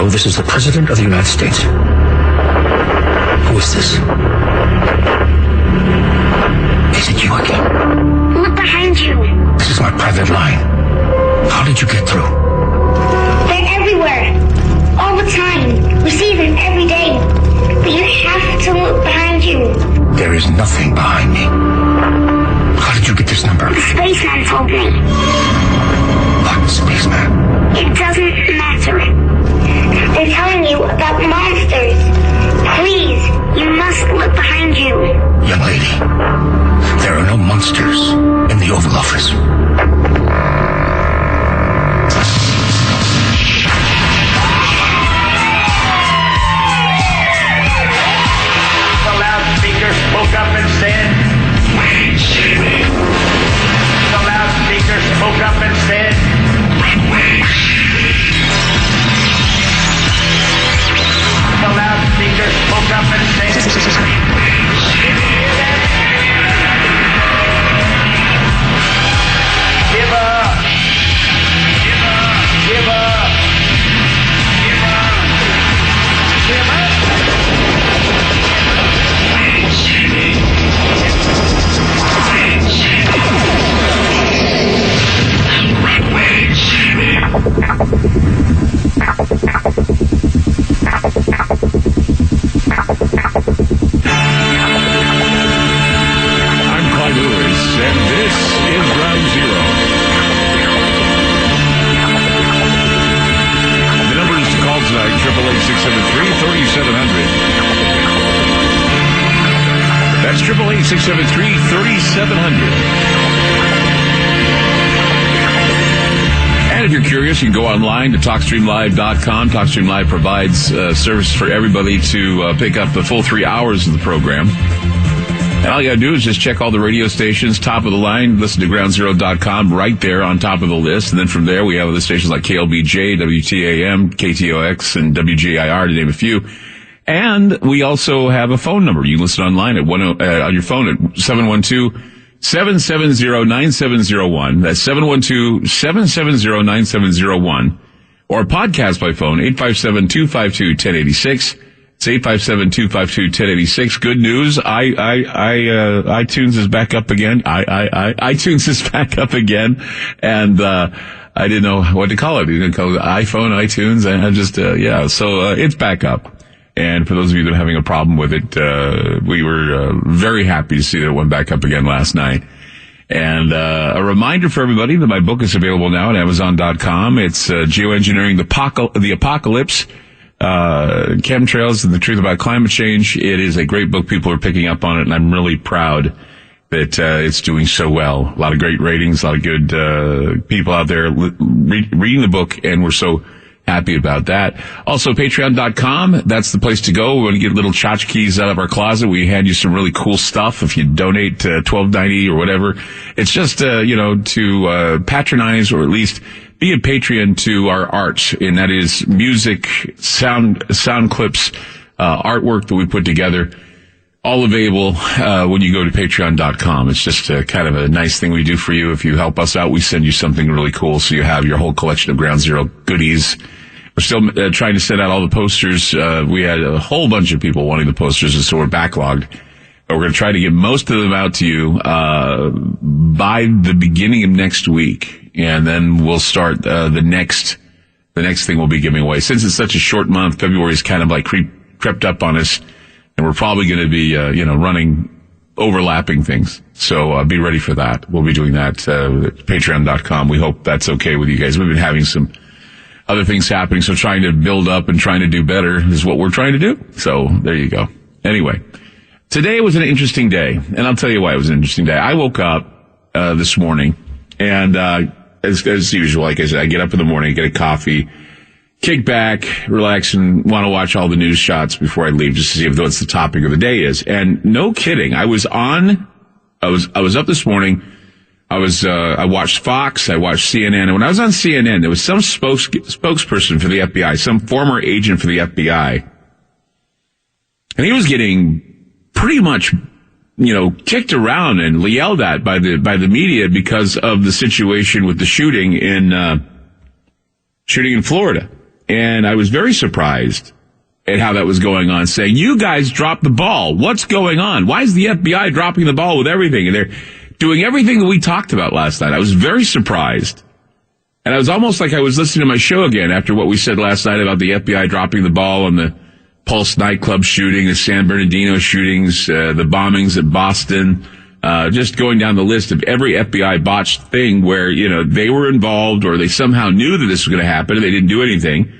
Hello, this is the President of the United States. Who is this? Is it you again? Look behind you. This is my private line. How did you get through? They're everywhere. All the time. We see them every day. But you have to look behind you. There is nothing behind me. How did you get this number? The spaceman told me. What spaceman? It doesn't matter. They're telling you about monsters. Please, you must look behind you. Young lady, there are no monsters in the Oval Office. The loudspeaker spoke up and said, the loudspeaker spoke up and said, the loudspeaker spoke up and said, give up, give up, give up, give up, give up. I'm Clyde Lewis, and this is Ground Zero. The numbers to call tonight, 888-673-3700. That's 888-673-3700. And if you're curious, you can go online to TalkStreamLive.com. TalkStream Live provides service for everybody to pick up the full 3 hours of the program. And all you got to do is just check all the radio stations, top of the line, listen to GroundZero.com right there on top of the list. And then from there, we have other stations like KLBJ, WTAM, KTOX, and WJIR, to name a few. And we also have a phone number. You can listen online at on your phone at 712-770-9701. That's 712-770-9701. Or podcast by phone, 857-252-1086. It's 857-252-1086. Good news. iTunes is back up again. iTunes is back up again. And, I didn't know what to call it. You didn't call it iPhone, iTunes. And I just, so, it's back up. And for those of you that are having a problem with it, we were, very happy to see that it went back up again last night. And, a reminder for everybody that my book is available now at Amazon.com. It's, Geoengineering the Apocalypse. Chemtrails and the Truth About Climate Change. It is a great book. People are picking up on it, and I'm really proud that it's doing so well. A lot of great ratings, a lot of good people out there reading the book, and we're so happy about that. Also, Patreon.com. That's the place to go. We want to get little tchotchkes out of our closet. We hand you some really cool stuff if you donate $12.90 or whatever. It's just to patronize, or at least be a patron to our art, and that is music, sound clips, artwork that we put together, all available when you go to patreon.com. It's just kind of a nice thing we do for you. If you help us out, we send you something really cool, so you have your whole collection of Ground Zero goodies. We're still trying to send out all the posters. We had a whole bunch of people wanting the posters, and so we're backlogged. But we're going to try to get most of them out to you by the beginning of next week. And then we'll start the next thing we'll be giving away. Since it's such a short month, February is kind of like crept up on us, and we're probably going to be running overlapping things. So be ready for that. We'll be doing that at patreon.com. We hope that's okay with you guys. We've been having some other things happening, so trying to build up and trying to do better is what we're trying to do. So there you go. Anyway, today was an interesting day, and I'll tell you why it was an interesting day. I woke up this morning, and as usual, like I said, I get up in the morning, get a coffee, kick back, relax, and want to watch all the news shots before I leave, just to see what the topic of the day is. And no kidding, I was up this morning. I watched Fox, I watched CNN, and when I was on CNN, there was some spokesperson for the FBI, some former agent for the FBI, and he was getting pretty much, kicked around and yelled at by the media because of the situation with the shooting in Florida. And I was very surprised at how that was going on, saying, you guys dropped the ball. What's going on? Why is the FBI dropping the ball with everything? And they're doing everything that we talked about last night. I was very surprised. And I was almost like I was listening to my show again after what we said last night about the FBI dropping the ball on the Pulse nightclub shooting, the San Bernardino shootings, the bombings at Boston, just going down the list of every FBI botched thing where, they were involved or they somehow knew that this was going to happen and they didn't do anything.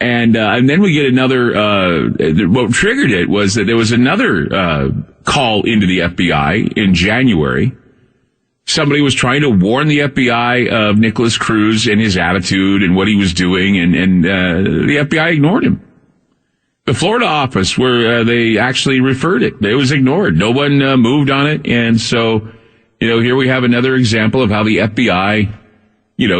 And then we get another, what triggered it was that there was another call into the FBI in January. Somebody was trying to warn the FBI of Nicholas Cruz and his attitude and what he was doing, and the FBI ignored him. The Florida office where they actually referred it, it was ignored. No one moved on it. And so, here we have another example of how the FBI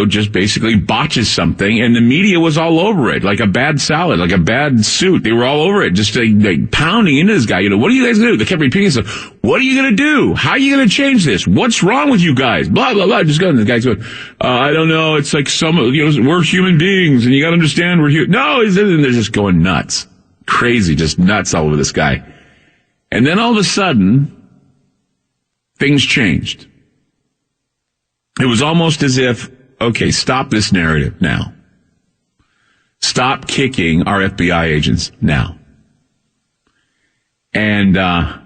just basically botches something, and the media was all over it, like a bad salad, like a bad suit. They were all over it, just like pounding into this guy. What are you guys going to do? They kept repeating stuff. What are you going to do? How are you going to change this? What's wrong with you guys? Blah, blah, blah. Just going, the guy's going, I don't know. It's like we're human beings, and you got to understand we're human. No, and they're just going nuts. Crazy, just nuts all over this guy. And then all of a sudden, things changed. It was almost as if, okay, stop this narrative now. Stop kicking our FBI agents now. And then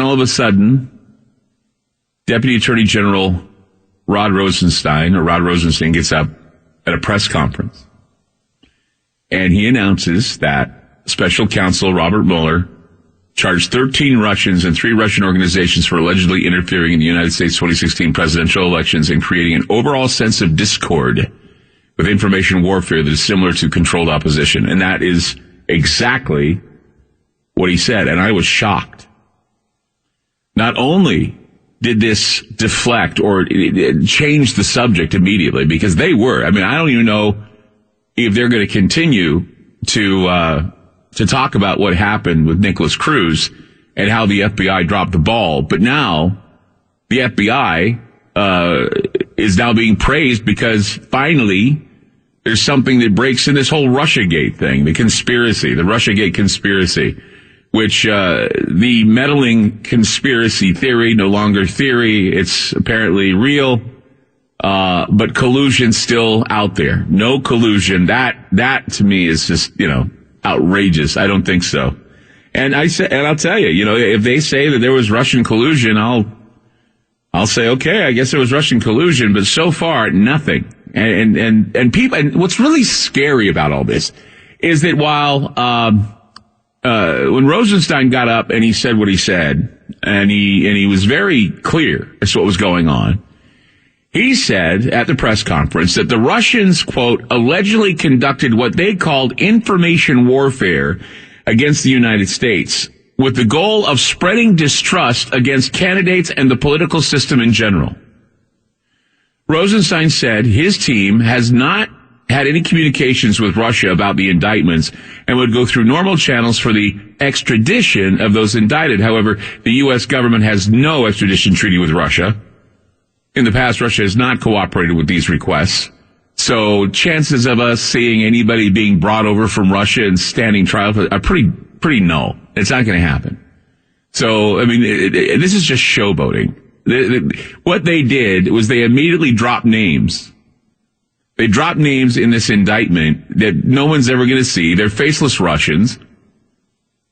all of a sudden, Deputy Attorney General Rod Rosenstein gets up at a press conference. And he announces that Special Counsel Robert Mueller charged 13 Russians and 3 Russian organizations for allegedly interfering in the United States 2016 presidential elections and creating an overall sense of discord with information warfare that is similar to controlled opposition. And that is exactly what he said. And I was shocked. Not only did this deflect or change the subject immediately, because they were. I mean, I don't even know if they're going to continue to talk about what happened with Nicholas Cruz and how the FBI dropped the ball. But now the FBI is now being praised because finally there's something that breaks in this whole Russiagate thing, the Russiagate conspiracy, which the meddling conspiracy theory, no longer theory, it's apparently real. But collusion still out there. No collusion. That to me is just, outrageous. I don't think so. And I'll tell you, if they say that there was Russian collusion, I'll say, okay, I guess there was Russian collusion, but so far, nothing. And people, and what's really scary about all this is that while, when Rosenstein got up and he said what he said, and he was very clear as to what was going on, he said at the press conference that the Russians, quote, allegedly conducted what they called information warfare against the United States with the goal of spreading distrust against candidates and the political system in general. Rosenstein said his team has not had any communications with Russia about the indictments and would go through normal channels for the extradition of those indicted. However, the U.S. government has no extradition treaty with Russia. In the past, Russia has not cooperated with these requests. So chances of us seeing anybody being brought over from Russia and standing trial are pretty null. It's not going to happen. So, I mean, this is just showboating. What they did was they immediately dropped names. They dropped names in this indictment that no one's ever going to see. They're faceless Russians.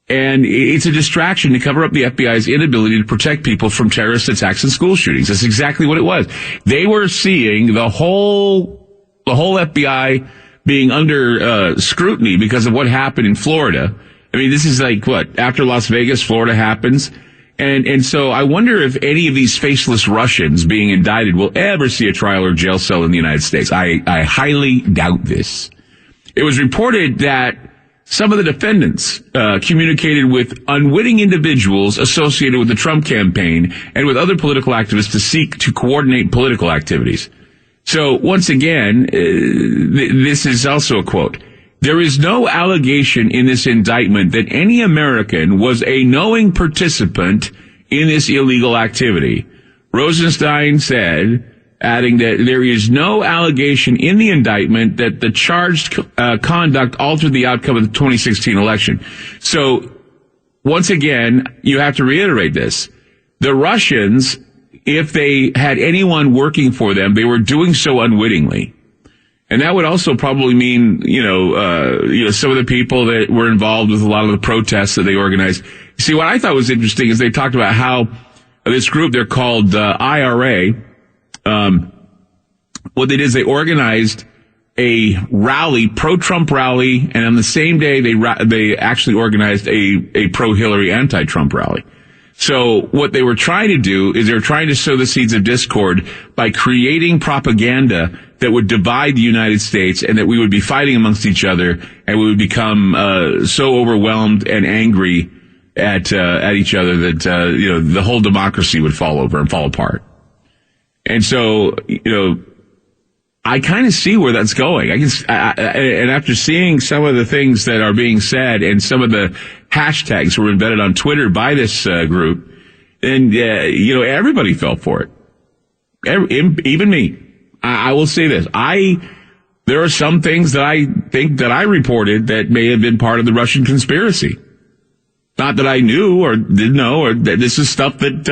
And it's a distraction to cover up the FBI's inability to protect people from terrorist attacks and school shootings. That's exactly what it was. They were seeing the whole FBI being under scrutiny because of what happened in Florida. I mean, this is like what, after Las Vegas, Florida happens. And so I wonder if any of these faceless Russians being indicted will ever see a trial or jail cell in the United States. I highly doubt this. It was reported that some of the defendants communicated with unwitting individuals associated with the Trump campaign and with other political activists to seek to coordinate political activities. So once again, this is also a quote. There is no allegation in this indictment that any American was a knowing participant in this illegal activity. Rosenstein said adding that there is no allegation in the indictment that the charged conduct altered the outcome of the 2016 election. So, once again, you have to reiterate this. The Russians, if they had anyone working for them, they were doing so unwittingly. And that would also probably mean, some of the people that were involved with a lot of the protests that they organized. See, what I thought was interesting is they talked about how this group, they're called IRA. What they did is they organized a rally, pro-Trump rally, and on the same day they actually organized a pro-Hillary, anti-Trump rally. So what they were trying to do is they were trying to sow the seeds of discord by creating propaganda that would divide the United States and that we would be fighting amongst each other and we would become so overwhelmed and angry at each other that the whole democracy would fall over and fall apart. And so, I kind of see where that's going. And after seeing some of the things that are being said and some of the hashtags were embedded on Twitter by this group, and everybody fell for it. Even me. I will say this. There are some things that I think that I reported that may have been part of the Russian conspiracy. Not that I knew or didn't know, or that this is stuff that,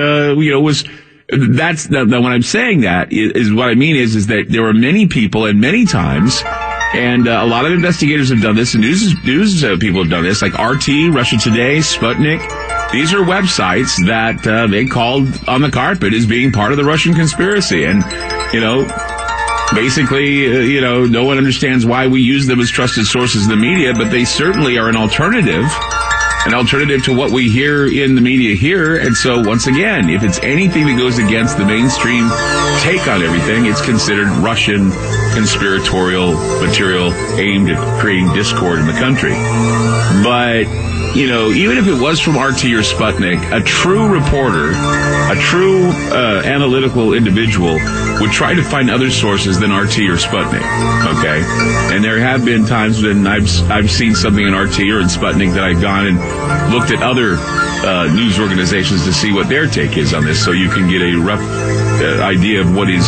was. That's when I'm saying that is what I mean is that there were many people and many times, and a lot of investigators have done this, and news people have done this, like RT, Russia Today, Sputnik. These are websites that they called on the carpet as being part of the Russian conspiracy, and basically, no one understands why we use them as trusted sources in the media, but they certainly are an alternative to what we hear in the media here. And so, once again, if it's anything that goes against the mainstream take on everything, it's considered Russian conspiratorial material aimed at creating discord in the country. But, even if it was from RT or Sputnik, a true reporter, a true analytical individual would try to find other sources than RT or Sputnik, okay? And there have been times when I've seen something in RT or in Sputnik that I've gone and looked at other news organizations to see what their take is on this, so you can get a rough idea of what is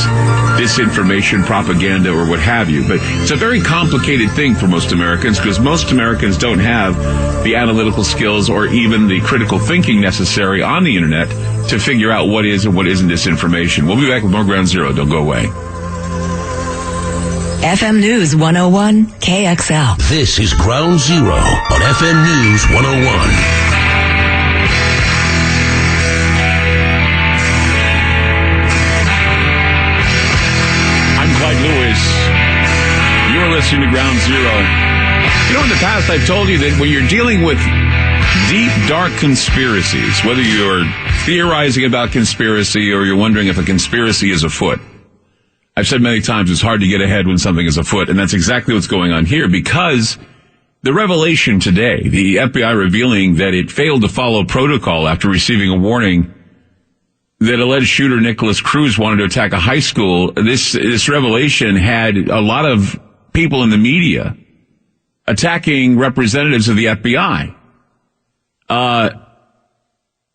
disinformation, propaganda, or what have you. But it's a very complicated thing for most Americans, because most Americans don't have the analytical skills or even the critical thinking necessary on the internet to figure out what is and what isn't disinformation. We'll be back with more Ground Zero. Don't go away. FM News 101 KXL. This is Ground Zero on FM News 101. You're listening to Ground Zero. In the past I've told you that when you're dealing with deep, dark conspiracies, whether you're theorizing about conspiracy or you're wondering if a conspiracy is afoot, I've said many times it's hard to get ahead when something is afoot, and that's exactly what's going on here, because the revelation today, the FBI revealing that it failed to follow protocol after receiving a warning that alleged shooter Nicholas Cruz wanted to attack a high school, this revelation had a lot of people in the media attacking representatives of the FBI.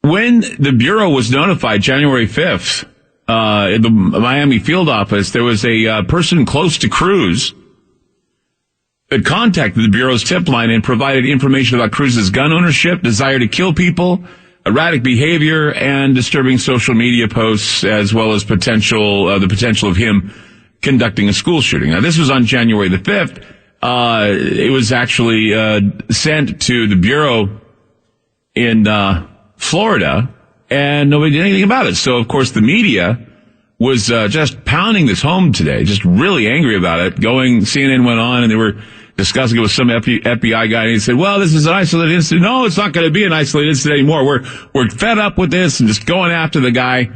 When the Bureau was notified January 5th, at the Miami field office, there was a person close to Cruz that contacted the Bureau's tip line and provided information about Cruz's gun ownership, desire to kill people, erratic behavior, and disturbing social media posts, as well as the potential of him conducting a school shooting. Now, this was on January the 5th. It was actually sent to the Bureau in Florida, and nobody did anything about it. So, of course, the media was just pounding this home today, just really angry about it. CNN went on, and they were discussing it with some FBI guy, and he said, well, this is an isolated incident. No, it's not going to be an isolated incident anymore. We're fed up with this and just going after the guy.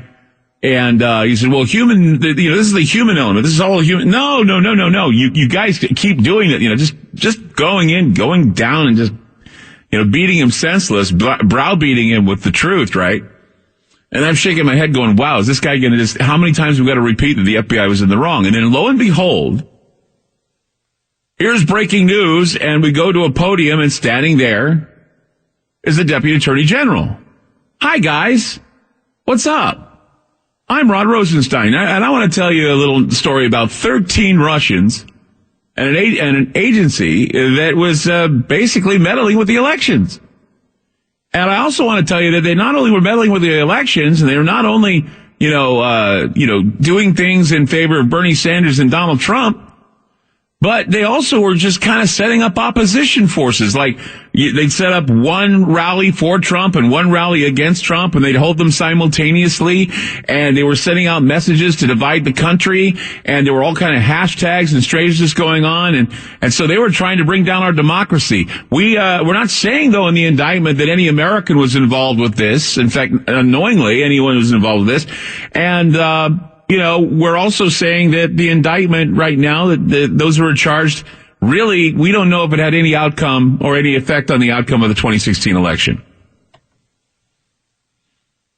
And he said, well, this is the human element. This is all human. No. You guys keep doing it. Just going down and just, beating him senseless, browbeating him with the truth, right? And I'm shaking my head going, wow, is this guy going to just, how many times we've got to repeat that the FBI was in the wrong? And then lo and behold, here's breaking news, and we go to a podium, and standing there is the Deputy Attorney General. Hi, guys. What's up? I'm Rod Rosenstein, and I want to tell you a little story about 13 Russians and an agency that was basically meddling with the elections. And I also want to tell you that they not only were meddling with the elections, and they were not only, doing things in favor of Bernie Sanders and Donald Trump, but they also were just kind of setting up opposition forces. Like, they'd set up one rally for Trump and one rally against Trump, and they'd hold them simultaneously. And they were sending out messages to divide the country. And there were all kind of hashtags and strangeness going on. And so they were trying to bring down our democracy. We're not saying, though, in the indictment that any American was involved with this. In fact, unknowingly, anyone was involved with this. And, we're also saying that the indictment right now, that those who are charged, really, we don't know if it had any outcome or any effect on the outcome of the 2016 election.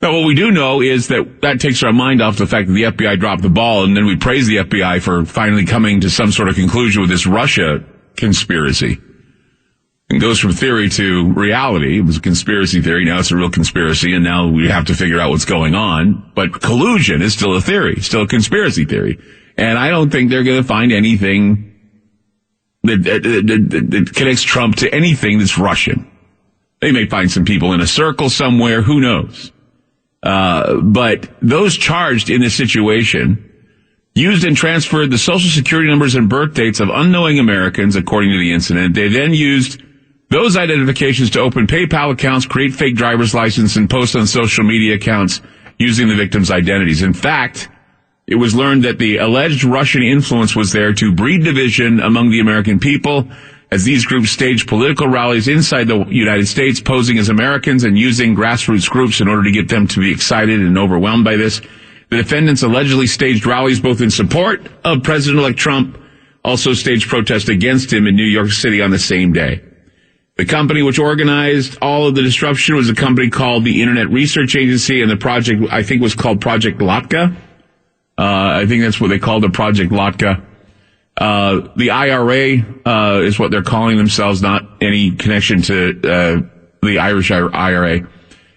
But what we do know is that takes our mind off the fact that the FBI dropped the ball, and then we praise the FBI for finally coming to some sort of conclusion with this Russia conspiracy. It goes from theory to reality. It was a conspiracy theory. Now it's a real conspiracy, and now we have to figure out what's going on. But collusion is still a theory, still a conspiracy theory. And I don't think they're going to find anything that connects Trump to anything that's Russian. They may find some people in a circle somewhere. Who knows? But those charged in this situation used and transferred the social security numbers and birth dates of unknowing Americans, according to the incident. They then used those identifications to open PayPal accounts, create fake driver's license, and post on social media accounts using the victims' identities. In fact, it was learned that the alleged Russian influence was there to breed division among the American people as these groups staged political rallies inside the United States, posing as Americans and using grassroots groups in order to get them to be excited and overwhelmed by this. The defendants allegedly staged rallies both in support of President-elect Trump, also staged protests against him in New York City on the same day. The company which organized all of the disruption was a company called the Internet Research Agency, and the project, I think, was called Project Latka. I think that's what they called it, Project Latka. The IRA is what they're calling themselves, not any connection to the Irish IRA.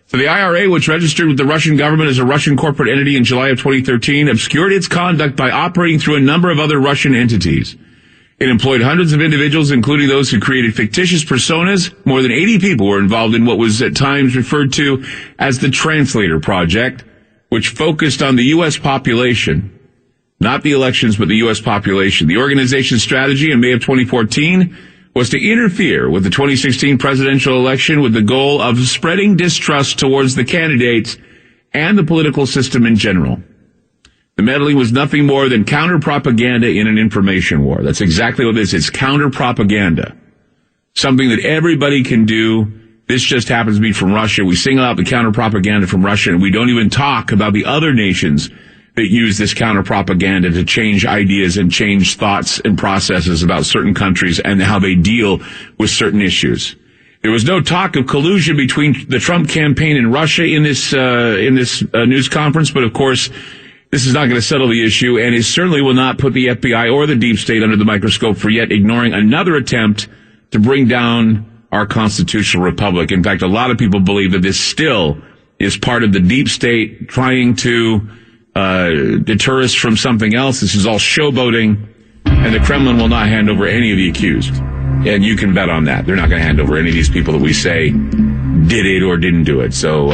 So the IRA, which registered with the Russian government as a Russian corporate entity in July of 2013, obscured its conduct by operating through a number of other Russian entities. It employed hundreds of individuals, including those who created fictitious personas. More than 80 people were involved in what was at times referred to as the Translator Project, which focused on the U.S. population, not the elections, but the U.S. population. The organization's strategy in May of 2014 was to interfere with the 2016 presidential election with the goal of spreading distrust towards the candidates and the political system in general. The meddling was nothing more than counter-propaganda in an information war. That's exactly what it is. It's counter-propaganda. Something that everybody can do. This just happens to be from Russia. We single out the counter-propaganda from Russia, and we don't even talk about the other nations that use this counter-propaganda to change ideas and change thoughts and processes about certain countries and how they deal with certain issues. There was no talk of collusion between the Trump campaign and Russia in this news conference, but of course, this is not going to settle the issue, and it certainly will not put the FBI or the deep state under the microscope for yet ignoring another attempt to bring down our constitutional republic. In fact, a lot of people believe that this still is part of the deep state trying to deter us from something else. This is all showboating, and the Kremlin will not hand over any of the accused. And you can bet on that. They're not going to hand over any of these people that we say did it or didn't do it. So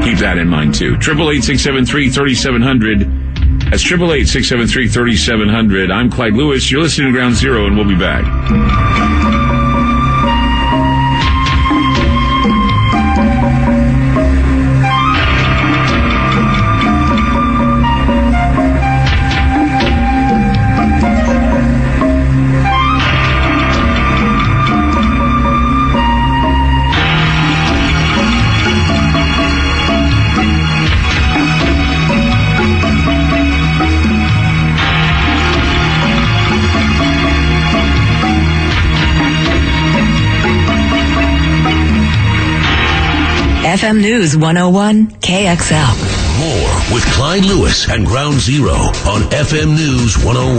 keep that in mind, too. 888-673-3700. That's 888-673-3700. I'm Clyde Lewis. You're listening to Ground Zero, and we'll be back. FM News 101 KXL. More with Clyde Lewis and Ground Zero on FM News 101.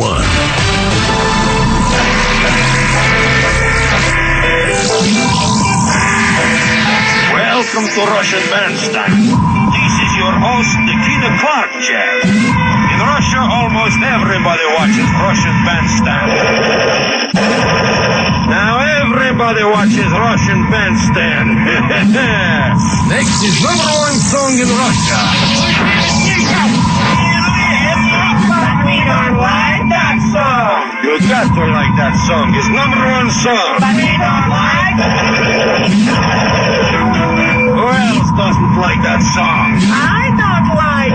Welcome to Russian Bernstein. This is your host the Tina Clark Jam. In Russia, almost everybody watches Russian bandstand. Now everybody watches Russian bandstand. Next is number one song in Russia. We don't like that song. You got to like that song. It's number one song. But we don't like it. Who else doesn't like that song? I don't like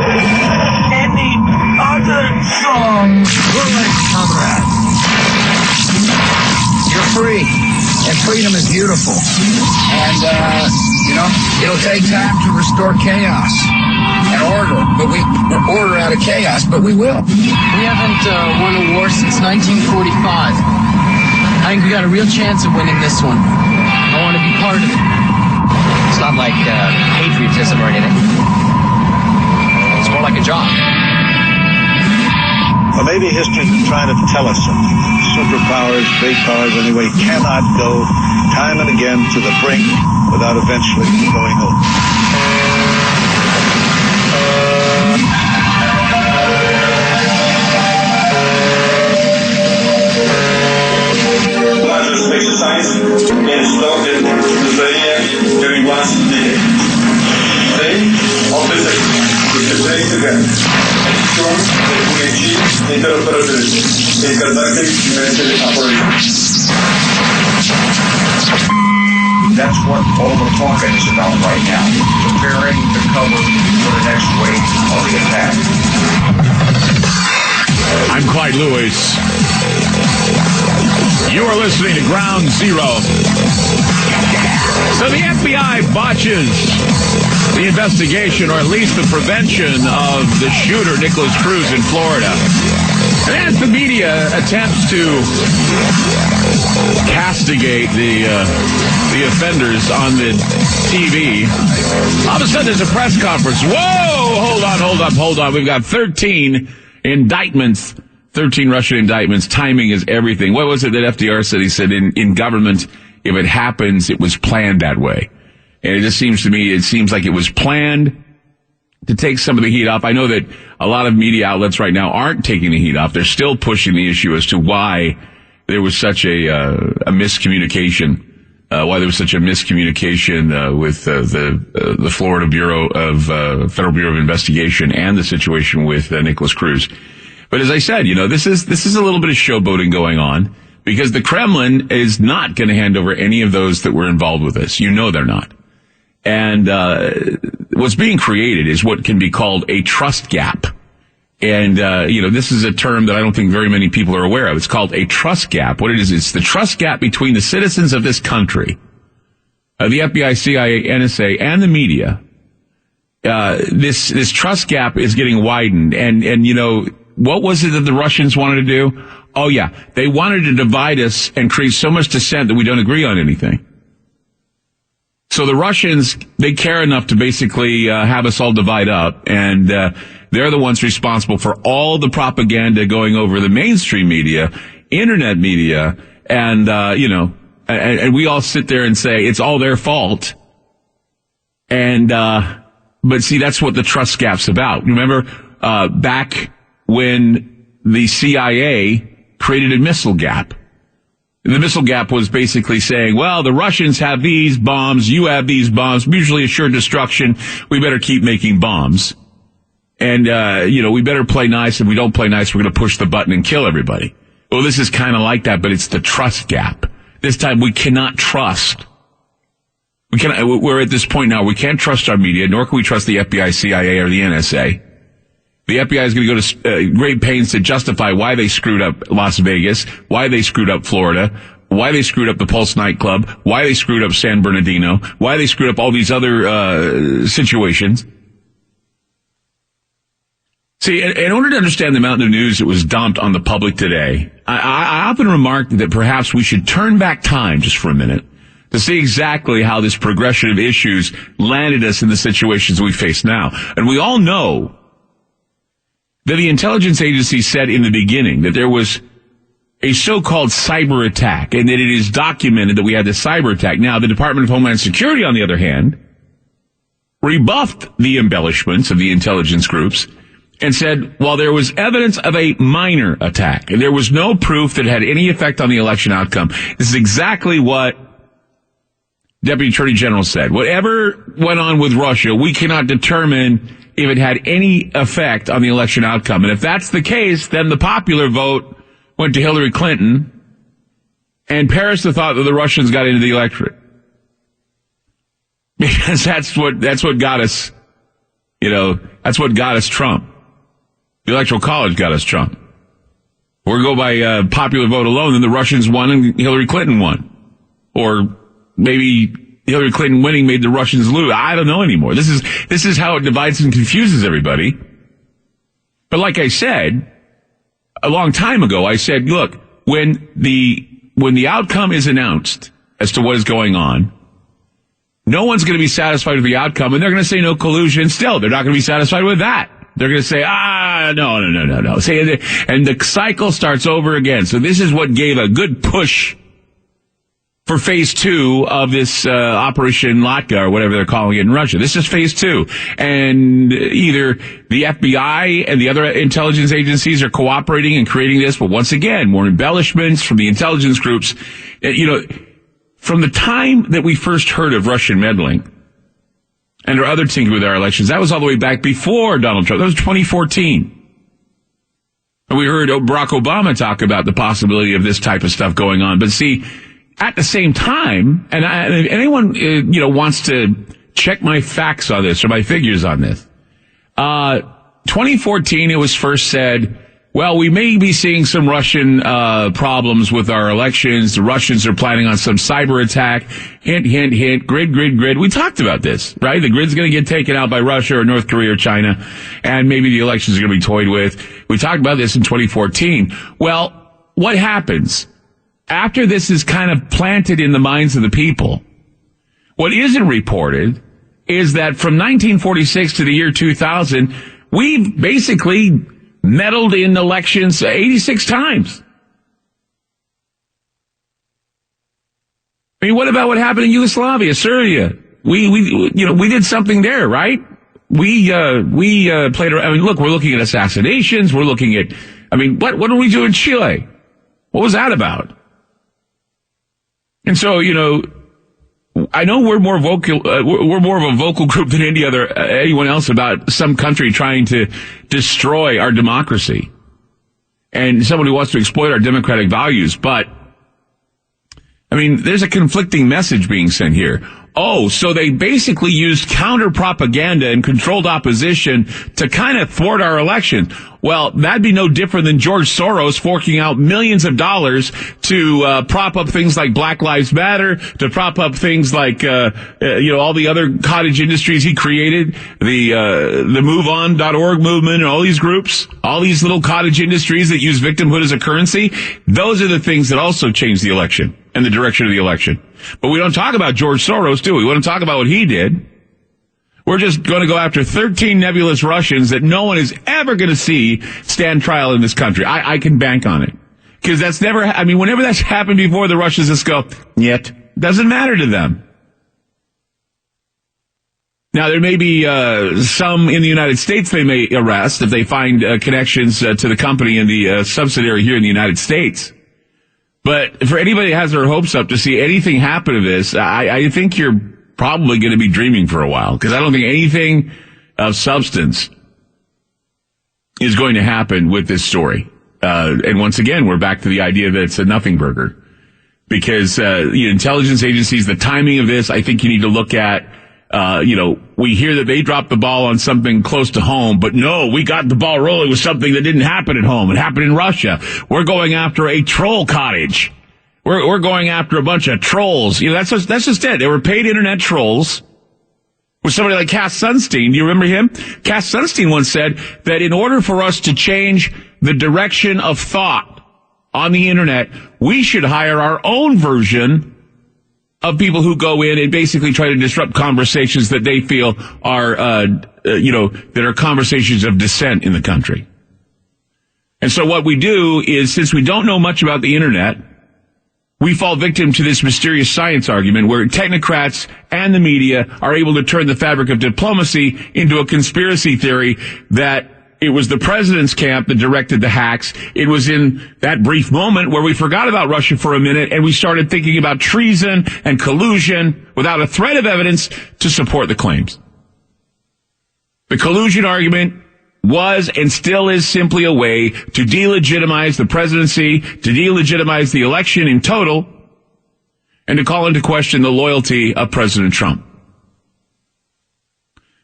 any other song. Who likes Conrad? You're free. And freedom is beautiful. And, it'll take time to restore chaos and order. Order out of chaos, but we will. We haven't won a war since 1945. I think we got a real chance of winning this one. I want to be part of it. It's not like patriotism or anything. It's more like a job. Well, maybe history's been trying to tell us something. Superpowers, great powers, anyway, cannot go time and again to the brink without eventually going over. Largest exercise installed in Lithuania during last day. Day of this exercise is to play together. Ensure that we achieve interoperability in conducting military operations. That's what all the talking is about right now. Preparing to cover for the next wave of the attack. I'm Clyde Lewis. You are listening to Ground Zero. So the FBI botches the investigation, or at least the prevention, of the shooter, Nicholas Cruz, in Florida. And as the media attempts to castigate the offenders on the TV, all of a sudden there's a press conference. Whoa! Hold on. We've got 13 indictments, 13 Russian indictments. Timing is everything. What was it that FDR said? He said, in government, if it happens, it was planned that way. And it just seems to me, it seems like it was planned to take some of the heat off. I know that a lot of media outlets right now aren't taking the heat off. They're still pushing the issue as to why there was such a miscommunication. With the Florida Bureau of Federal Bureau of Investigation and the situation with Nicholas Cruz. But as I said, this is a little bit of showboating going on, because the Kremlin is not going to hand over any of those that were involved with this. They're not. And what's being created is what can be called a trust gap. And, this is a term that I don't think very many people are aware of. It's called a trust gap. What it is, it's the trust gap between the citizens of this country, the FBI, CIA, NSA, and the media. This trust gap is getting widened. And, what was it that the Russians wanted to do? Oh, yeah. They wanted to divide us and create so much dissent that we don't agree on anything. So the Russians, they care enough to basically have us all divide up, and they're the ones responsible for all the propaganda going over the mainstream media, internet media, and and we all sit there and say it's all their fault. And but see, that's what the trust gap's about. Remember back when the CIA created a missile gap? The missile gap was basically saying, well, the Russians have these bombs, you have these bombs, mutually assured destruction, we better keep making bombs. And, we better play nice. If we don't play nice, we're going to push the button and kill everybody. Well, this is kind of like that, but it's the trust gap. This time we cannot trust. We're at this point now, we can't trust our media, nor can we trust the FBI, CIA, or the NSA. The FBI is going to go to great pains to justify why they screwed up Las Vegas, why they screwed up Florida, why they screwed up the Pulse nightclub, why they screwed up San Bernardino, why they screwed up all these other situations. See, in order to understand the amount of news that was dumped on the public today, I often remarked that perhaps we should turn back time just for a minute to see exactly how this progression of issues landed us in the situations we face now. And we all know that the intelligence agency said in the beginning that there was a so-called cyber attack, and that it is documented that we had this cyber attack. Now, the Department of Homeland Security, on the other hand, rebuffed the embellishments of the intelligence groups and said, while there was evidence of a minor attack, and there was no proof that it had any effect on the election outcome. This is exactly what Deputy Attorney General said. Whatever went on with Russia, we cannot determine if it had any effect on the election outcome. And if that's the case, then the popular vote went to Hillary Clinton, and perish the thought that the Russians got into the electorate. Because that's what got us, that's what got us Trump. The Electoral College got us Trump. We're go by popular vote alone, then the Russians won and Hillary Clinton won. Or maybe Hillary Clinton winning made the Russians lose. I don't know anymore. This is how it divides and confuses everybody. But like I said, a long time ago, I said, look, when the outcome is announced as to what is going on, no one's going to be satisfied with the outcome, and they're going to say no collusion. Still, they're not going to be satisfied with that. They're going to say, no. And the cycle starts over again. So this is what gave a good push for phase 2 of this Operation Latka, or whatever they're calling it in Russia. This is phase 2. And either the FBI and the other intelligence agencies are cooperating and creating this, but once again, more embellishments from the intelligence groups. From the time that we first heard of Russian meddling and or other tinkering with our elections, that was all the way back before Donald Trump. That was 2014. And we heard Barack Obama talk about the possibility of this type of stuff going on. But see, at the same time, and if anyone, wants to check my facts on this or my figures on this, 2014, it was first said, well, we may be seeing some Russian problems with our elections. The Russians are planning on some cyber attack. Hint, hint, hint. Grid. We talked about this, right? The grid's going to get taken out by Russia or North Korea or China, and maybe the elections are going to be toyed with. We talked about this in 2014. Well, what happens after this is kind of planted in the minds of the people? What isn't reported is that from 1946 to the year 2000, we've basically meddled in elections 86 times. I mean, what about what happened in Yugoslavia, Serbia? We did something there, right? We played around. I mean, look, we're looking at assassinations. We're looking at, what did we do in Chile? What was that about? And so, I know we're more vocal. We're more of a vocal group than anyone else about some country trying to destroy our democracy, and someone who wants to exploit our democratic values. But there's a conflicting message being sent here. Oh, so they basically used counter propaganda and controlled opposition to kind of thwart our election. Well, that'd be no different than George Soros forking out millions of dollars to prop up things like Black Lives Matter, to prop up things like all the other cottage industries he created, the MoveOn.org movement, and all these groups, all these little cottage industries that use victimhood as a currency. Those are the things that also change the election and the direction of the election. But we don't talk about George Soros, do we? We don't talk about what he did. We're just going to go after 13 nebulous Russians that no one is ever going to see stand trial in this country. I can bank on it. Because that's never, whenever that's happened before, the Russians just go, yet. Doesn't matter to them. Now, there may be some in the United States they may arrest if they find connections to the company and the subsidiary here in the United States. But for anybody that has their hopes up to see anything happen to this, I think you're probably going to be dreaming for a while, because I don't think anything of substance is going to happen with this story. And once again, we're back to the idea that it's a nothing burger, because the intelligence agencies, the timing of this, I think you need to look at. We hear that they dropped the ball on something close to home, but no, we got the ball rolling with something that didn't happen at home. It happened in Russia. We're going after a troll cottage. We're going after a bunch of trolls. That's just it. They were paid internet trolls. With somebody like Cass Sunstein. Do you remember him? Cass Sunstein once said that in order for us to change the direction of thought on the internet, we should hire our own version of people who go in and basically try to disrupt conversations that they feel are, that are conversations of dissent in the country. And so what we do is, since we don't know much about the internet, we fall victim to this mysterious science argument where technocrats and the media are able to turn the fabric of diplomacy into a conspiracy theory that it was the president's camp that directed the hacks. It was in that brief moment where we forgot about Russia for a minute and we started thinking about treason and collusion without a thread of evidence to support the claims. The collusion argument was and still is simply a way to delegitimize the presidency, to delegitimize the election in total, and to call into question the loyalty of President Trump.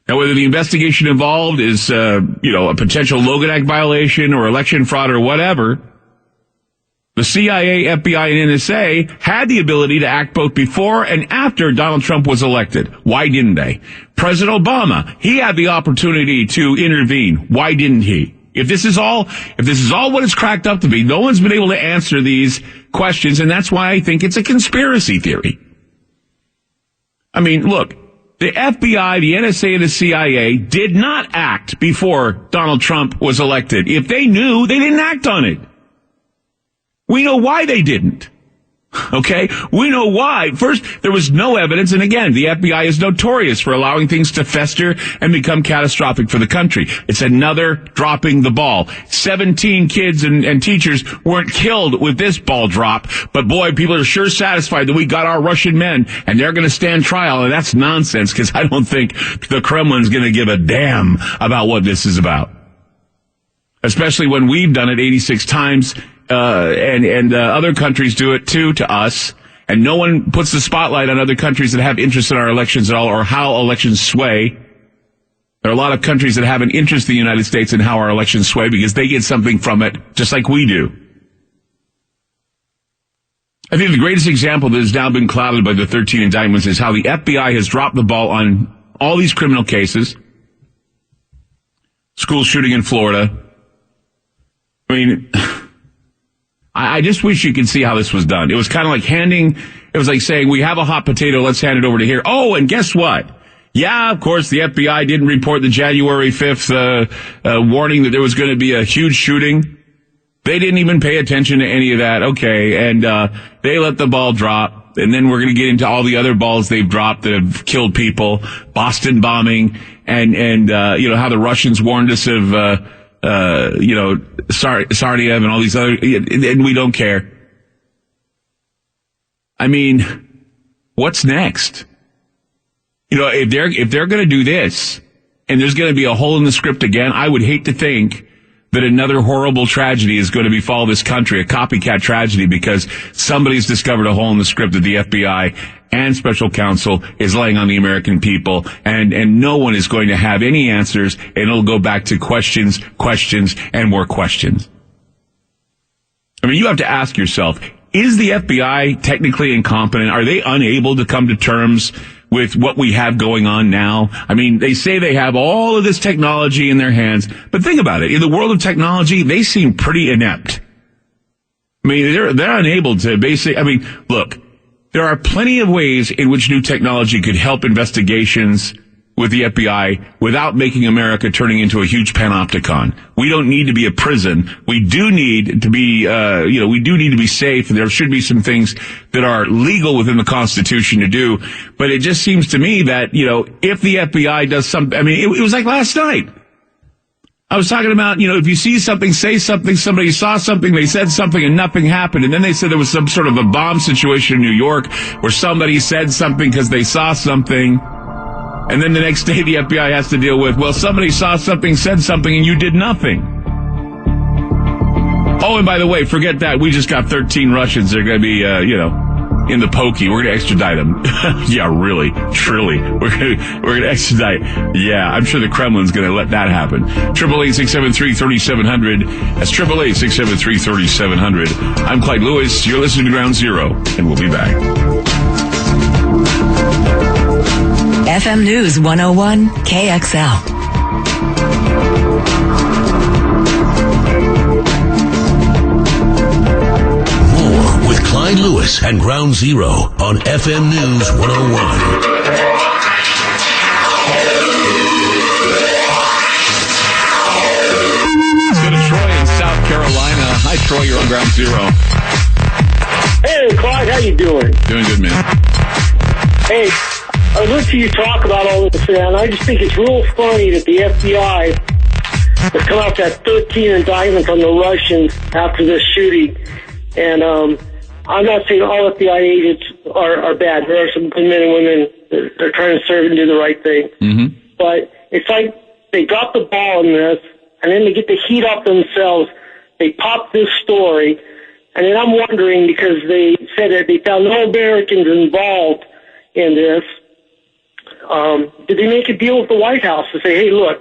Now, whether the investigation involved is, a potential Logan Act violation or election fraud or whatever, the CIA, FBI, and NSA had the ability to act both before and after Donald Trump was elected. Why didn't they? President Obama, he had the opportunity to intervene. Why didn't he? If this is all what it's cracked up to be, no one's been able to answer these questions, and that's why I think it's a conspiracy theory. I mean, look, the FBI, the NSA, and the CIA did not act before Donald Trump was elected. If they knew, they didn't act on it. We know why they didn't. Okay? We know why. First, there was no evidence, and again, the FBI is notorious for allowing things to fester and become catastrophic for the country. It's another dropping the ball. 17 kids and teachers weren't killed with this ball drop, but boy, people are sure satisfied that we got our Russian men, and they're going to stand trial, and that's nonsense, because I don't think the Kremlin's going to give a damn about what this is about. Especially when we've done it 86 times, and other countries do it too to us, and no one puts the spotlight on other countries that have interest in our elections at all or how elections sway. There are a lot of countries that have an interest in the United States in how our elections sway because they get something from it just like we do. I think the greatest example that has now been clouded by the 13 indictments is how the FBI has dropped the ball on all these criminal cases. School shooting in Florida. I mean, I just wish you could see how this was done. It was kind of like it was like saying, we have a hot potato, let's hand it over to here. Oh, and guess what? Yeah, of course, the FBI didn't report the January 5th warning that there was going to be a huge shooting. They didn't even pay attention to any of that. Okay, and they let the ball drop. And then we're going to get into all the other balls they've dropped that have killed people, Boston bombing, and how the Russians warned us of Sarniev and all these other, and we don't care. I mean, what's next? If they're going to do this, and there's going to be a hole in the script again, I would hate to think that another horrible tragedy is going to befall this country, a copycat tragedy, because somebody's discovered a hole in the script that the FBI and special counsel is laying on the American people, and no one is going to have any answers, and it'll go back to questions, and more questions. I mean, you have to ask yourself, is the FBI technically incompetent? Are they unable to come to terms with what we have going on now? I mean, they say they have all of this technology in their hands, but think about it. In the world of technology, they seem pretty inept. I mean, they're unable to basically, I mean, look, there are plenty of ways in which new technology could help investigations with the FBI without making America turning into a huge panopticon. We don't need to be a prison. We do need to be, we do need to be safe, and there should be some things that are legal within the Constitution to do. But it just seems to me that, if the FBI does something, I mean, it was like last night. I was talking about, if you see something, say something, somebody saw something, they said something, and nothing happened. And then they said there was some sort of a bomb situation in New York where somebody said something because they saw something. And then the next day the FBI has to deal with, well, somebody saw something, said something, and you did nothing. Oh, and by the way, forget that. We just got 13 Russians. They're going to be, in the pokey. We're going to extradite them. Yeah, really, truly. We're going to extradite. Yeah, I'm sure the Kremlin's going to let that happen. 888-673-3700. That's 888-673-3700. I'm Clyde Lewis. You're listening to Ground Zero, and we'll be back. FM News 101 KXL. More with Clyde Lewis and Ground Zero on FM News 101. Let's go to Troy in South Carolina. Hi, Troy. You're on Ground Zero. Hey, Clyde, how you doing? Doing good, man. Hey, I listened to you talk about all this, and I just think it's real funny that the FBI has come out with that 13 indictments on the Russians after this shooting. And I'm not saying all FBI agents are bad. There are some good men and women that are trying to serve and do the right thing. Mm-hmm. But it's like they drop the ball in this, and then they get the heat off themselves. They pop this story, and then I'm wondering, because they said that they found no Americans involved in this, did they make a deal with the White House to say, hey, look,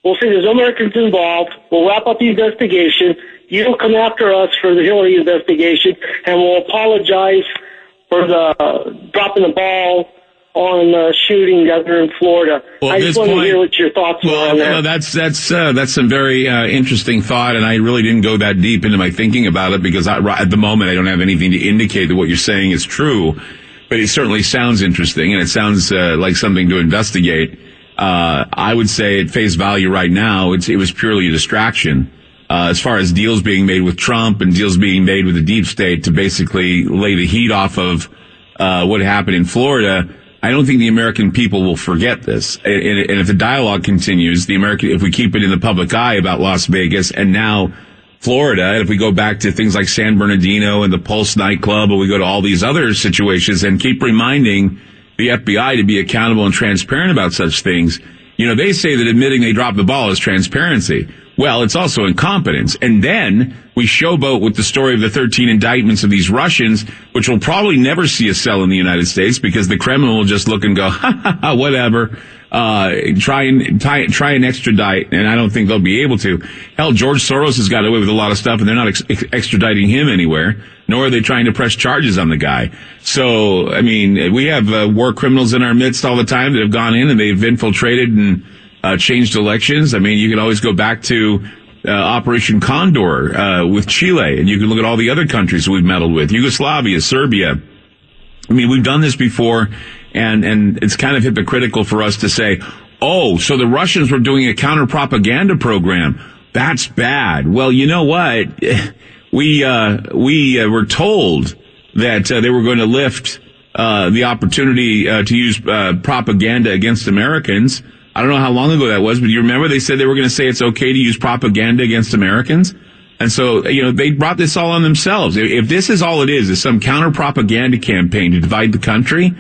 we'll say there's no Americans involved, we'll wrap up the investigation, you don't come after us for the Hillary investigation, and we'll apologize for the dropping the ball on the shooting down there in Florida. Well, I just want to hear what your thoughts are on that. Well, that's some very interesting thought, and I really didn't go that deep into my thinking about it because at the moment I don't have anything to indicate that what you're saying is true. But it certainly sounds interesting, and it sounds like something to investigate. I would say at face value right now, it was purely a distraction. As far as deals being made with Trump and deals being made with the deep state to basically lay the heat off of what happened in Florida, I don't think the American people will forget this. And if the dialogue continues, if we keep it in the public eye about Las Vegas and now Florida, and if we go back to things like San Bernardino and the Pulse nightclub, or we go to all these other situations and keep reminding the FBI to be accountable and transparent about such things, they say that admitting they dropped the ball is transparency. Well, it's also incompetence. And then we showboat with the story of the 13 indictments of these Russians, which will probably never see a cell in the United States because the Kremlin will just look and go, whatever. Try and extradite, and I don't think they'll be able to. Hell, George Soros has got away with a lot of stuff, and they're not extraditing him anywhere, nor are they trying to press charges on the guy. So, I mean, we have war criminals in our midst all the time that have gone in and they've infiltrated and changed elections. I mean, you can always go back to Operation Condor with Chile, and you can look at all the other countries that we've meddled with, Yugoslavia, Serbia. I mean, we've done this before, and it's kind of hypocritical for us to say, oh, so the Russians were doing a counter-propaganda program. That's bad. Well, you know what? We were told that they were going to lift the opportunity to use propaganda against Americans. I don't know how long ago that was, but you remember they said they were going to say it's okay to use propaganda against Americans? And so, they brought this all on themselves. If this is all it is some counter-propaganda campaign to divide the country,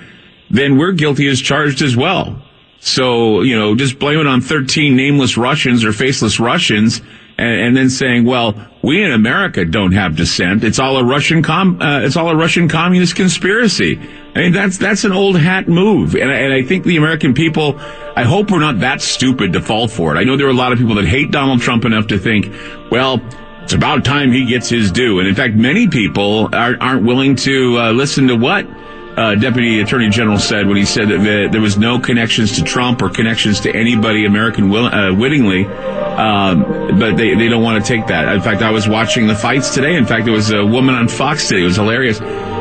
then we're guilty as charged as well. So, just blame it on 13 nameless Russians or faceless Russians and then saying, well, we in America don't have dissent. It's all a Russian communist conspiracy. I mean, that's an old hat move. And I think the American people, I hope we're not that stupid to fall for it. I know there are a lot of people that hate Donald Trump enough to think, well, it's about time he gets his due. And in fact, many people aren't willing to listen to what Deputy Attorney General said when he said that there was no connections to Trump or connections to anybody American wittingly. But they don't want to take that. In fact, I was watching the fights today. In fact, there was a woman on Fox today. It was hilarious.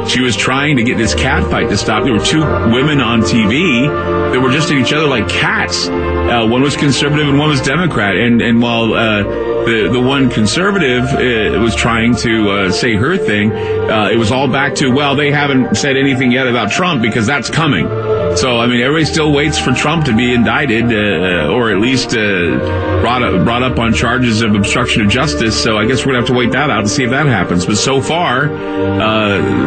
She was trying to get this cat fight to stop. There were two women on TV that were just at each other like cats. One was conservative and one was Democrat. And while the one conservative was trying to say her thing, it was all back to, well, they haven't said anything yet about Trump because that's coming. So, I mean, everybody still waits for Trump to be indicted or at least brought up on charges of obstruction of justice. So I guess we're going to have to wait that out and see if that happens. But so far,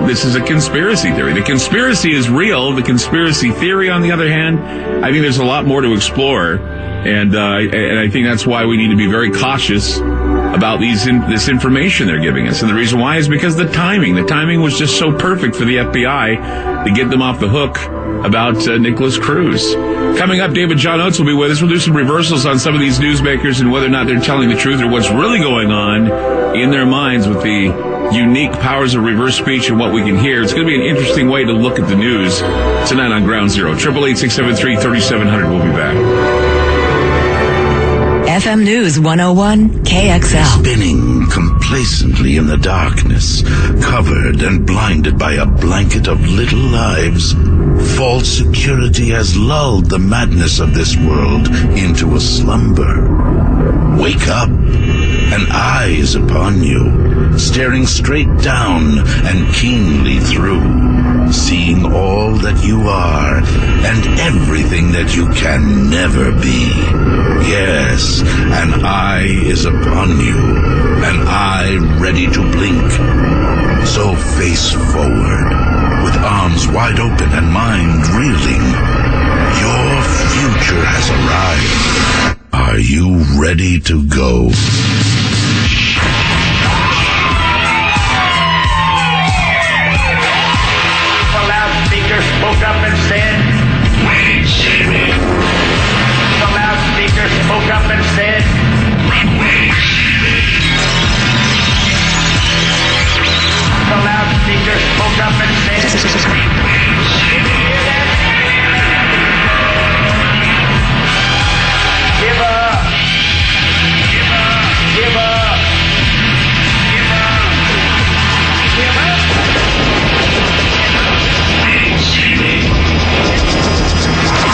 this is a conspiracy theory. The conspiracy is real. The conspiracy theory, on the other hand, I think there's a lot more to explore. And I think that's why we need to be very cautious about this information they're giving us. And the reason why is because the timing was just so perfect for the FBI to get them off the hook about Nicholas Cruz. Coming up, David Oates will be with us. We'll do some reversals on some of these newsmakers and whether or not they're telling the truth or what's really going on in their minds with the unique powers of reverse speech and what we can hear. It's going to be an interesting way to look at the news tonight on Ground Zero. 888-673-3700. We'll be back. FM News 101 KXL. Spinning complacently in the darkness, covered and blinded by a blanket of little lives, false security has lulled the madness of this world into a slumber. Wake up. an eye is upon you, staring straight down and keenly through, seeing all that you are and everything that you can never be. Yes, an eye is upon you, an eye ready to blink. So face forward, with arms wide open and mind reeling. Your future has arrived. Are you ready to go? The loudspeaker spoke up and said, Wait, Sammy. the loudspeaker spoke up and said, Wait, Sammy. the loudspeaker spoke up and said, give up, give up, give up, give up, give up. Wait, Sammy.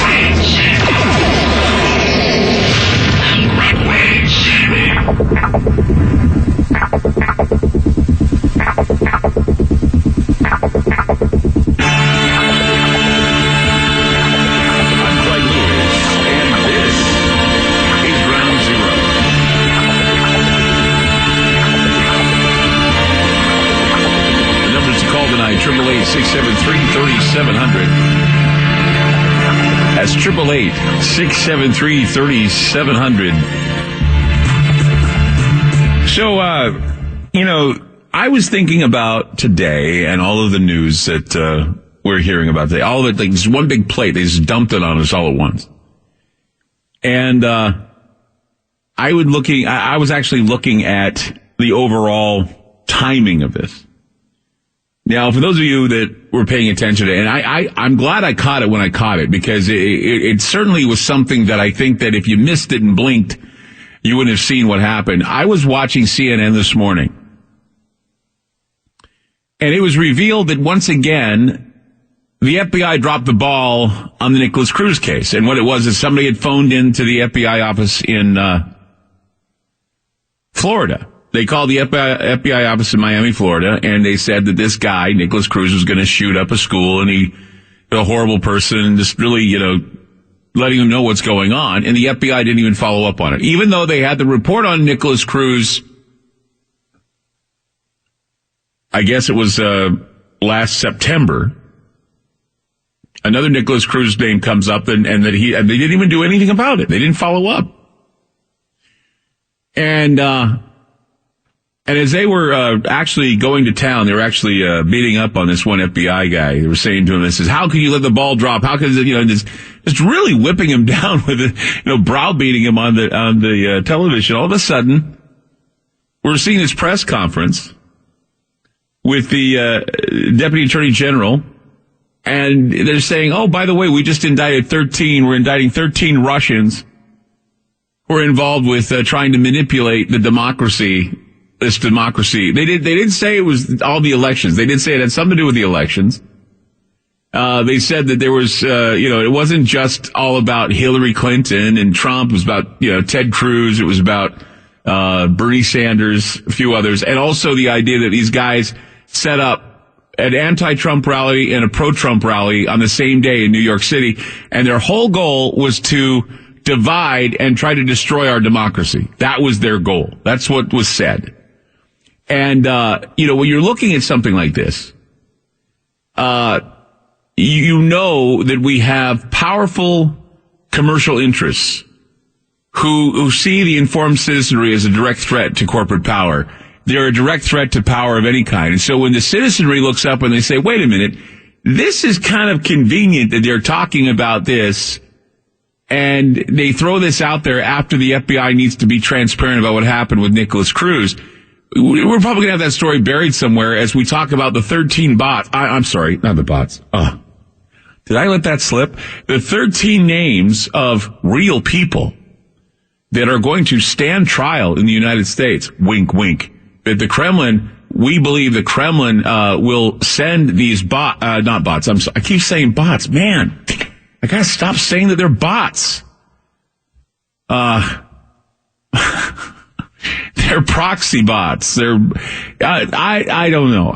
Wait, Sammy. tonight, 888-673-3700. That's 888-673-3700. So, I was thinking about today and all of the news that we're hearing about today. All of it, like this one big plate. They just dumped it on us all at once. And I was actually looking at the overall timing of this. Now, for those of you that were paying attention to it, and I'm glad I caught it when I caught it, because it certainly was something that I think that if you missed it and blinked, you wouldn't have seen what happened. I was watching CNN this morning, and it was revealed that once again, the FBI dropped the ball on the Nicholas Cruz case. And what it was is somebody had phoned into the FBI office in Florida. They called the FBI office in Miami, Florida, and they said that this guy, Nicholas Cruz, was going to shoot up a school, and he was a horrible person, and just really, letting them know what's going on. And the FBI didn't even follow up on it. Even though they had the report on Nicholas Cruz, I guess it was last September, another Nicholas Cruz name comes up, and they didn't even do anything about it. They didn't follow up. And as they were actually going to town, they were actually beating up on this one FBI guy. They were saying to him, "This is how could you let the ball drop? How could just really whipping him down with it, browbeating him on the television." All of a sudden, we're seeing this press conference with the Deputy Attorney General, and they're saying, "Oh, by the way, we just indicted 13. We're indicting 13 Russians who are involved with trying to manipulate the democracy." This democracy. They didn't say it was all the elections. They did say it had something to do with the elections. They said that there was, it wasn't just all about Hillary Clinton and Trump. It was about, Ted Cruz. It was about, Bernie Sanders, a few others. And also the idea that these guys set up an anti-Trump rally and a pro-Trump rally on the same day in New York City. And their whole goal was to divide and try to destroy our democracy. That was their goal. That's what was said. And, when you're looking at something like this, you know that we have powerful commercial interests who see the informed citizenry as a direct threat to corporate power. They're a direct threat to power of any kind. And so when the citizenry looks up and they say, wait a minute, this is kind of convenient that they're talking about this, and they throw this out there after the FBI needs to be transparent about what happened with Nicholas Cruz. We're probably going to have that story buried somewhere as we talk about the 13 bots. I'm sorry, not the bots. Did I let that slip? The 13 names of real people that are going to stand trial in the United States. Wink, wink. That the Kremlin, we believe the Kremlin will send these not bots. I keep saying bots. Man, I got to stop saying that they're bots. They're proxy bots. They're, I don't know.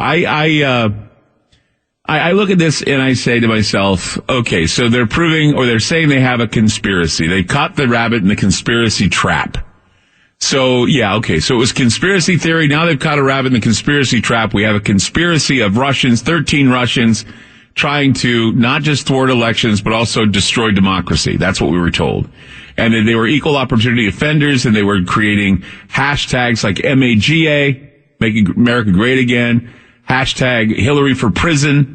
I look at this and I say to myself, okay, so they're proving, or they're saying they have a conspiracy. They caught the rabbit in the conspiracy trap. So, yeah, okay, so it was conspiracy theory. Now they've caught a rabbit in the conspiracy trap. We have a conspiracy of Russians, 13 Russians, trying to not just thwart elections, but also destroy democracy. That's what we were told. And then they were equal opportunity offenders, and they were creating hashtags like MAGA, Making America Great Again, hashtag Hillary for Prison.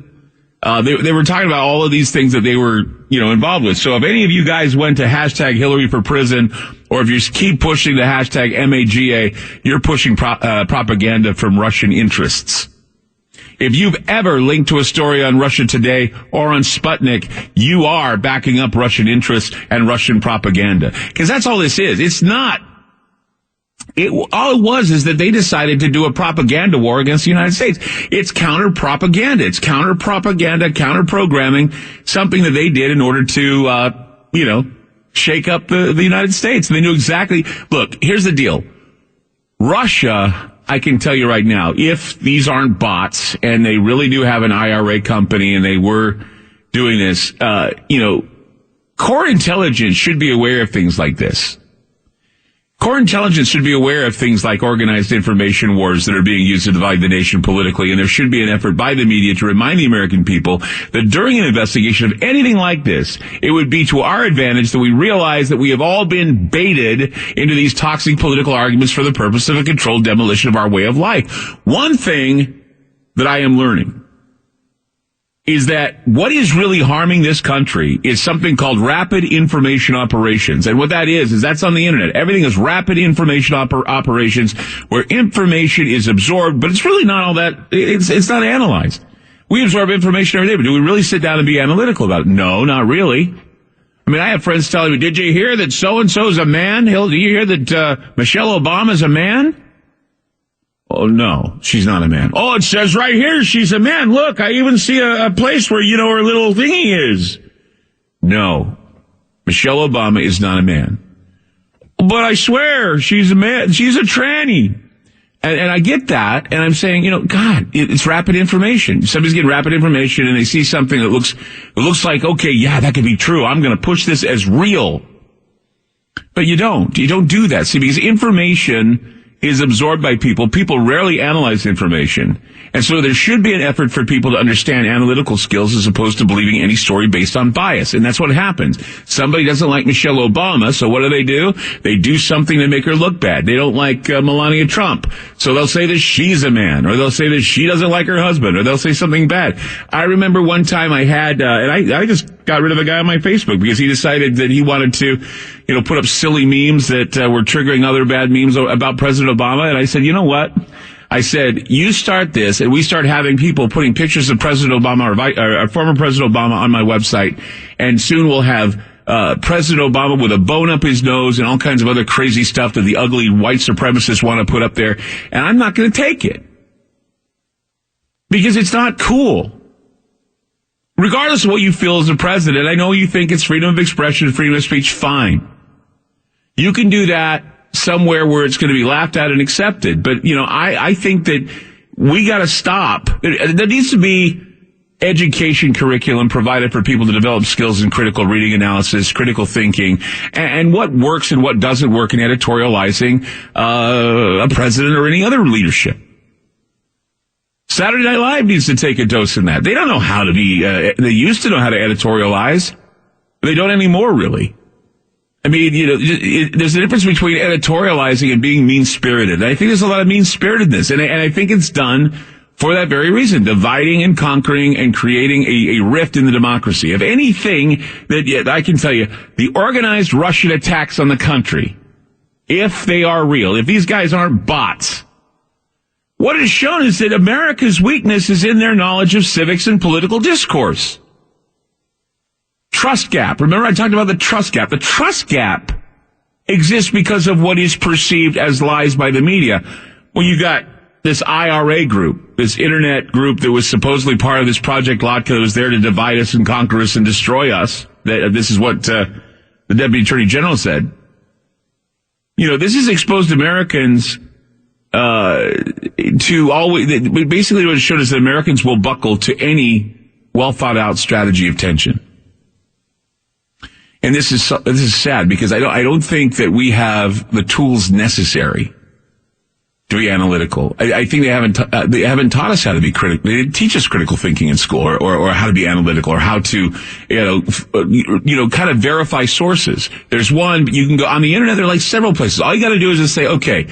They were talking about all of these things that they were, involved with. So if any of you guys went to hashtag Hillary for Prison, or if you keep pushing the hashtag MAGA, you're pushing propaganda from Russian interests. If you've ever linked to a story on Russia Today or on Sputnik, you are backing up Russian interests and Russian propaganda. Because that's all this is. It's not. All it was is that they decided to do a propaganda war against the United States. It's counter-propaganda. It's counter-propaganda, counter-programming, something that they did in order to, shake up the United States. And they knew exactly. Look, here's the deal. Russia, I can tell you right now, if these aren't bots and they really do have an IRA company and they were doing this, core intelligence should be aware of things like this. Core intelligence should be aware of things like organized information wars that are being used to divide the nation politically, and there should be an effort by the media to remind the American people that during an investigation of anything like this, it would be to our advantage that we realize that we have all been baited into these toxic political arguments for the purpose of a controlled demolition of our way of life. One thing that I am learning is that what is really harming this country is something called rapid information operations. And what that is that's on the internet. Everything is rapid information operations where information is absorbed, but it's really not all that, it's not analyzed. We absorb information every day, but do we really sit down and be analytical about it? No, not really. I mean, I have friends telling me, did you hear that so-and-so is a man? Did you hear that Michelle Obama is a man? Oh, no, she's not a man. Oh, it says right here she's a man. Look, I even see a place where, her little thingy is. No, Michelle Obama is not a man. But I swear, she's a man. She's a tranny. And I get that, and I'm saying, God, it's rapid information. Somebody's getting rapid information, and they see something that looks like, okay, yeah, that could be true. I'm going to push this as real. But you don't. You don't do that. See, because information is absorbed by people. People rarely analyze information. And so there should be an effort for people to understand analytical skills as opposed to believing any story based on bias. And that's what happens. Somebody doesn't like Michelle Obama, so what do? They do something to make her look bad. They don't like Melania Trump, so they'll say that she's a man, or they'll say that she doesn't like her husband, or they'll say something bad. I remember one time I had, and I just got rid of a guy on my Facebook because he decided that he wanted to, put up silly memes that were triggering other bad memes about President Obama. And I said, you know what? I said, you start this, and we start having people putting pictures of President Obama or former President Obama on my website, and soon we'll have President Obama with a bone up his nose and all kinds of other crazy stuff that the ugly white supremacists want to put up there, and I'm not going to take it. Because it's not cool. Regardless of what you feel as a president, I know you think it's freedom of expression and freedom of speech, fine. You can do that somewhere where it's going to be laughed at and accepted. But, I think that we got to stop. There needs to be education curriculum provided for people to develop skills in critical reading analysis, critical thinking, and what works and what doesn't work in editorializing a president or any other leadership. Saturday Night Live needs to take a dose in that. They don't know how to be, they used to know how to editorialize. They don't anymore, really. I mean, there's a difference between editorializing and being mean-spirited. I think there's a lot of mean-spiritedness, and I think it's done for that very reason, dividing and conquering and creating a rift in the democracy. Of anything that I can tell you, the organized Russian attacks on the country, if they are real, if these guys aren't bots, what is shown is that America's weakness is in their knowledge of civics and political discourse. Trust gap. Remember I talked about the trust gap. The trust gap exists because of what is perceived as lies by the media. Well, you got this IRA group, this internet group that was supposedly part of this Project Lotka that was there to divide us and conquer us and destroy us. This is what the Deputy Attorney General said. This has exposed Americans to always, basically what it showed is that Americans will buckle to any well thought out strategy of tension. And this is sad because I don't think that we have the tools necessary to be analytical. I think they haven't taught us how to be critical. They didn't teach us critical thinking in school, or how to be analytical, or how to, kind of verify sources. There's one, you can go on the internet, there are like several places. All you gotta do is just say, okay,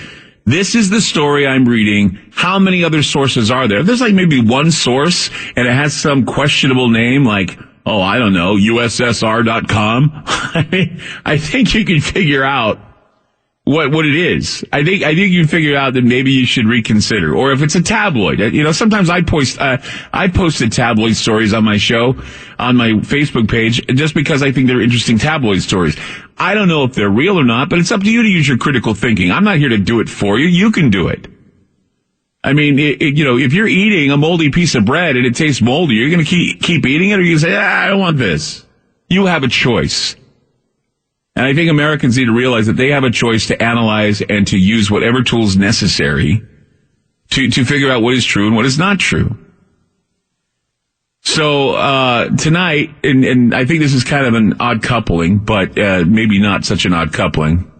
this is the story I'm reading. How many other sources are there? There's like maybe one source and it has some questionable name like, oh, I don't know, USSR.com. I mean, I think you can figure out what it is. I think you can figure out that maybe you should reconsider. Or if it's a tabloid, sometimes I posted tabloid stories on my show, on my Facebook page, just because I think they're interesting tabloid stories. I don't know if they're real or not, but it's up to you to use your critical thinking. I'm not here to do it for you. You can do it. I mean, if you're eating a moldy piece of bread and it tastes moldy, you're going to keep eating it, or you say, I don't want this. You have a choice. And I think Americans need to realize that they have a choice to analyze and to use whatever tools necessary to figure out what is true and what is not true. So, tonight, and I think this is kind of an odd coupling, but, maybe not such an odd coupling.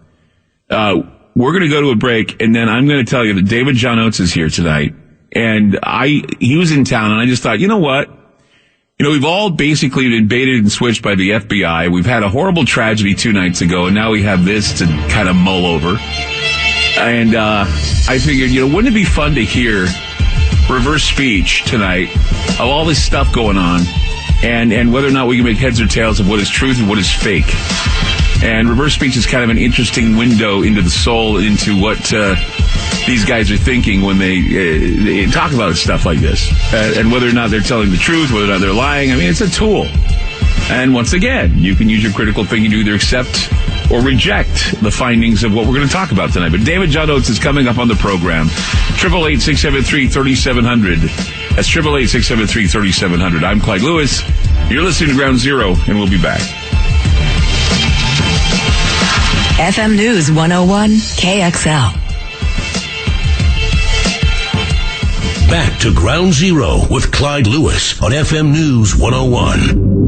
We're going to go to a break, and then I'm going to tell you that David John Oates is here tonight. And he was in town, and I just thought, you know what? We've all basically been baited and switched by the FBI. We've had a horrible tragedy 2 nights ago, and now we have this to kind of mull over. And I figured, wouldn't it be fun to hear reverse speech tonight of all this stuff going on, and whether or not we can make heads or tails of what is truth and what is fake. And reverse speech is kind of an interesting window into the soul, into what these guys are thinking when they talk about stuff like this, and whether or not they're telling the truth, whether or not they're lying. I mean, it's a tool. And once again, you can use your critical thinking to either accept or reject the findings of what we're going to talk about tonight. But David John Oates is coming up on the program. 888-673-3700. That's 888-673-3700. I'm Clyde Lewis. You're listening to Ground Zero, and we'll be back. FM News 101 KXL. Back to Ground Zero with Clyde Lewis on FM News 101.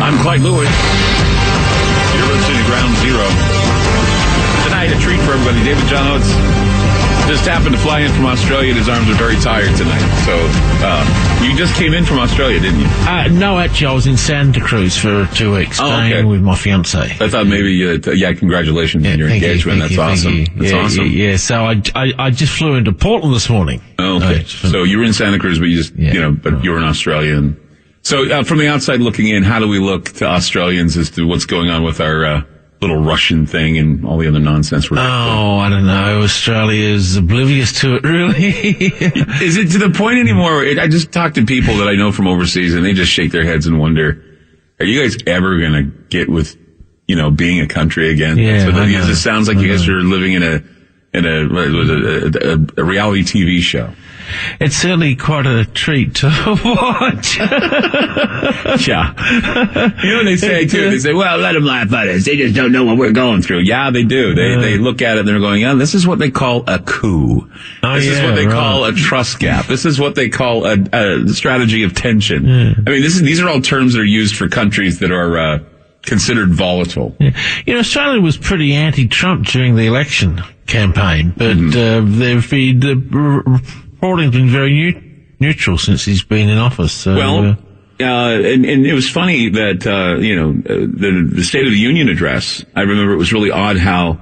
I'm Clyde Lewis. You're listening to Ground Zero. Tonight, a treat for everybody. David John Oates just happened to fly in from Australia, and his arms are very tired tonight. So, you just came in from Australia, didn't you? No, actually, I was in Santa Cruz for 2 weeks, staying with my fiancée. I thought maybe, congratulations on your engagement. That's awesome. That's awesome. Yeah, so I just flew into Portland this morning. Oh, okay. So you were in Santa Cruz, but you just, but you were in Australia. So, from the outside looking in, how do we look to Australians as to what's going on with our, little Russian thing and all the other nonsense we're doing? I don't know. Australia is oblivious to it, really. Is it to the point anymore? I just talk to people that I know from overseas, and they just shake their heads and wonder, are you guys ever going to get with, being a country again? Yeah, so it sounds like you guys are living in a reality TV show. It's certainly quite a treat to watch. Yeah. What they say, too? They say, well, let them laugh at us. They just don't know what we're going through. Yeah, they do. They look at it and they're going, this is what they call a coup. This is what they call a trust gap. This is what they call a strategy of tension. Yeah. I mean, these are all terms that are used for countries that are considered volatile. Yeah. Australia was pretty anti-Trump during the election campaign, but they've been... Reporting's been very neutral since he's been in office. So, and it was funny that, the State of the Union address, I remember it was really odd how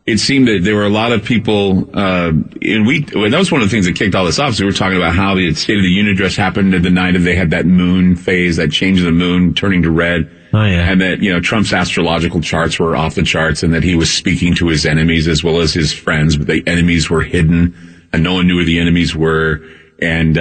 it seemed that there were a lot of people, that was one of the things that kicked all this off. So we were talking about how the State of the Union address happened at the night of they had that moon phase, that change of the moon turning to red. Oh, yeah. And that, Trump's astrological charts were off the charts, and that he was speaking to his enemies as well as his friends, but the enemies were hidden. And no one knew where the enemies were, and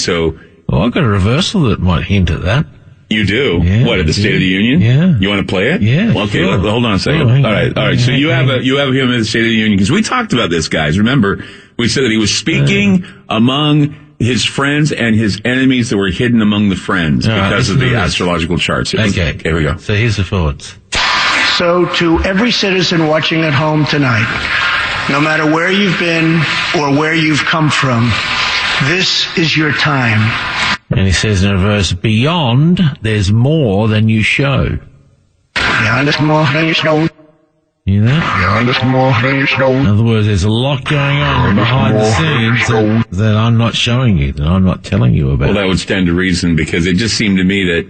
so. Well, I've got a reversal that might hint at that. You do? Yeah, What, at the State of the Union? Yeah. You want to play it? Yeah. Well, okay, sure. hold on a second. Oh, hang all on. right. So you have him at the State of the Union, because we talked about this, guys. Remember, we said that he was speaking among his friends and his enemies that were hidden among the friends because of the astrological charts. Okay, here we go. So here's the thoughts. So to every citizen watching at home tonight, no matter where you've been or where you've come from, this is your time. And he says in a verse, beyond, there's more than you show. Beyond is more than you show. You know? Beyond is more than you show. In other words, there's a lot going on behind the scenes that I'm not showing you, that I'm not telling you about. Well, that would stand to reason, because it just seemed to me that,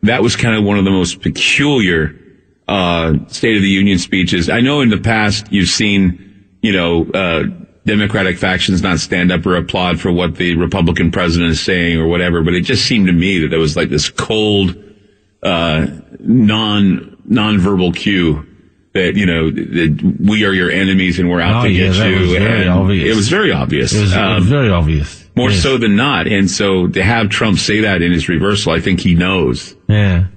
that was kind of one of the most peculiar State of the Union speeches. I know in the past you've seen, Democratic factions not stand up or applaud for what the Republican president is saying or whatever, but it just seemed to me that there was like this cold, non-verbal cue that, that we are your enemies and we're out to get you. Was very obvious. It was very obvious. It was very obvious. More so than not. And so to have Trump say that in his reversal, I think he knows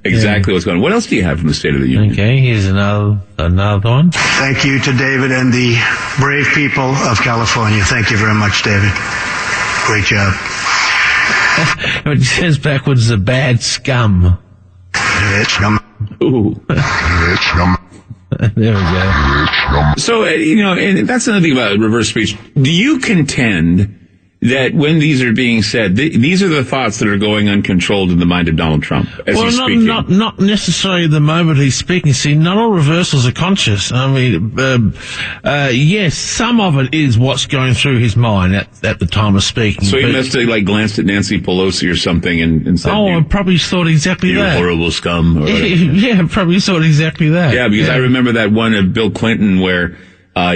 exactly what's going on. What else do you have from the State of the Union? Okay, here's another one. Thank you to David and the brave people of California. Thank you very much, David. Great job. It says backwards, the bad scum. Scum. Ooh. Scum. There we go. So, and that's another thing about reverse speech. Do you contend that when these are being said, these are the thoughts that are going uncontrolled in the mind of Donald Trump as he's speaking? Not necessarily the moment he's speaking. See, not all reversals are conscious. I mean, yes, some of it is what's going through his mind at the time of speaking. So he must have glanced at Nancy Pelosi or something and said, I probably thought exactly that. You horrible scum. Or yeah, probably thought exactly that. Yeah, because I remember that one of Bill Clinton where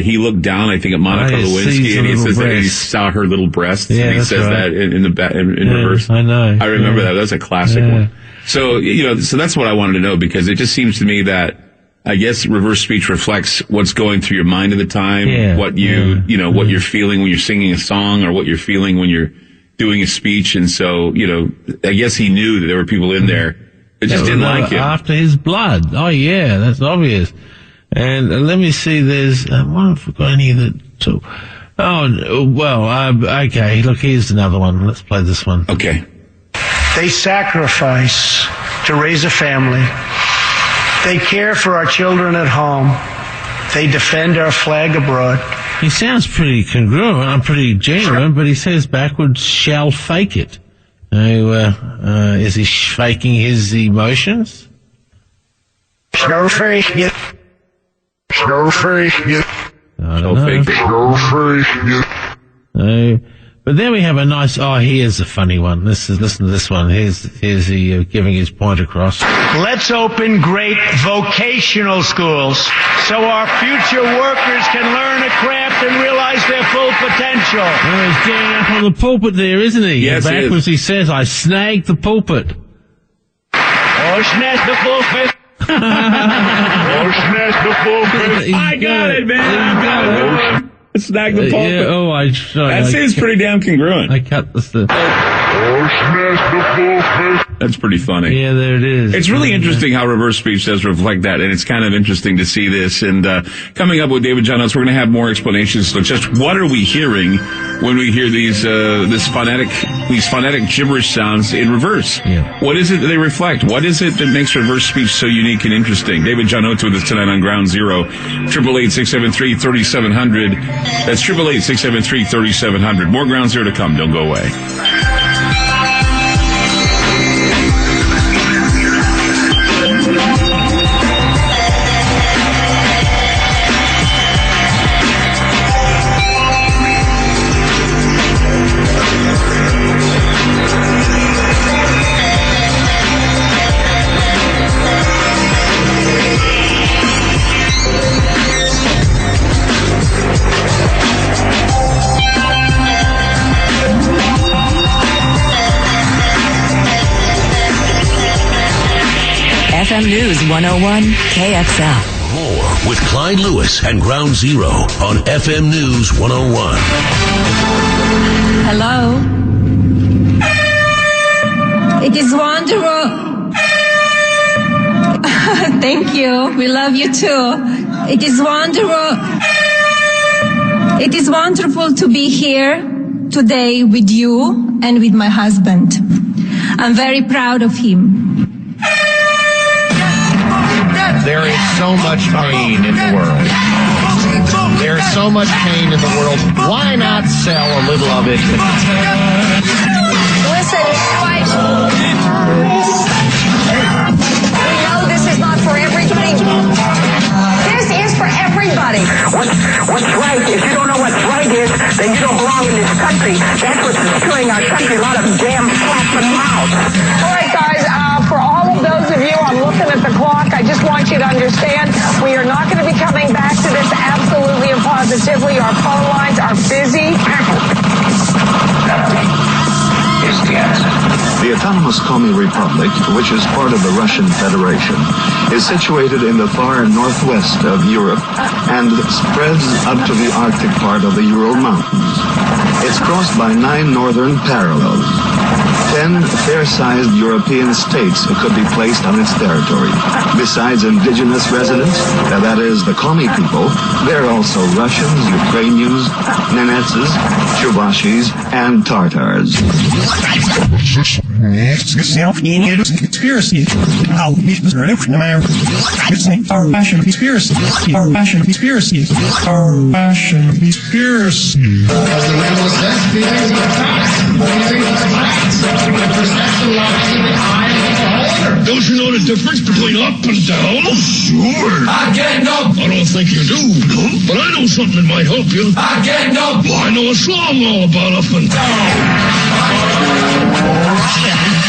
he looked down, I think, at Monica Lewinsky, and he says that he saw her little breasts, and he says that in reverse. I know. I remember that. That's a classic one. So, so that's what I wanted to know, because it just seems to me that, I guess, reverse speech reflects what's going through your mind at the time, what what you're feeling when you're singing a song, or what you're feeling when you're doing a speech. And so, I guess he knew that there were people in there that just didn't like him. After his blood. Oh, yeah, that's obvious. And let me see, there's, what have I forgotten here okay, look, here's another one. Let's play this one. Okay. They sacrifice to raise a family. They care for our children at home. They defend our flag abroad. He sounds pretty congruent and pretty genuine, but he says backwards, shall fake it. Now, is he faking his emotions? Shall fake it. Shall fake it. I don't know. Shall fake it. But then we have a nice, here's a funny one. Listen to this one. Here's he giving his point across. Let's open great vocational schools so our future workers can learn a craft and realize their full potential. Oh, he's getting up on the pulpit there, isn't he? Yes, backwards he says, I snagged the pulpit. Snatch the pulpit. Snatch the pulpit. I got it, man. Snag the pulpit. Sorry. That seems pretty damn congruent. I cut this. That's pretty funny. Yeah, there it is. It's really interesting how reverse speech does reflect that, and it's kind of interesting to see this. And coming up with David Oates, we're going to have more explanations. So just what are we hearing when we hear these phonetic gibberish sounds in reverse? Yeah. What is it that they reflect? What is it that makes reverse speech so unique and interesting? David Oates with us tonight on Ground Zero. 888-673-3700. That's 888-673-3700. More Ground Zero to come. Don't go away. FM News 101 KXL. More with Clyde Lewis and Ground Zero on FM News 101. Hello? It is wonderful. Thank you. We love you too. It is wonderful. It is wonderful to be here today with you and with my husband. I'm very proud of him. There is so much pain in the world. There is so much pain in the world. Why not sell a little of it? Listen, we know this is not for everybody. This is for everybody. What's right? If you don't know what's right is, then you don't belong in this country. That's what's destroying our country. A lot of damn flapping mouths. All right, guys, for all of those of you, I'm looking at the clock. I just want you to understand we are not going to be coming back to this absolutely and positively. Our phone lines are busy. The autonomous Komi Republic, which is part of the Russian Federation, is situated in the far northwest of Europe and spreads up to the Arctic part of the Ural Mountains. It's crossed by 9 northern parallels. 10 fair-sized European states could be placed on its territory. Besides indigenous residents, that is, the Komi people, there are also Russians, Ukrainians, Nenetses, Chuvashis, and Tartars. Conspiracy. Our Russian conspiracy. Our Russian conspiracy. Our Russian conspiracy. As the rebel says, feelings of facts. Feelings of facts. The perception lies in the eye of the beholder. Don't you know the difference between up and down? Oh, sure. I get no. I don't think you do, but I know something that might help you. I get no. Well, I know a song all about up and down.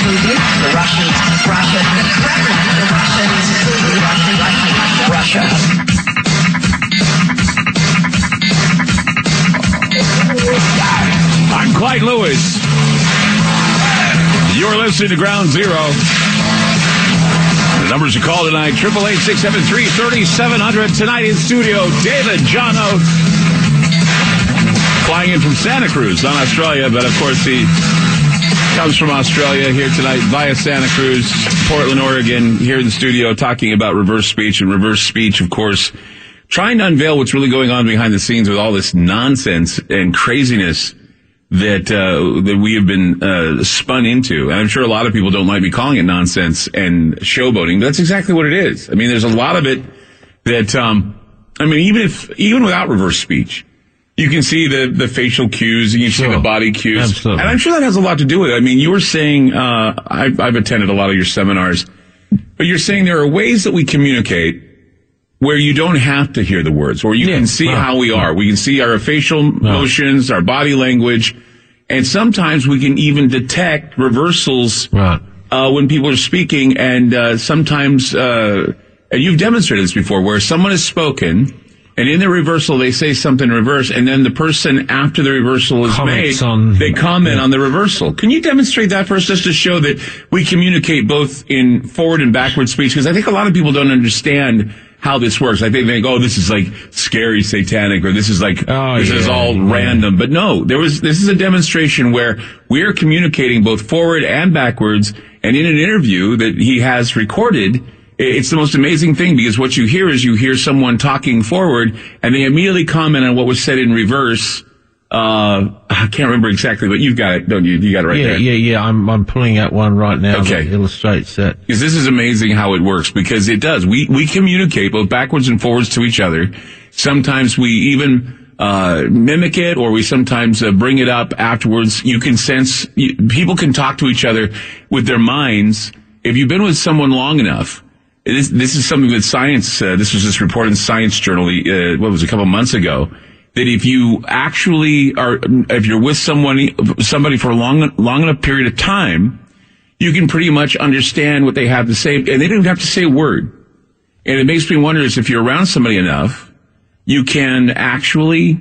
The Russians, Russia. I'm Clyde Lewis. You're listening to Ground Zero. The numbers to call tonight, 888-673-3700. Tonight in studio, David John Oates. Flying in from Santa Cruz on Australia, but of course he comes from Australia here tonight via Santa Cruz, Portland, Oregon, here in the studio talking about reverse speech. And reverse speech, of course, trying to unveil what's really going on behind the scenes with all this nonsense and craziness that we have been spun into. And I'm sure a lot of people don't like me calling it nonsense and showboating, but that's exactly what it is. I mean, there's a lot of it that, even without reverse speech, you can see the facial cues, and you see the body cues. Absolutely. And I'm sure that has a lot to do with it. I mean, you were saying, I've attended a lot of your seminars, but you're saying there are ways that we communicate where you don't have to hear the words, where you can see how we are. We can see our facial motions, our body language, and sometimes we can even detect reversals when people are speaking. And sometimes, and you've demonstrated this before, where someone has spoken, and in the reversal they say something in reverse, and then the person after the reversal is made, they comment on the reversal. Can you demonstrate that for us, just to show that we communicate both in forward and backward speech? Because I think a lot of people don't understand how this works. I think they think, this is like scary, satanic, or this is like, is all random. But no, this is a demonstration where we are communicating both forward and backwards. And in an interview that he has recorded, it's the most amazing thing, because what you hear is someone talking forward and they immediately comment on what was said in reverse. I can't remember exactly, but you've got it, don't you? You got it right there. Yeah. I'm pulling out one right now that illustrates that. Because this is amazing how it works, because it does. We communicate both backwards and forwards to each other. Sometimes we even mimic it, or we sometimes bring it up afterwards. You can sense, people can talk to each other with their minds. If you've been with someone long enough, this is something that science, this was just reported in Science Journal, a couple months ago, that if you actually if you're with somebody for a long enough period of time, you can pretty much understand what they have to say, and they don't have to say a word. And it makes me wonder is if you're around somebody enough, you can actually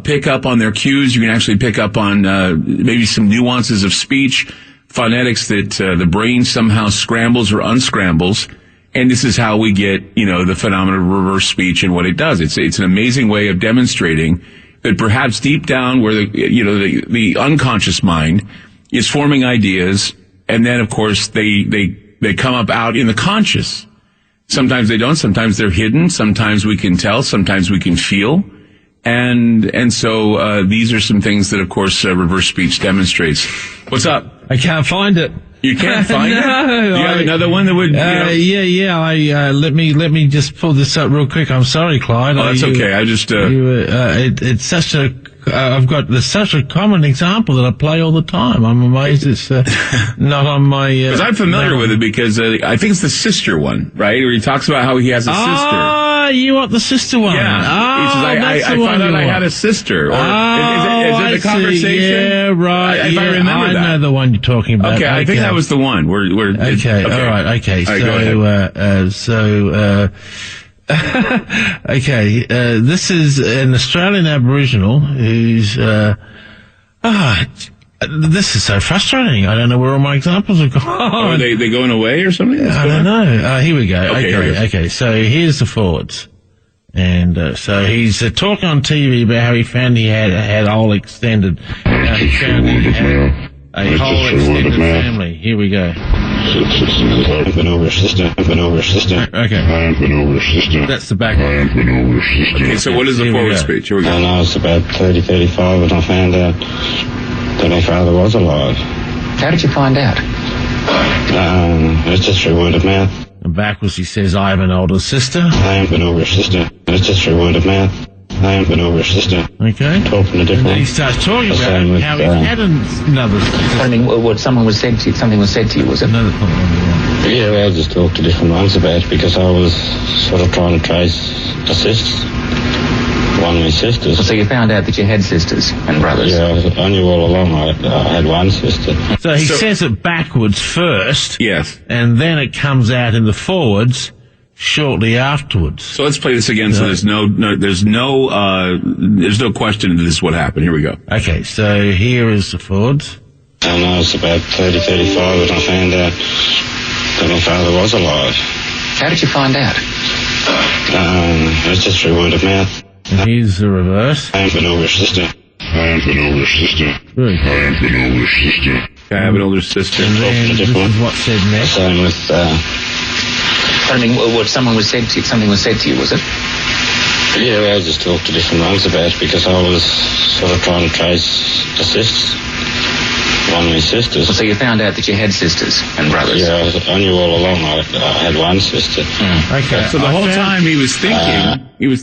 pick up on their cues. You can actually pick up on maybe some nuances of speech, phonetics that the brain somehow scrambles or unscrambles. And this is how we get, the phenomenon of reverse speech and what it does. It's an amazing way of demonstrating that perhaps deep down where the unconscious mind is forming ideas and then, of course, they come up out in the conscious. Sometimes they don't. Sometimes they're hidden. Sometimes we can tell. Sometimes we can feel. And so these are some things that, of course, reverse speech demonstrates. What's up? I can't find it. You can't find it? No, Do you have another one that would? Yeah. Let me just pull this up real quick. I'm sorry, Clyde. Oh, that's okay. I just. It's such a. There's such a common example that I play all the time. I'm amazed it's not on my. Because I'm familiar with it because I think it's the sister one, right? Where he talks about how he has a sister. Ah, you want the sister one? Yeah. He says, I found out I had a sister. Or is it the conversation? Yeah, right. If I remember I that. know the one you're talking about. Okay, I think that was the one. Okay, all right, okay. All right, Okay, this is an Australian Aboriginal who's, this is so frustrating. I don't know where all my examples have gone. Are they going away or something? I don't know. Here we go. Okay, Okay, so here's the forwards. And, so he's talking on TV about how he found he had a whole extended, he found he had a whole extended family. Here we go. I've been over sister. Okay. That's the back. Okay, so what is the forward speech? Here we go. And I was about 30, 35 and I found out that my father was alive. How did you find out? It's just through word of mouth. And backwards he says, I have an older sister. I haven't been over sister. It's just through word of mouth. I haven't been over sister. Okay. Talking to different. And then he starts talking about how he had another sister. I mean, what something was said to you, was it? Another point. Yeah, well, I just talked to different ones about it because I was sort of trying to trace the sisters. One of my sisters. So you found out that you had sisters and brothers? Yeah, I knew all along I had one sister. So he says it backwards first. Yes. And then it comes out in the forwards shortly afterwards. So let's play this again. So there's no question that this is what happened. Here we go. Okay, so here is the forwards. And I was about 30, 35 and I found out that my father was alive. How did you find out? It's just through word of mouth. And here's the reverse. I haven't been over sister. Good. I have an older sister. And then this is what's said next. Same with, I mean, what something was said to you, was it? Yeah, well, I just talked to different ones about it because I was sort of trying to trace the sisters. One of my sisters. So you found out that you had sisters and brothers? Yeah, I knew all along I had one sister. Okay. So the whole time he was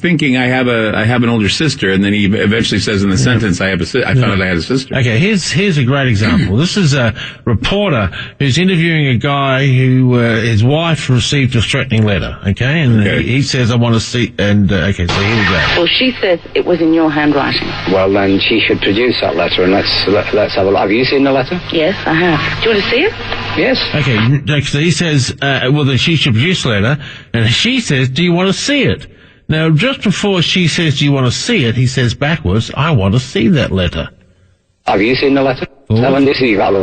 thinking, I have an older sister, and then he eventually says in the sentence, I found out I had a sister. Okay, here's a great example. This is a reporter who's interviewing a guy who his wife received a threatening letter. Okay, and he says, I want to see. And okay, so here we go. Well, she says it was in your handwriting. Well, then she should produce that letter, and let's have a look. Have you seen the letter? Yes, I have. Do you want to see it? Yes. Okay, so he says, well, then she should produce the letter, and she says, do you want to see it? Now, just before she says, do you want to see it, he says backwards, I want to see that letter. Have you seen the letter? I want to see that.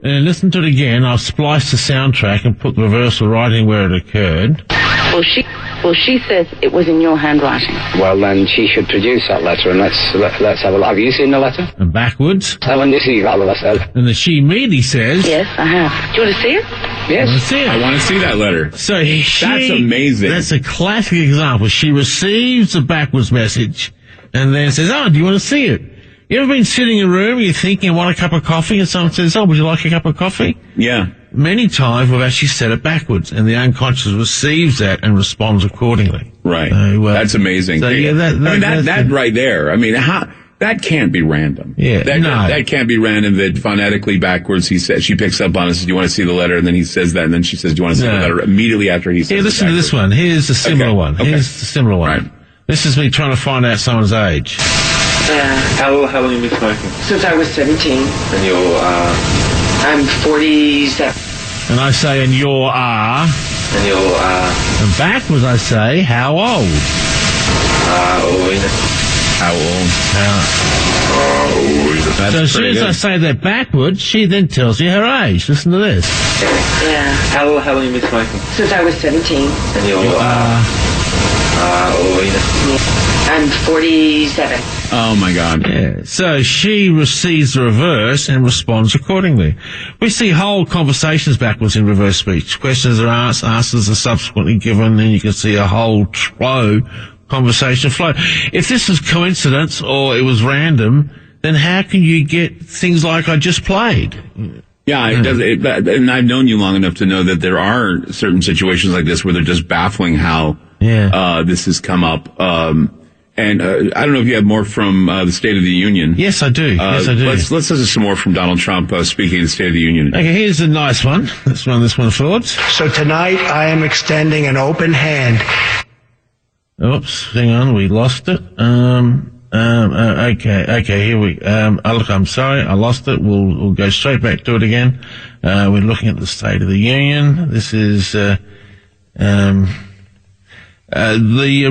And listen to it again. I'll splice the soundtrack and put the reversal right in where it occurred. Well, she says it was in your handwriting. Well, then she should produce that letter, and let's have a look. Have you seen the letter? And backwards. I want to see that. And then she immediately says, yes, I have. Do you want to see it? Yes. I want to see it. I want to see that letter. So that's amazing. That's a classic example. She receives the backwards message and then says, oh, do you want to see it? You ever been sitting in a room, you're thinking, want a cup of coffee, and someone says, oh, would you like a cup of coffee? Yeah. Many times we've actually said it backwards, and the unconscious receives that and responds accordingly. Right. So, that's amazing. So, yeah, that right there. I mean, that can't be random. Yeah. That can't be random. That phonetically backwards, she picks up on it. Says, do you want to see the letter? And then he says that, and then she says, do you want to see the letter? Immediately after he says. Yeah, listen to this one. Here's the similar one. Here's the similar one. Right. This is me trying to find out someone's age. How long have you been smoking? Since I was 17. And you're, I'm 47. And I say, and you are. And you're, And backwards I say, how old? How old? So as soon as I say that backwards, she then tells you her age. Listen to this. Yeah. How long have you been smoking? Since I was 17. And you're, I'm 47. Oh, my God. Yeah. So she receives the reverse and responds accordingly. We see whole conversations backwards in reverse speech. Questions are asked, answers are subsequently given, and you can see a whole conversation flow. If this was coincidence or it was random, then how can you get things like I just played? Yeah, it does. And I've known you long enough to know that there are certain situations like this where they're just baffling how this has come up. And I don't know if you have more from the State of the Union. Yes, I do. Yes, I do. Let's listen to some more from Donald Trump speaking of the State of the Union. Okay, here's a nice one. Let's run this one forward. So tonight I am extending an open hand. Oops, hang on, we lost it. Okay, here we, look, I'm sorry, I lost it. We'll go straight back to it again. We're looking at the State of the Union. This is, the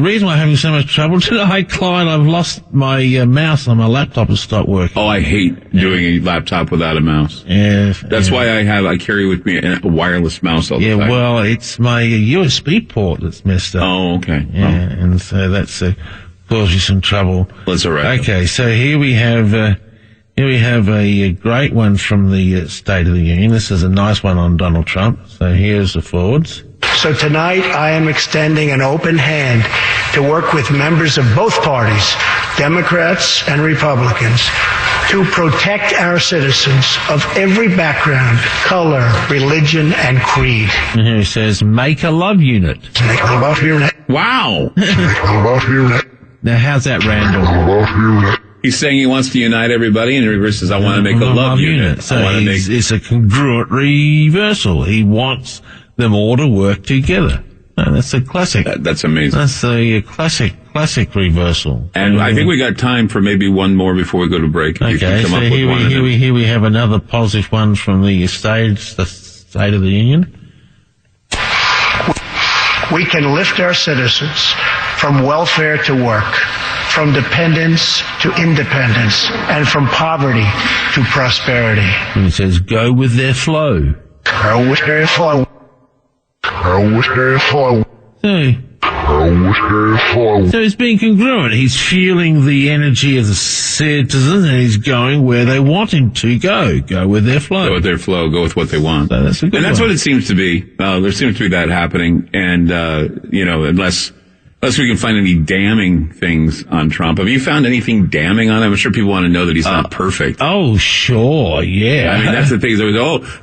reason why I'm having so much trouble tonight, Clyde, I've lost my mouse on my laptop has stopped working. Oh, I hate doing a laptop without a mouse. Yeah. That's why I carry with me a wireless mouse all the time. Yeah, well, it's my USB port that's messed up. Oh, okay. Yeah, and so that's caused you some trouble. That's all right. Okay, so here we have a great one from the State of the Union. This is a nice one on Donald Trump. So here's the forwards. So tonight I am extending an open hand to work with members of both parties, Democrats and Republicans, to protect our citizens of every background, color, religion, and creed. And here he says, make a love unit. Make a love unit. Wow. Make a love unit. Now, how's that random? He's saying he wants to unite everybody, and in reverse says, I want to make a love unit. So it's a congruent reversal. He wants them all to work together. That's a classic. That's amazing. That's a classic reversal. And I think we got time for maybe one more before we go to break. Okay, so here we have another positive one from the State of the Union. We can lift our citizens from welfare to work, from dependence to independence, and from poverty to prosperity. And it says, go with their flow. Go with their flow. Go with their flow. So he's being congruent. He's feeling the energy of the citizens, and he's going where they want him to go. Go with their flow. Go with their flow. Go with what they want. So that's a good and that's one. what it seems to be. There seems to be that happening. And, unless we can find any damning things on Trump. Have you found anything damning on him? I'm sure people want to know that he's not perfect. Oh, sure. Yeah. I mean, that's the thing.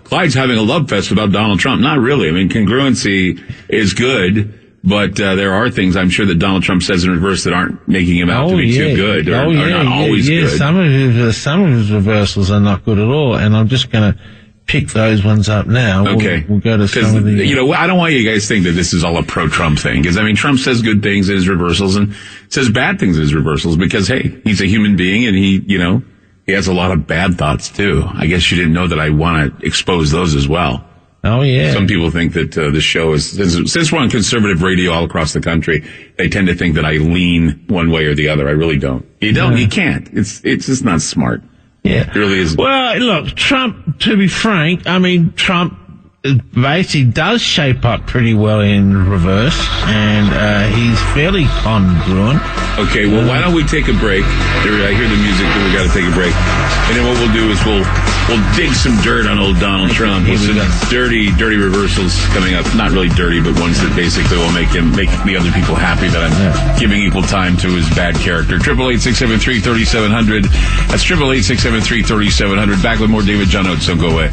Clyde's having a love fest about Donald Trump. Not really. I mean, congruency is good. But there are things I'm sure that Donald Trump says in reverse that aren't making him out to be too good, or not always good. Some of his reversals are not good at all, and I'm just going to pick those ones up now. Okay. We'll go to some of the... I don't want you guys to think that this is all a pro-Trump thing, because, I mean, Trump says good things in his reversals and says bad things in his reversals because, hey, he's a human being and he has a lot of bad thoughts, too. I guess you didn't know that I want to expose those as well. Oh, yeah. Some people think that the show is, since we're on conservative radio all across the country, they tend to think that I lean one way or the other. I really don't. You can't. It's just not smart. Yeah. It really isn't. Well, look, Trump, to be frank, Trump basically does shape up pretty well in reverse, and he's fairly congruent. Okay, well, why don't we take a break? I hear the music, but we got to take a break. And then what we'll do is we'll dig some dirt on old Donald Trump with some dirty reversals coming up. Not really dirty, but ones that basically will make the other people happy that I'm giving equal time to his bad character. 888-673-3700. That's 888-673-3700. Back with more David John Oates, so go away.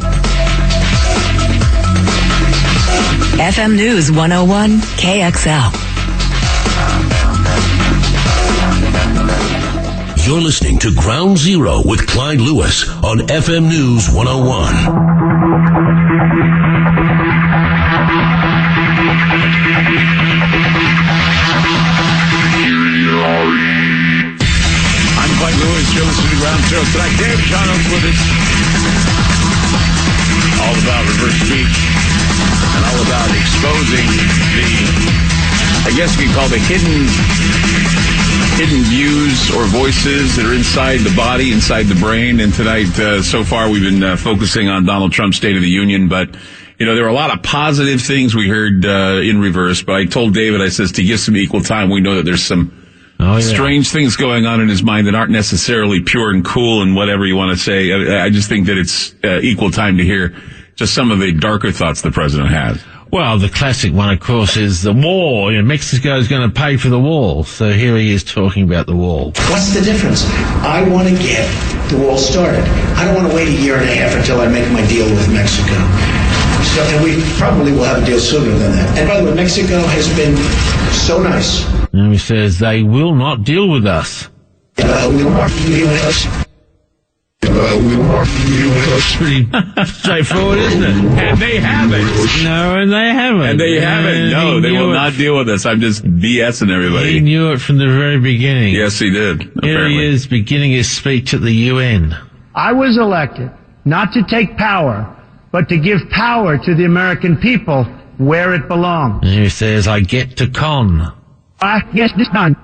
FM News 101 KXL. You're listening to Ground Zero with Clyde Lewis on FM News 101. I'm Clyde Lewis. You're listening to Ground Zero tonight. David John Oates with us. All about reverse speech. And all about exposing I guess you could call the hidden views or voices that are inside the body, inside the brain. And tonight, so far, we've been focusing on Donald Trump's State of the Union. But, there were a lot of positive things we heard in reverse. But I told David, I says, to give some equal time, we know that there's some Oh, yeah. Strange things going on in his mind that aren't necessarily pure and cool and whatever you want to say. I just think that it's equal time to hear just some of the darker thoughts the president has. Well, the classic one, of course, is the wall. Mexico is going to pay for the wall. So here he is talking about the wall. What's the difference? I want to get the wall started. I don't want to wait a year and a half until I make my deal with Mexico. So, and we probably will have a deal sooner than that. And by the way, Mexico has been so nice. And he says they will not deal with us. We will not deal with us. Pretty straightforward, isn't it? And they haven't. No, and they haven't. And they haven't. No, they will not deal with us. I'm just BSing everybody. He knew it from the very beginning. Yes, he did. Here Apparently. he is beginning his speech at the UN. I was elected not to take power, but to give power to the American people where it belongs. And he says, I get to con. Yes, this done.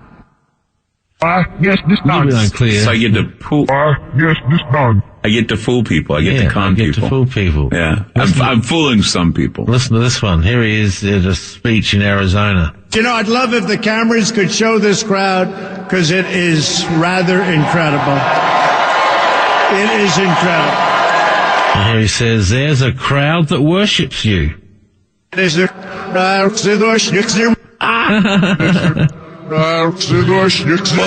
Yes, this A little bit unclear. So I get to fool. Yes, this done. I get to fool people. I get to con people. To fool people. Yeah, I'm fooling some people. Listen to this one. Here he is at a speech in Arizona. You know, I'd love if the cameras could show this crowd, because it is rather incredible. It is incredible. And here he says, there's a crowd that worships you. There's a Well,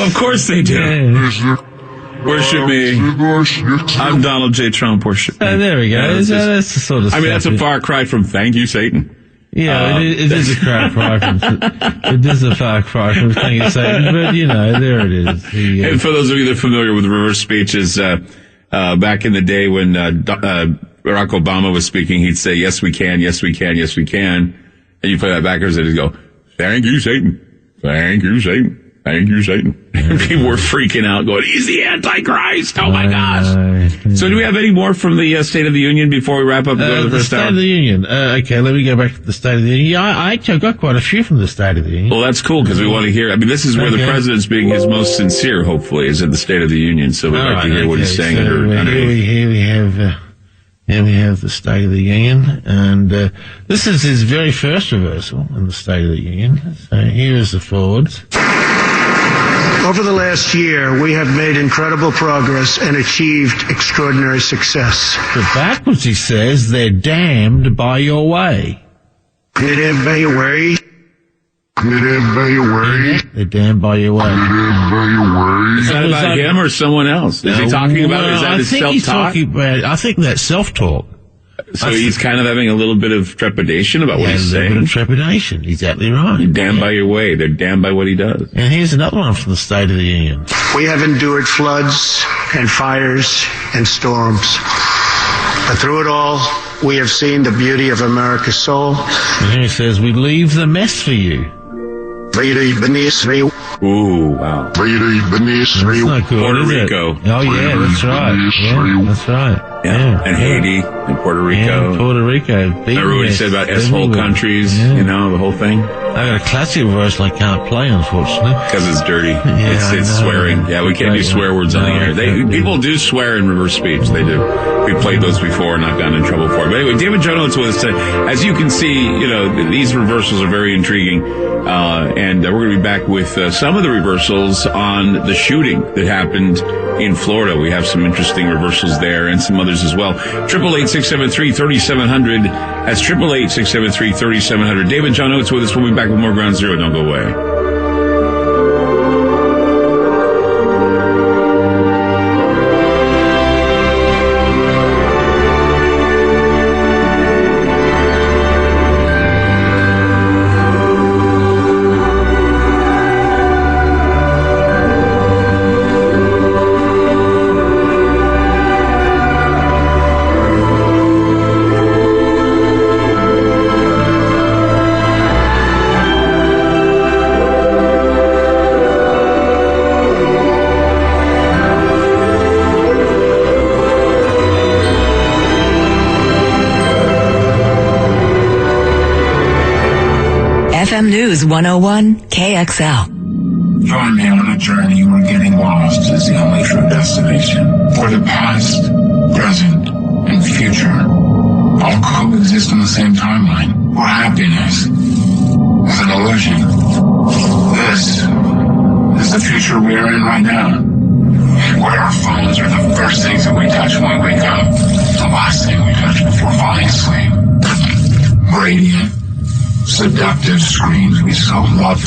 of course they do. Yeah. Worship me. I'm Donald J. Trump. Worship me. There we go. Yeah, That's the sort of I mean, that's stuff. a far cry from thank you, Satan. Yeah, it is a far cry from it is a far cry from thank you, Satan, but there it is. And for those of you that are familiar with reverse speeches, back in the day when Barack Obama was speaking, he'd say, yes, we can, yes, we can, yes, we can. And you play that backwards and he'd go, thank you, Satan. Thank you, Satan. Thank you, Satan. And people were freaking out going, he's the Antichrist. Oh my gosh. So do we have any more from the State of the Union before we wrap up and go to the first State hour? of the Union. Okay, let me go back to the State of the Union. Yeah, I actually got quite a few from the State of the Union. Well, that's cool because we want to hear. I mean, this is where the president's being his most sincere, hopefully, is at the State of the Union. So we'd like to hear what he's saying under Here we have the State of the Union, and this is his very first reversal in the State of the Union. So here is the forwards. Over the last year, we have made incredible progress and achieved extraordinary success. But backwards, he says, they're damned by your way. They're damned by your way. They're damned by your way. Is that about him or someone else? Is he talking about, is that his self-talk? I think that's self-talk. So he's kind of having a little bit of trepidation about what he's saying. A little bit of trepidation, exactly right. You're damned by your way. They're damned by what he does. And here's another one from the State of the Union. We have endured floods and fires and storms. But through it all, we have seen the beauty of America's soul. And here he says, we leave the mess for you. Ooh, wow. That's not good, Puerto is it? Rico. Oh, yeah, that's right. Yeah, that's right. Yeah. And Haiti and Puerto Rico. Yeah, Puerto Rico. Remember what he said about S-hole countries, you know, the whole thing? I got a classic version I can't play, unfortunately. Because it's dirty. Yeah, it's swearing. Yeah, we can't do swear words on the air. People do swear in reverse speech. They do. We played those before and I've gotten in trouble for it. But anyway, David Oates with us today. As you can see, you know, these reversals are very intriguing. And we're going to be back with some of the reversals on the shooting that happened in Florida. We have some interesting reversals there and some others as well. 888-673-3700. That's 888-673-3700. David John Oates with us. We'll be back with more Ground Zero. Don't go away. FM News 101 KXL. Join me on a journey where getting lost is the only true destination. For the past, present, and future all coexist on the same timeline. Where happiness is an illusion. This is is the future we are in right now, where our phones are the first things that we touch when we wake up, the last thing we touch before falling asleep. Radiant, seductive screens we so love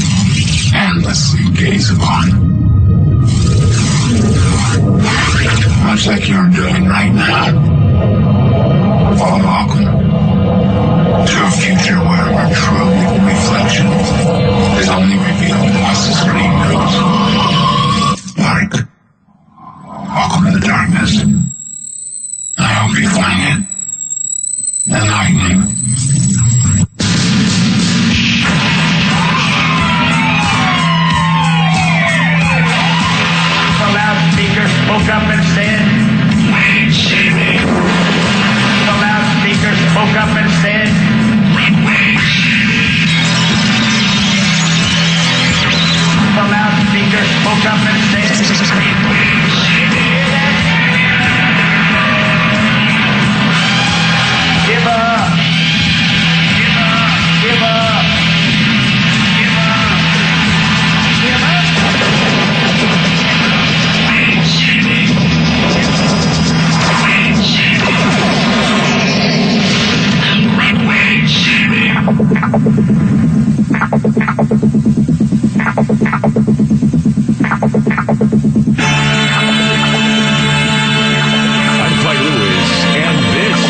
endlessly gaze upon. Much like you're doing right now. Welcome to a future where our true reflection is only revealed once the screen goes dark. Welcome to the darkness. I hope you find it enlightening. The loudspeaker spoke up and said, "Wait, see me." The loudspeaker spoke up and said, "Wait, see me." The loudspeaker spoke up and said, "Wait, see me." Give up. Give up. Give up. Give up. Give up. Wait, see me. Wait, see me. Wait, see me. I'm Clyde Lewis, and this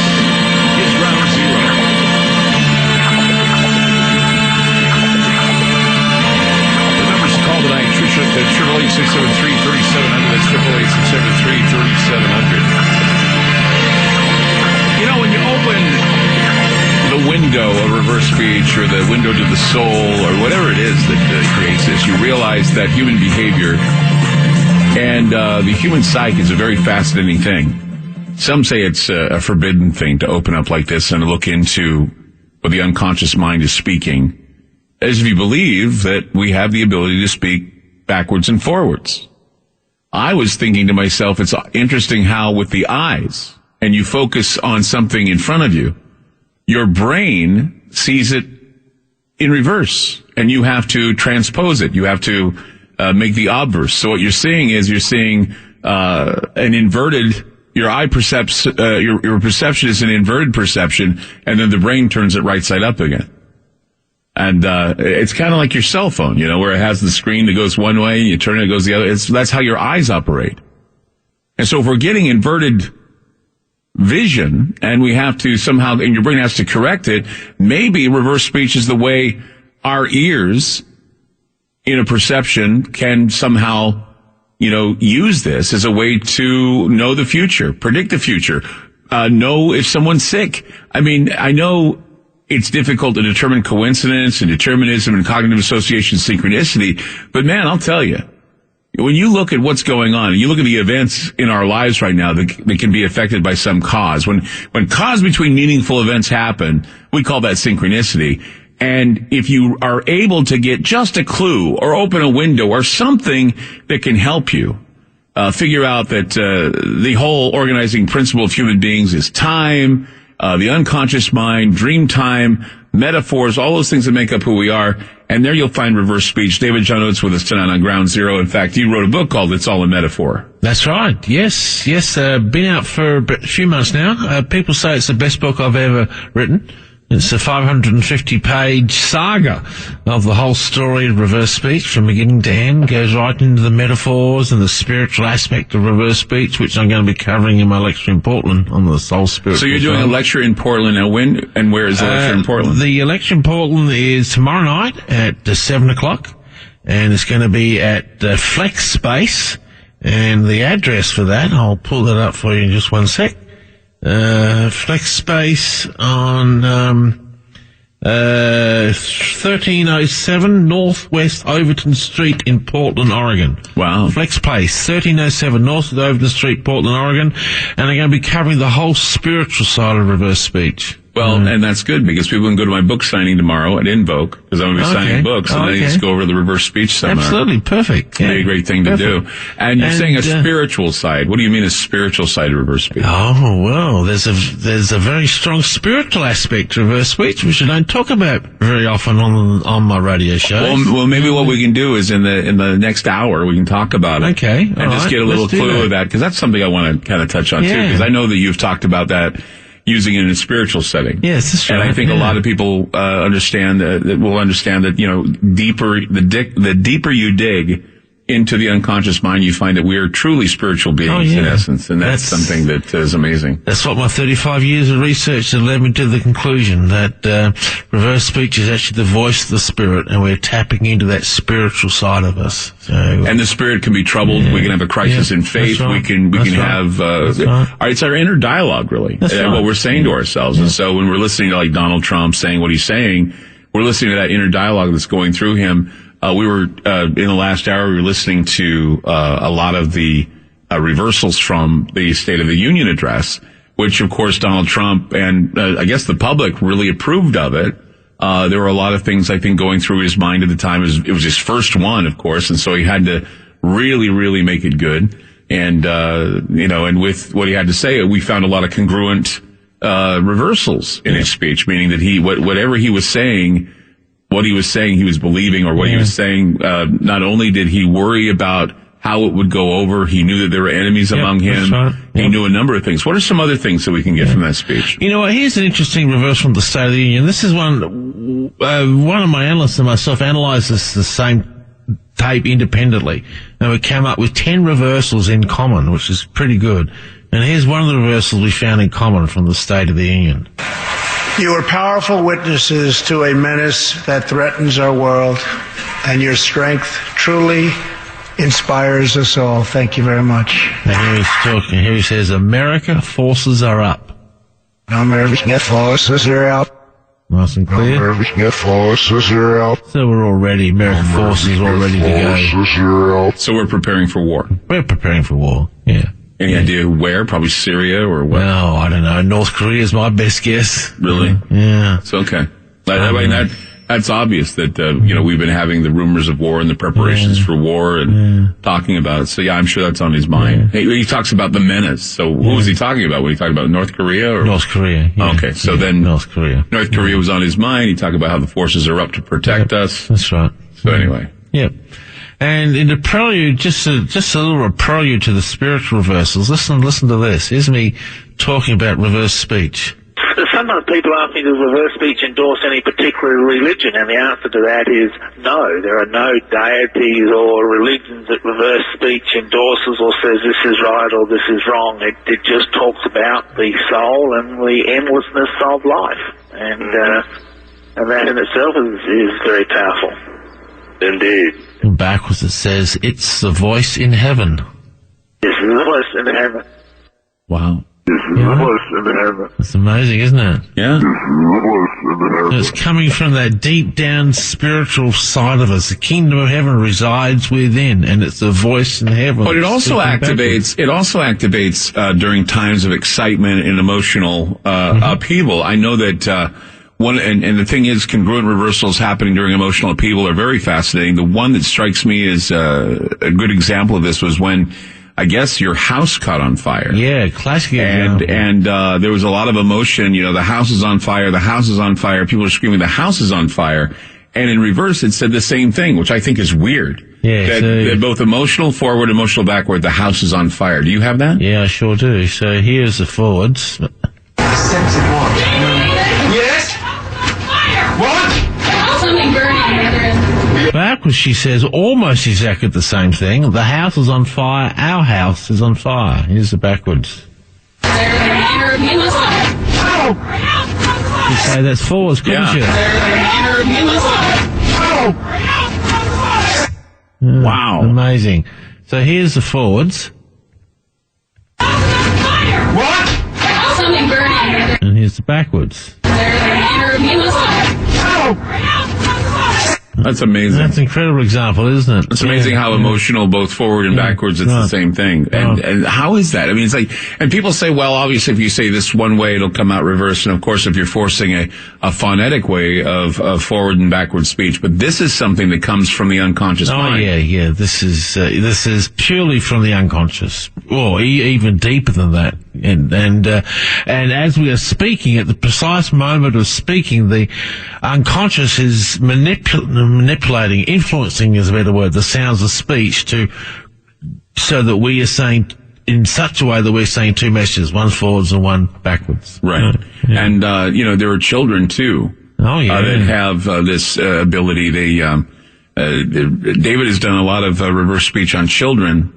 is Ground Zero. The numbers to call tonight, 888-673-3700. That's 888-673-3700. You know, when you open the window of reverse speech or the window to the soul or whatever it is that creates this, you realize that human behavior and the human psyche is a very fascinating thing. Some say it's a forbidden thing to open up like this and look into what the unconscious mind is speaking, as if you believe that we have the ability to speak backwards and forwards. I was thinking to myself, it's interesting how with the eyes, and you focus on something in front of you, your brain sees it in reverse, and you have to transpose it. You have to make the obverse. So what you're seeing is an inverted. Your eye percepts your perception is an inverted perception, and then the brain turns it right side up again. And it's kind of like your cell phone, you know, where it has the screen that goes one way, and you turn it goes the other. That's how your eyes operate. And so if we're getting inverted vision, and we have to somehow, and your brain has to correct it, maybe reverse speech is the way our ears in a perception can somehow, you know, use this as a way to know the future, predict the future, know if someone's sick. I mean, I know it's difficult to determine coincidence and determinism and cognitive association synchronicity, but man, I'll tell you, when you look at what's going on, and you look at the events in our lives right now that can be affected by some cause, when cause between meaningful events happen, we call that synchronicity. And if you are able to get just a clue or open a window or something that can help you figure out that the whole organizing principle of human beings is time, the unconscious mind, dream time, metaphors, all those things that make up who we are. And there you'll find reverse speech. David Oates with us tonight on Ground Zero. In fact, you wrote a book called It's All a Metaphor. That's right. Yes. Been out for a few months now. People say it's the best book I've ever written. It's a 550-page saga of the whole story of reverse speech from beginning to end, goes right into the metaphors and the spiritual aspect of reverse speech, which I'm going to be covering in my lecture in Portland on the soul spiritual. So you're doing a lecture in Portland. Now when and where is the lecture in Portland? The lecture in Portland is tomorrow night at 7 o'clock, and it's going to be at Flex Space, and the address for that, I'll pull that up for you in just one sec. Flex Space on 1307 Northwest Overton Street in Portland, Oregon. Wow. Flex Place, 1307 North of Overton Street, Portland, Oregon. And they're going to be covering the whole spiritual side of reverse speech. Well, and that's good because people can go to my book signing tomorrow at Invoke because I'm going to be signing books, and then you just go over to the reverse speech seminar. Absolutely, perfect. It'd be a great thing to do. And you're saying a spiritual side. What do you mean a spiritual side of reverse speech? Oh, well, there's a very strong spiritual aspect to reverse speech, which I don't talk about very often on my radio show. Well, maybe what we can do is in the next hour we can talk about it. Okay, and just get a little clue of that because that's something I want to kind of touch on too because I know that you've talked about that. Using it in a spiritual setting. Yes, that's right. And I think a lot of people understand that the deeper you dig into the unconscious mind, you find that we are truly spiritual beings in essence, and that's something that is amazing. That's what my 35 years of research has led me to the conclusion that reverse speech is actually the voice of the spirit, and we're tapping into that spiritual side of us. So, and the spirit can be troubled. We can have a crisis in faith. Right. We can have it's our inner dialogue, really, what we're saying to ourselves. And so when we're listening to like Donald Trump saying what he's saying, we're listening to that inner dialogue that's going through him. We were in the last hour. We were listening to a lot of the reversals from the State of the Union address, which, of course, Donald Trump and I guess the public really approved of it. There were a lot of things I think going through his mind at the time. It was his first one, of course, and so he had to really, really make it good. And and with what he had to say, we found a lot of congruent reversals in his speech, meaning that whatever he was saying. What he was saying he was believing or what he was saying, not only did he worry about how it would go over, he knew that there were enemies among him. Right. He knew a number of things. What are some other things that we can get from that speech? You know what? Here's an interesting reverse from the State of the Union. This is one of my analysts and myself analysed the same tape independently. And we came up with 10 reversals in common, which is pretty good. And here's one of the reversals we found in common from the State of the Union. You are powerful witnesses to a menace that threatens our world, and your strength truly inspires us all. Thank you very much. And here he's talking. Here he says, America forces are up. American forces are up. Nice and clear. American forces are up. So we're all ready. American forces are all ready to go. So we're preparing for war. We're preparing for war, yeah. Any idea where? Probably Syria or what? No, I don't know. North Korea is my best guess. Really? Yeah. It's okay. That's obvious that, we've been having the rumors of war and the preparations for war and talking about it. So, I'm sure that's on his mind. He talks about the menace. So, who was he talking about? Was he talking about North Korea? Or? North Korea. Yeah. Okay, so then North Korea. North Korea was on his mind. He talked about how the forces are up to protect us. That's right. So, anyway. Yep. And in the prelude, just a little prelude to the spiritual reversals. Listen to this. Here's me talking about reverse speech. Sometimes people ask me, does reverse speech endorse any particular religion? And the answer to that is no. There are no deities or religions that reverse speech endorses or says this is right or this is wrong. It just talks about the soul and the endlessness of life. And that in itself is very powerful. Indeed. And backwards it says, it's the voice in heaven. It's the voice in heaven. Wow. It's the voice in heaven. It's amazing, isn't it? Yeah. It's the voice in heaven. It's coming from that deep down spiritual side of us. The kingdom of heaven resides within, and it's the voice in heaven. But it also activates during times of excitement and emotional upheaval. I know that and the thing is, congruent reversals happening during emotional upheaval are very fascinating. The one that strikes me as a good example of this was when, I guess, your house caught on fire. Yeah, classic example. And there was a lot of emotion. The house is on fire. The house is on fire. People are screaming, the house is on fire. And in reverse, it said the same thing, which I think is weird. Yeah, that both emotional forward, emotional backward, the house is on fire. Do you have that? Yeah, I sure do. So here's the forwards. Sense of what? Yes? What? Something burning. Backwards, she says almost exactly the same thing. The house is on fire. Our house is on fire. Here's the backwards. You say that's forwards, couldn't you? Wow. Amazing. So here's the forwards. What? Something burning. And here's the backwards. That's amazing. That's an incredible example, isn't it? It's amazing how emotional, both forward and backwards, it's the same thing. And how is that? I mean, it's like, and people say, well, obviously if you say this one way, it'll come out reverse. And of course, if you're forcing a phonetic way of forward and backward speech, but this is something that comes from the unconscious mind. Yeah. This is purely from the unconscious, or even deeper than that. And as we are speaking, at the precise moment of speaking, the unconscious is manipulating, influencing is a better word, the sounds of speech so that we are saying in such a way that we're saying two messages, one forwards and one backwards. Right. Yeah. And, there are children too. That have this ability. David has done a lot of reverse speech on children,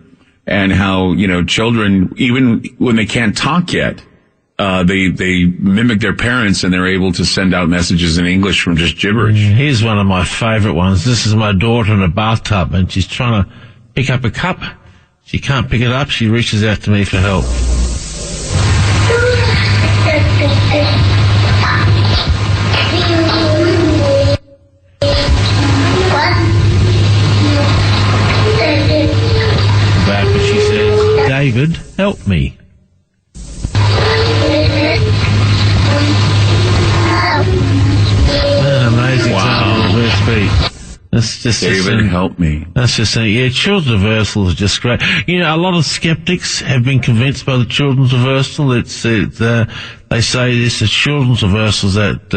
and how, children, even when they can't talk yet, they mimic their parents, and they're able to send out messages in English from just gibberish. Here's one of my favorite ones. This is my daughter in a bathtub, and she's trying to pick up a cup. She can't pick it up. She reaches out to me for help. Back when she says, David, help me. Amazing. Wow. That's just David, help me. That's just saying, children's reversal is just great. A lot of skeptics have been convinced by the children's reversal. They say this is children's reversals that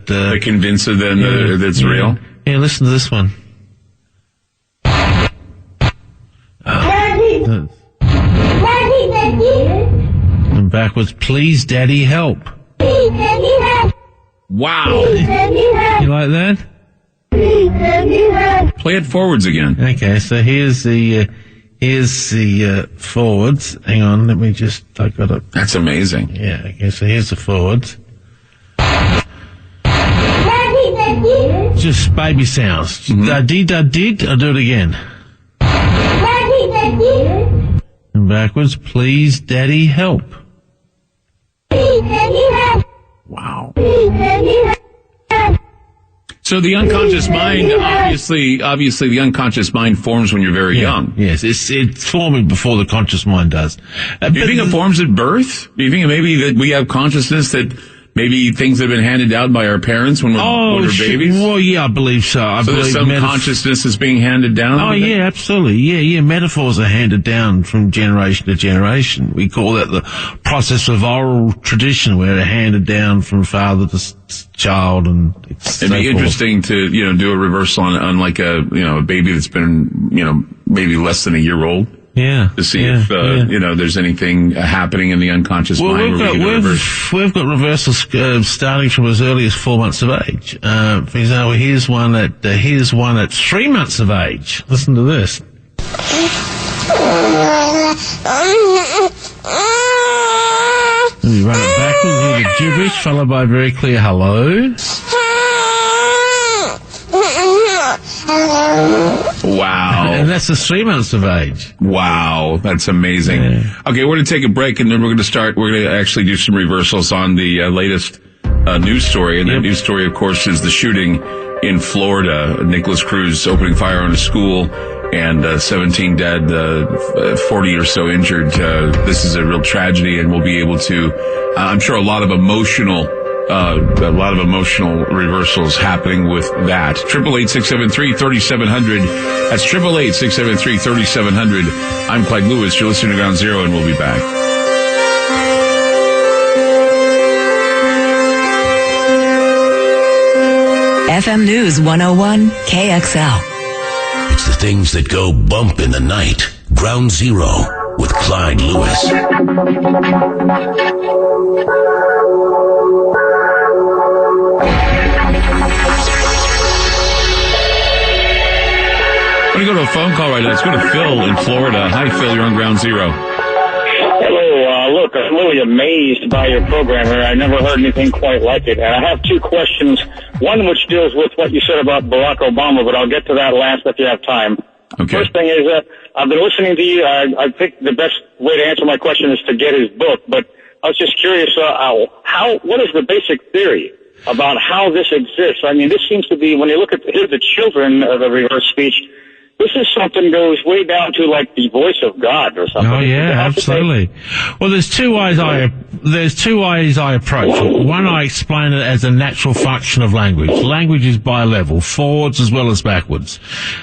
they're convinced that that's real. Yeah, listen to this one. And backwards, please, Daddy, help. Wow. You like that? Play it forwards again. Okay, so here's the forwards. Hang on, let me just, I got it. That's amazing. Yeah, okay, so here's the forwards. Just baby sounds. Da-dee, da-did, I'll do it again. And backwards, please, Daddy, help. Wow. So the unconscious mind, obviously the unconscious mind forms when you're very young. Yes, it's forming before the conscious mind does. Do you think it forms at birth? Do you think maybe that we have consciousness that maybe things have been handed down by our parents when we're babies? Well, yeah, I believe so. I believe some consciousness is being handed down? Oh, yeah, absolutely. Yeah. Metaphors are handed down from generation to generation. We call that the process of oral tradition, where they're handed down from father to child, and it'd be interesting to, do a reversal on like a baby that's been, maybe less than a year old. Yeah. To see if, there's anything happening in the unconscious mind. We've got reversals starting from as early as 4 months of age. For example, here's one at 3 months of age. Listen to this. You run it backwards, you hear the gibberish, followed by a very clear hello. Wow. And that's the 3 months of age. Wow, that's amazing. Yeah. Okay, we're going to take a break, and then we're going to actually do some reversals on the latest news story. And that news story, of course, is the shooting in Florida. Nicholas Cruz opening fire on a school, and 17 dead, 40 or so injured. This is a real tragedy, and we'll be able to, I'm sure, a lot of emotional reversals happening with that. 888-673-3700. That's 888-673-3700. I'm Clyde Lewis. You're listening to Ground Zero, and we'll be back. FM News 101 KXL. It's the things that go bump in the night. Ground Zero with Clyde Lewis. I'm going to go to a phone call right now. Let's go to Phil in Florida. Hi, Phil. You're on Ground Zero. Hello. Look, I'm really amazed by your program here. I never heard anything quite like it. And I have two questions. One which deals with what you said about Barack Obama, but I'll get to that last if you have time. Okay. First thing is I've been listening to you. I think the best way to answer my question is to get his book. But I was just curious, what is the basic theory about how this exists. I mean, this seems to be, when you look at the children of the reverse speech, this is something goes way down to like the voice of God or something. Oh yeah, absolutely. Well, there's two ways I approach it. One, I explain it as a natural function of language. Language is bi-level, forwards as well as backwards.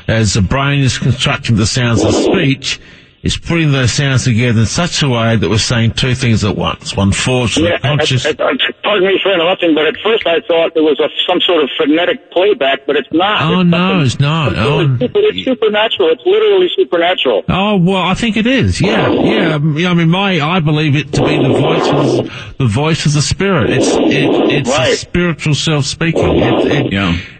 As the brain is constructing the sounds of speech, it's putting those sounds together in such a way that we're saying two things at once. One forwards to the conscious. Pardon me for interrupting, but at first I thought it was some sort of phonetic playback, but it's not. Oh, no, it's not. It's supernatural. It's literally supernatural. Oh, well, I think it is. Yeah. I mean, I believe it to be the voice of the spirit. It's a spiritual self speaking.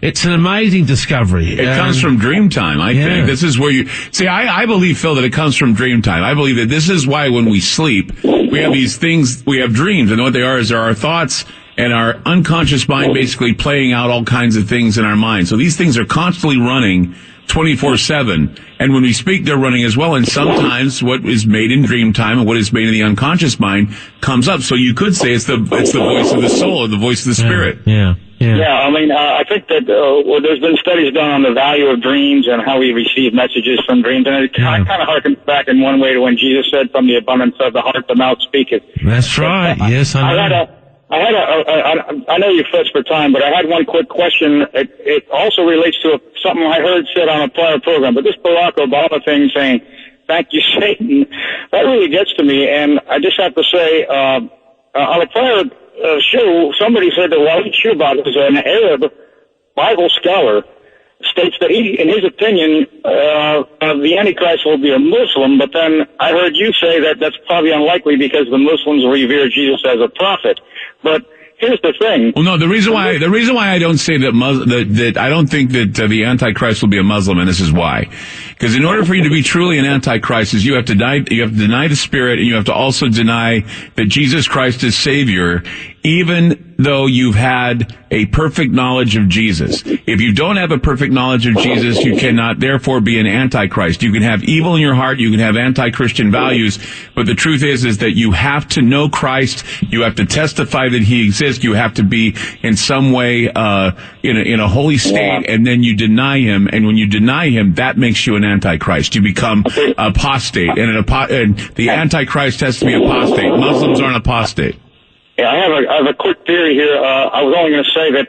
It's an amazing discovery. It comes from dream time, I think. This is where you see. I believe, Phil, that it comes from dream time. I believe that this is why when we sleep, we have these things. We have dreams, and what they are is there are thoughts and our unconscious mind basically playing out all kinds of things in our mind. So these things are constantly running 24/7. And when we speak, they're running as well. And sometimes what is made in dream time and what is made in the unconscious mind comes up. So you could say it's the voice of the soul or the voice of the spirit. Yeah. I mean, I think that there's been studies done on the value of dreams and how we receive messages from dreams. And it kind of harkens back in one way to when Jesus said, from the abundance of the heart, the mouth speaketh. That's right. Yes, I know. I know you're pressed for time, but I had one quick question. It also relates to something I heard said on a prior program, but this Barack Obama thing saying, thank you, Satan, that really gets to me. And I just have to say, on a prior show, somebody said that Waleed Shoebat is an Arab Bible scholar, states that he, in his opinion, the Antichrist will be a Muslim, but then I heard you say that that's probably unlikely because the Muslims revere Jesus as a prophet. But here's the thing. Well, no, the reason why I don't say that I don't think that the Antichrist will be a Muslim, and this is why. Because in order for you to be truly an Antichrist, you have to deny the Spirit, and you have to also deny that Jesus Christ is Savior, even though you've had a perfect knowledge of Jesus. If you don't have a perfect knowledge of Jesus, you cannot therefore be an Antichrist. You can have evil in your heart, you can have anti-Christian values, but the truth is that you have to know Christ, you have to testify that He exists, you have to be in some way in a holy state, and then you deny Him, and when you deny Him, that makes you an Antichrist. You become apostate, and the Antichrist has to be apostate. Muslims aren't apostate. Yeah, I have a quick theory here. I was only going to say that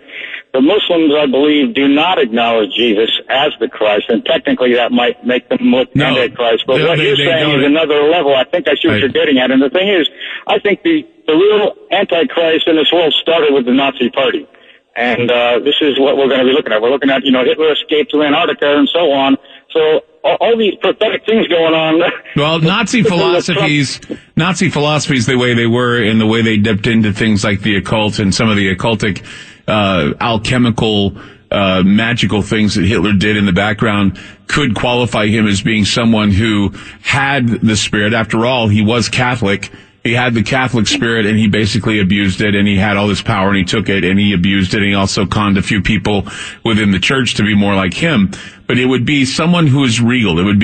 the Muslims, I believe, do not acknowledge Jesus as the Christ, and technically that might make them look Antichrist. But what you're saying is another level. I think I see what you're getting at. And the thing is, I think the real Antichrist in this world started with the Nazi Party. And this is what we're going to be looking at. We're looking at, Hitler escaped to Antarctica and so on. So all these prophetic things going on. Well, Nazi philosophies, the way they were and the way they dipped into things like the occult and some of the occultic, alchemical, magical things that Hitler did in the background could qualify him as being someone who had the Spirit. After all, he was Catholic. He had the Catholic spirit, and he basically abused it, and he had all this power, and he took it, and he abused it, and he also conned a few people within the church to be more like him. But it would be someone who is regal. It would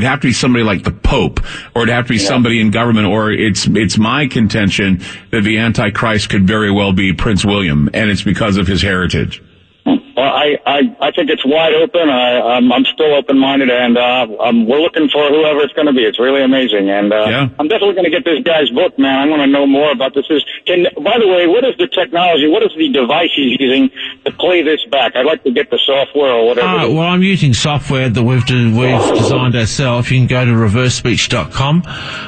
have to be somebody like the Pope, or it'd have to be somebody in government, or it's my contention that the Antichrist could very well be Prince William, and it's because of his heritage. Well, I think it's wide open. I'm still open-minded, and we're looking for whoever it's going to be. It's really amazing, and I'm definitely going to get this guy's book, man. I want to know more about this. By the way, what is the technology? What is the device he's using to play this back? I'd like to get the software or whatever. Well, I'm using software that we've designed ourselves. You can go to reversespeech.com.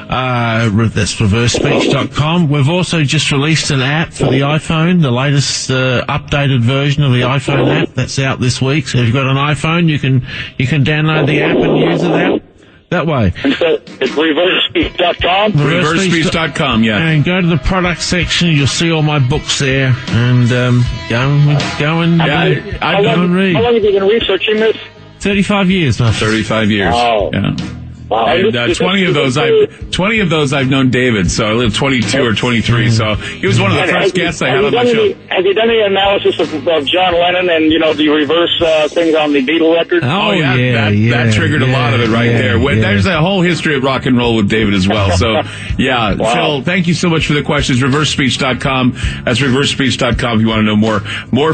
That's reversespeech.com. We've also just released an app for the iPhone, the latest updated version of the iPhone app. That's out this week. So if you've got an iPhone, you can download the app and use it that way. And so it's reversespeech.com? Reversespeech.com, yeah. And go to the product section. You'll see all my books there. And go and read. How long have you been researching this? 35 years, my friend. 35 years. Oh. Yeah. Wow, And 20 of those I've known David, so I lived 22 or 23. So he was one of the first guests I had on my show. Have you done any analysis of John Lennon and the reverse things on the Beatle record? Oh yeah, that triggered a lot of it right there. There's a whole history of rock and roll with David as well. So yeah, Wow. Phil, thank you so much for the questions. ReverseSpeech.com. That's ReverseSpeech.com if you want to know more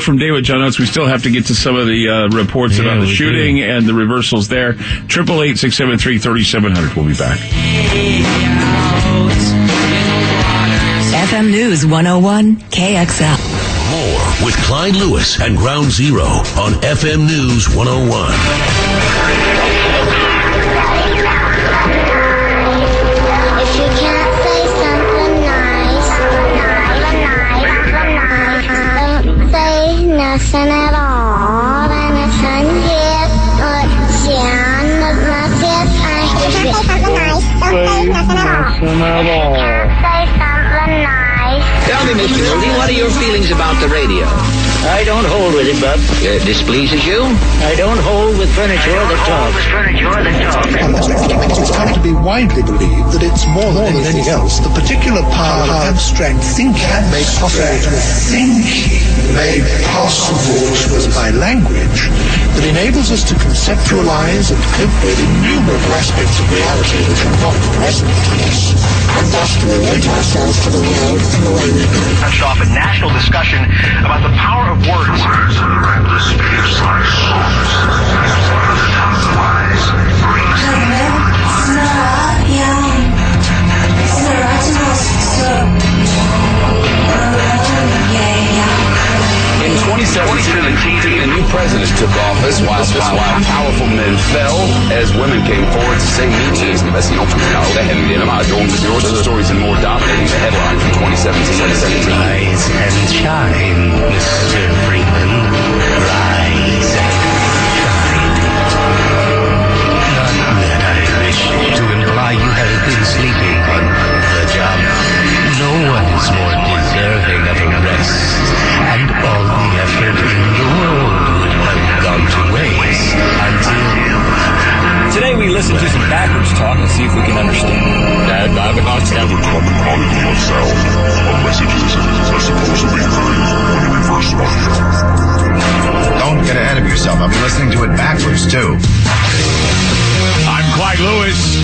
from David John Oates. We still have to get to some of the reports about the shooting and the reversals there. 888-673-3700. We'll be back. FM News 101 KXL. More with Clyde Lewis and Ground Zero on FM News 101. If you can't say something nice, don't say nothing at all. And it's unhip or down of my fist. If you can't say something nice, don't say nothing at all. If you can't say something nice. Tell me, Mr. Moody, what are your feelings about the radio? I don't hold with it, Bub. It displeases you? I don't hold with furniture that talks. It's come to be widely believed that it's more than anything else, the particular power of abstract thinking made possible by language that enables us to conceptualize and cope with innumerable aspects of reality which are not present to us, and thus to relate ourselves to the world in the way we do. Touched off a national discussion about the power of words. In 2017, a new president took office while powerful men fell as women came forward to say me too. The stories and more dominating the headlines from 2017. Rise and shine, Mr. Freeman. Rise and shine. Not that I wish to imply you have been sleeping on the job. No one is more deserving of a rest, and all the effort in the world would have gone to waste until... Today we listen to some backwards talk and see if we can understand. Have a common polyglot sound of messages are supposed to be heard when you reverse function. Don't get ahead of yourself. I'll be listening to it backwards, too. I'm Clyde Lewis.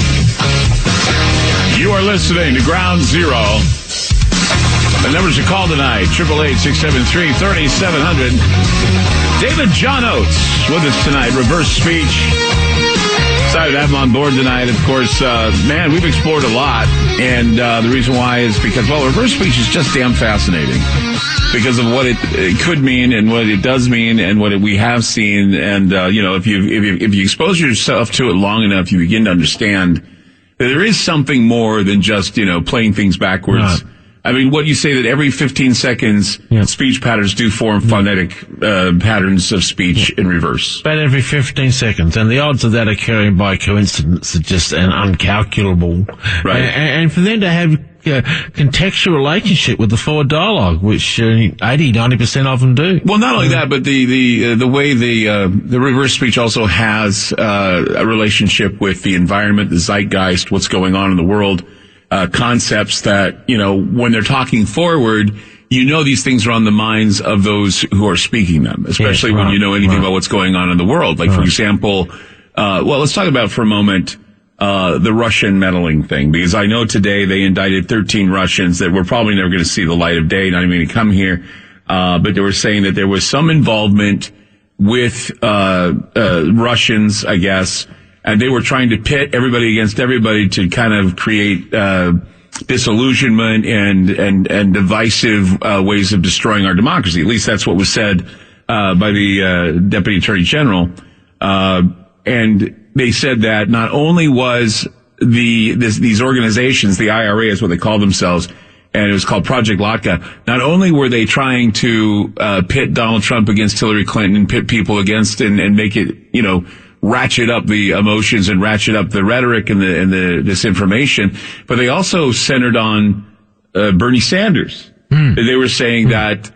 You are listening to Ground Zero. The numbers to call tonight, 888-673-3700. David John Oates with us tonight, Reverse Speech. Excited to have him on board tonight. Of course, man, we've explored a lot, and the reason why is because, well, reverse speech is just damn fascinating because of what it could mean and what it does mean and what we have seen. And if you expose yourself to it long enough, you begin to understand that there is something more than just playing things backwards. Right. I mean, what you say that every 15 seconds, speech patterns do form phonetic patterns of speech in reverse. About every 15 seconds. And the odds of that occurring by coincidence are just uncalculable. Right. And for them to have contextual relationship with the forward dialogue, which 80-90% of them do. Well, not only that, but the way the reverse speech also has a relationship with the environment, the zeitgeist, what's going on in the world. Concepts that, when they're talking forward, these things are on the minds of those who are speaking them, especially when you know anything about what's going on in the world. Like, for example, let's talk about for a moment the Russian meddling thing, because I know today they indicted 13 Russians that were probably never going to see the light of day, not even going to come here. But they were saying that there was some involvement with Russians, I guess, and they were trying to pit everybody against everybody to kind of create disillusionment and divisive ways of destroying our democracy. At least that's what was said by the Deputy Attorney General. And they said that not only was these organizations, the IRA is what they call themselves, and it was called Project Latka, not only were they trying to pit Donald Trump against Hillary Clinton and pit people against and make it, ratchet up the emotions and ratchet up the rhetoric and the disinformation, but they also centered on Bernie Sanders. They were saying that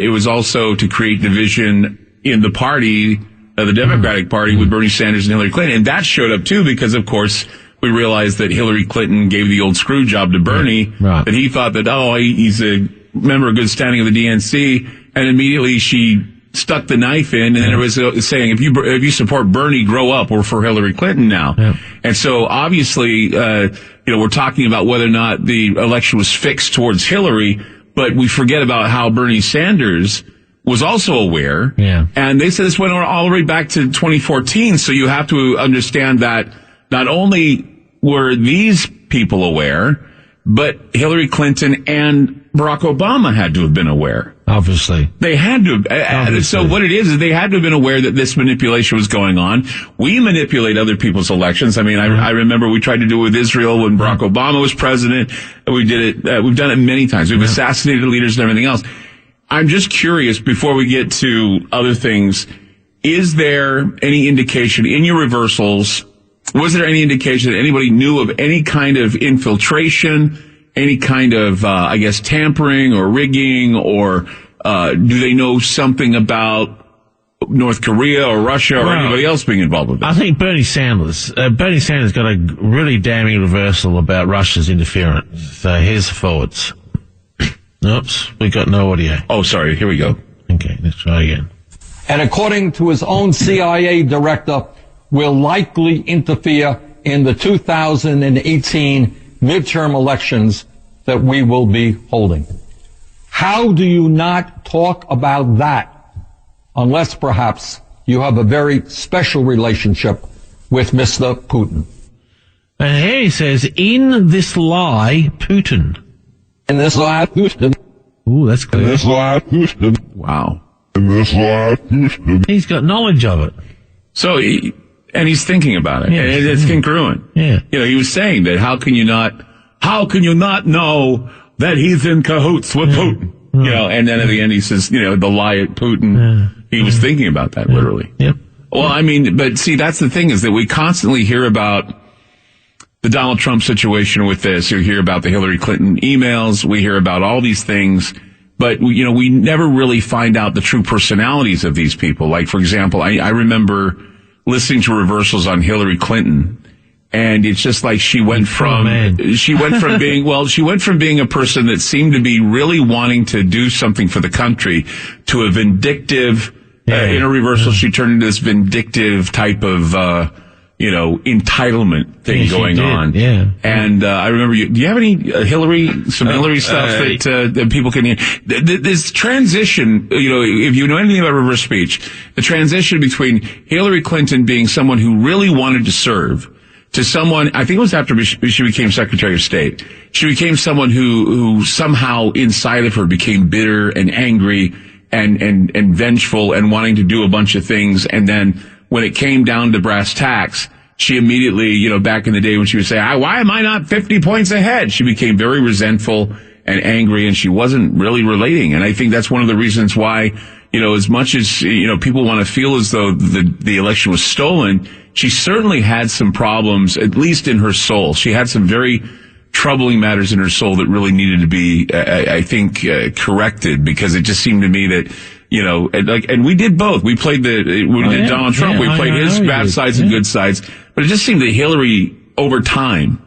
it was also to create division in the party, the Democratic Party, with Bernie Sanders and Hillary Clinton. And that showed up too because, of course, we realized that Hillary Clinton gave the old screw job to Bernie, that he thought that, he's a member of good standing of the DNC, and immediately she stuck the knife in, and then it was saying, if you support Bernie, grow up. We're for Hillary Clinton now. Yeah. And so obviously, we're talking about whether or not the election was fixed towards Hillary, but we forget about how Bernie Sanders was also aware. Yeah. And they said this went all the way back to 2014. So you have to understand that not only were these people aware, but Hillary Clinton and Barack Obama had to have been aware. Obviously. They had to have. So what it is they had to have been aware that this manipulation was going on. We manipulate other people's elections. I mean, I remember we tried to do it with Israel when Barack Obama was president. We did it. We've done it many times. We've assassinated leaders and everything else. I'm just curious, before we get to other things, is there any indication in your reversals, was there any indication that anybody knew of any kind of infiltration, any kind of, tampering or rigging, or do they know something about North Korea or Russia or anybody else being involved with this? I think Bernie Sanders got a really damning reversal about Russia's interference. So here's the forwards. Oops, we got no audio. Oh, sorry. Here we go. Okay, let's try again. And according to his own CIA director, will likely interfere in the 2018 midterm elections that we will be holding. How do you not talk about that unless perhaps you have a very special relationship with Mr. Putin? And here he says, in this lie, Putin. In this lie, Putin. Ooh, that's clear. In this lie, Putin. Wow. In this lie, Putin. He's got knowledge of it. So, and he's thinking about it. Yeah. And it's congruent. Yeah. He was saying that how can you not know that he's in cahoots with Putin? And then at the end he says, the lie at Putin. Yeah. He was thinking about that literally. Yep. Well, I mean, but see, that's the thing is that we constantly hear about the Donald Trump situation with this. You hear about the Hillary Clinton emails. We hear about all these things. But, we never really find out the true personalities of these people. Like, for example, I remember listening to reversals on Hillary Clinton. And it's just like she went from being a person that seemed to be really wanting to do something for the country to a vindictive, in a reversal, she turned into this vindictive type of, entitlement thing going on. Yeah. And, I remember do you have any Hillary stuff that people can hear? This transition, if you know anything about reverse speech, the transition between Hillary Clinton being someone who really wanted to serve to someone, I think it was after she became Secretary of State. She became someone who somehow inside of her became bitter and angry and vengeful and wanting to do a bunch of things. And then when it came down to brass tacks, she immediately, back in the day when she would say, why am I not 50 points ahead? She became very resentful and angry, and she wasn't really relating. And I think that's one of the reasons why, as much as, people want to feel as though the election was stolen, she certainly had some problems, at least in her soul. She had some very troubling matters in her soul that really needed to be, I think, corrected, because it just seemed to me that, and we did both. We played Donald Trump. We played his bad sides and good sides. But it just seemed that Hillary, over time,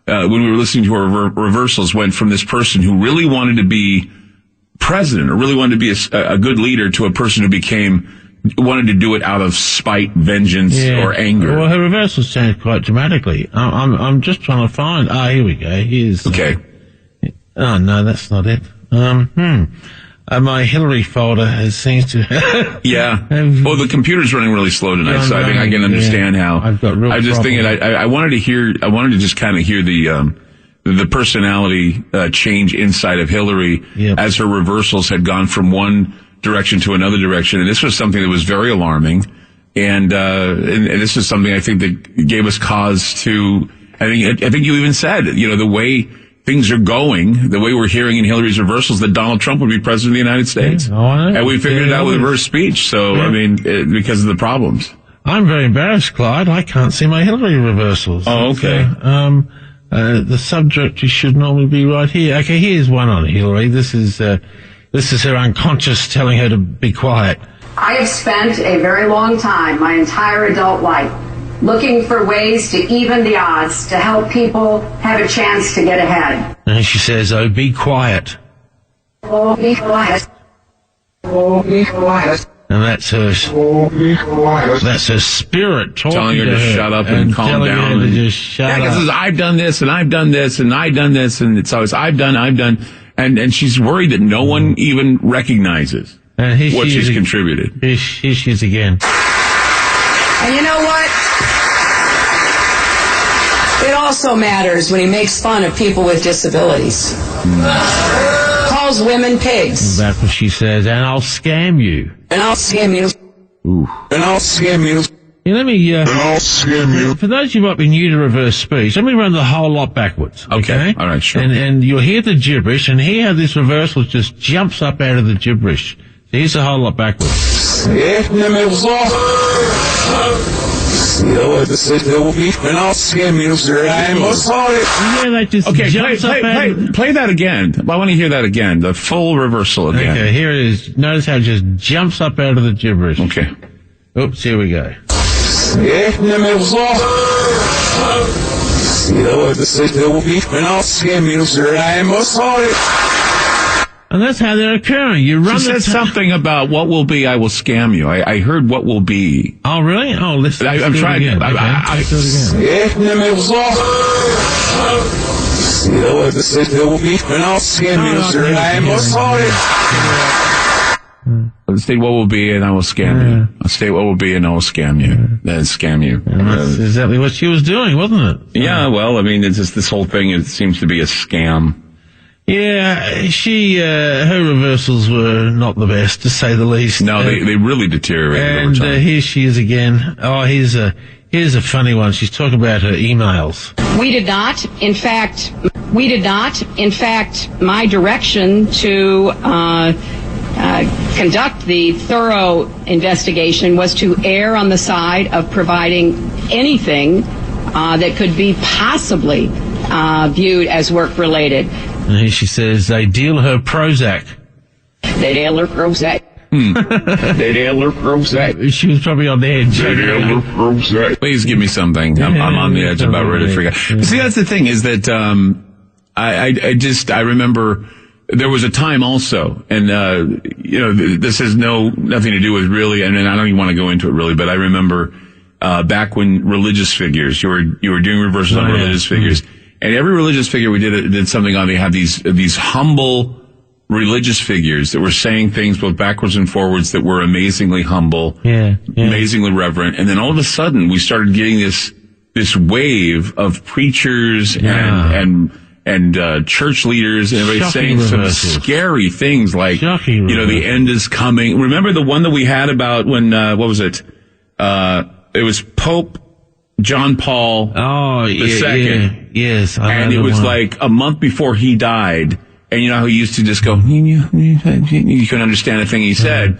when we were listening to her reversals, went from this person who really wanted to be president or really wanted to be a good leader to a person who wanted to do it out of spite, vengeance, or anger. Well, her reversals changed quite dramatically. I'm just trying to find. Here we go. Here's. Okay. Oh no, that's not it. My Hillary folder seems to. Yeah. Well, the computer's running really slow tonight, so I think I can understand how. I've got real. I was just thinking. I wanted to just kind of hear the personality change inside of Hillary as her reversals had gone from one direction to another direction, and this was something that was very alarming, and this is something I think that gave us cause to. I think you even said, the way things are going, the way we're hearing in Hillary's reversals, that Donald Trump would be president of the United States. And we figured it out with reverse speech. So, I mean, because of the problems. I'm very embarrassed, Clyde. I can't see my Hillary reversals. Oh, okay. The subject should normally be right here. Okay, here's one on Hillary. This is her unconscious telling her to be quiet. I have spent a very long time, my entire adult life, looking for ways to even the odds to help people have a chance to get ahead. And she says, oh, be quiet. Oh, be quiet. Oh, be quiet. And that's her spirit talking telling her to shut up and calm down. To just shut up. Because I've done this and I've done this and I've done this, and it's always I've done, and she's worried that no one even recognizes what she's contributed. Here she is again. And you know what? It also matters when he makes fun of people with disabilities. Calls women pigs. That's what she says, and I'll scam you. And I'll scam you. Ooh. And I'll scam you. Yeah, let me, And I'll scam you. For those of you who might be new to reverse speech, let me run the whole lot backwards. Okay? All right, sure. And you'll hear the gibberish, and hear how this reversal just jumps up out of the gibberish. So here's the whole lot backwards. And I'll scam you, sir. I'm sorry. Yeah, that just jumps up out of... Play that again. I want to hear that again. The full reversal again. Okay, here it is. Notice how it just jumps up out of the gibberish. Okay. Oops, here we go. And I'll scam you, sir. I'm sorry. And that's how they're occurring. You run. She said something about what will be, I will scam you. I heard what will be. Oh, really? Oh, listen. I'm trying to. Let's do it again. And I'll scam you, sir. I'm sorry. I'll state what will be, and I will scam you. I'll state what will be, and I will scam you. Then scam you. And that's exactly what she was doing, wasn't it? Yeah. Well, I mean, it's just this whole thing. It seems to be a scam. Yeah, her reversals were not the best, to say the least. No, they really deteriorated over time. And here she is again. Oh, here's a funny one. She's talking about her emails. We did not, in fact, my direction to conduct the thorough investigation was to err on the side of providing anything that could be possibly viewed as work-related. And here she says, they deal her Prozac. They deal her Prozac. They deal her Prozac. She was probably on the edge. They deal her Prozac. Please give me something. I'm on the edge, about ready to freak out. But see, that's the thing, is that I remember there was a time also, and this has nothing to do with really, and I don't even want to go into it really, but I remember back when religious figures, you were doing reversals on religious figures. And every religious figure we did something on, they have these humble religious figures that were saying things both backwards and forwards that were amazingly humble, amazingly reverent. And then all of a sudden we started getting this wave of preachers and church leaders and everybody saying some scary things like, the end is coming. Remember the one that we had about when, what was it? It was Pope John Paul II. Yes. And it was like a month before he died. And you know how he used to just go, you couldn't understand a thing he said.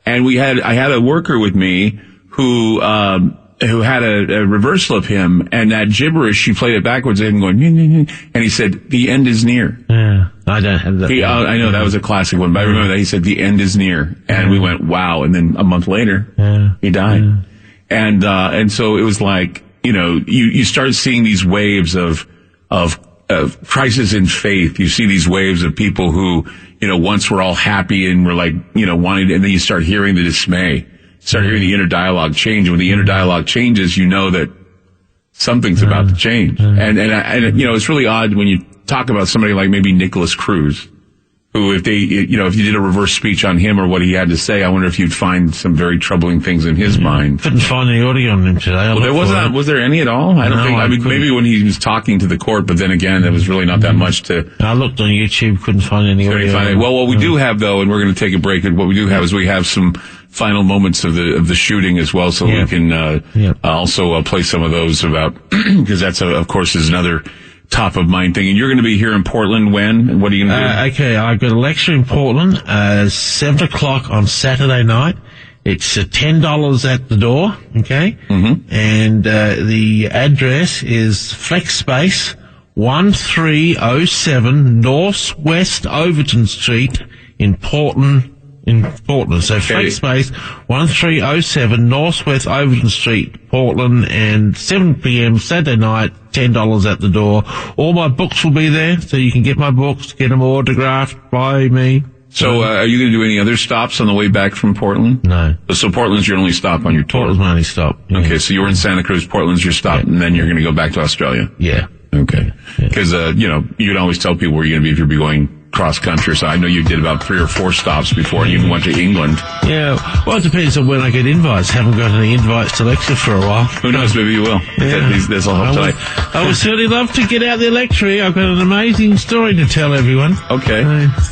And I had a worker with me who had a reversal of him, and that gibberish, she played it backwards and going, and he said, the end is near. Yeah, I don't have that. I know that was a classic one, but I remember that he said, the end is near. And we went, wow. And then a month later, he died. Yeah. And so it was like, you start seeing these waves of crisis in faith. You see these waves of people who, once were all happy and were like, wanting, and then you start hearing the dismay, start hearing the inner dialogue change. And when the inner dialogue changes, you know that something's about to change. And it's really odd when you talk about somebody like maybe Nicholas Cruz, who if you did a reverse speech on him or what he had to say, I wonder if you'd find some very troubling things in his mind. Couldn't find any audio on him today. Was there any at all? I don't think. I mean, maybe when he was talking to the court, but then again, there was really not that much to. I looked on YouTube, couldn't find any audio. Well, what we do have though, and we're going to take a break. And what we do have is we have some final moments of the shooting as well, so we can also play some of those about because that's of course is another top of mind thing. And you're going to be here in Portland when? What are you going to do? Okay, I've got a lecture in Portland, 7:00 on Saturday night. It's $10 at the door, okay? Mm-hmm. And the address is Flex Space, 1307 Northwest Overton Street in Portland, in Portland. So free space, 1307 Northwest Overton Street, Portland, and 7 p.m. Saturday night, $10 at the door. All my books will be there, so you can get my books, get them autographed by me. So, are you going to do any other stops on the way back from Portland? No. So Portland's your only stop on your tour? Portland's my only stop. Yeah. Okay, so you were in Santa Cruz, Portland's your stop, and then you're going to go back to Australia? Yeah. Okay. Because, you can always tell people where you're going to be if you're going cross country. So I know you did about 3 or 4 stops before you even went to England. Yeah. Well, it depends on when I get invites. Haven't got any invites to lecture for a while. Who knows? Maybe you will. Yeah. This will help tonight. I would certainly love to get out there lecturing. I've got an amazing story to tell everyone. Okay.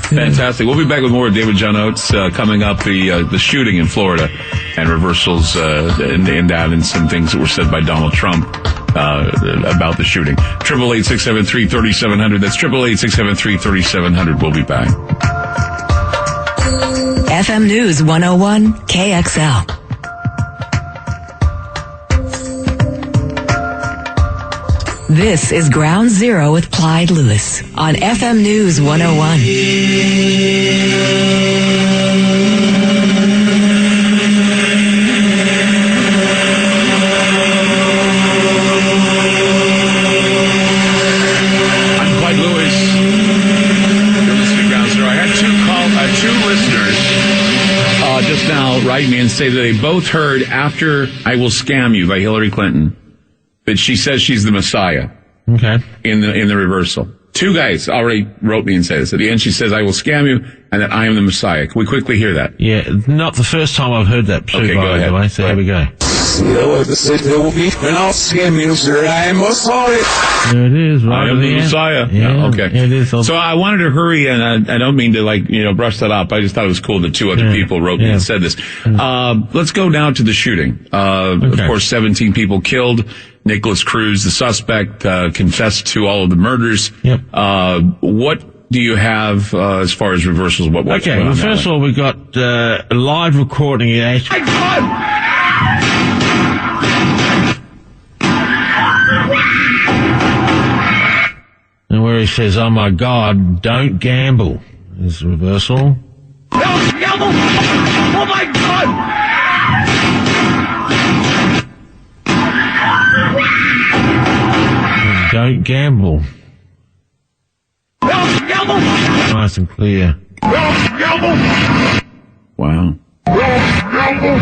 Fantastic. We'll be back with more of David John Oates coming up, the shooting in Florida and reversals in that and some things that were said by Donald Trump about the shooting. 888-673-3700. That's 888-673-3700. We'll be back. FM News 101 KXL. This is Ground Zero with Clyde Lewis on FM News 101. Write me and say that they both heard After I Will Scam You by Hillary Clinton that she says she's the Messiah. Okay. In the reversal. 2 guys already wrote me and said this. At the end she says I will scam you and that I am the Messiah. Can we quickly hear that? Yeah, not the first time I've heard that. Okay, go ahead. Way, so here we go. There will be and I'll scam you, sir. I am Messiah. There it is, right? I am the Messiah. Yeah, okay. It is. So I wanted to hurry, and I don't mean to brush that up. I just thought it was cool that 2 other people wrote me and said this. Let's go now to the shooting. Of course, 17 people killed. Nicholas Cruz, the suspect, confessed to all of the murders. Yep. What do you have as far as reversals? Okay, well, first of all, we got a live recording. And where he says, "Oh my God, don't gamble," is reversal. Don't gamble! Oh my God! Don't gamble. Don't gamble! Nice and clear. Don't gamble! Wow. Don't gamble!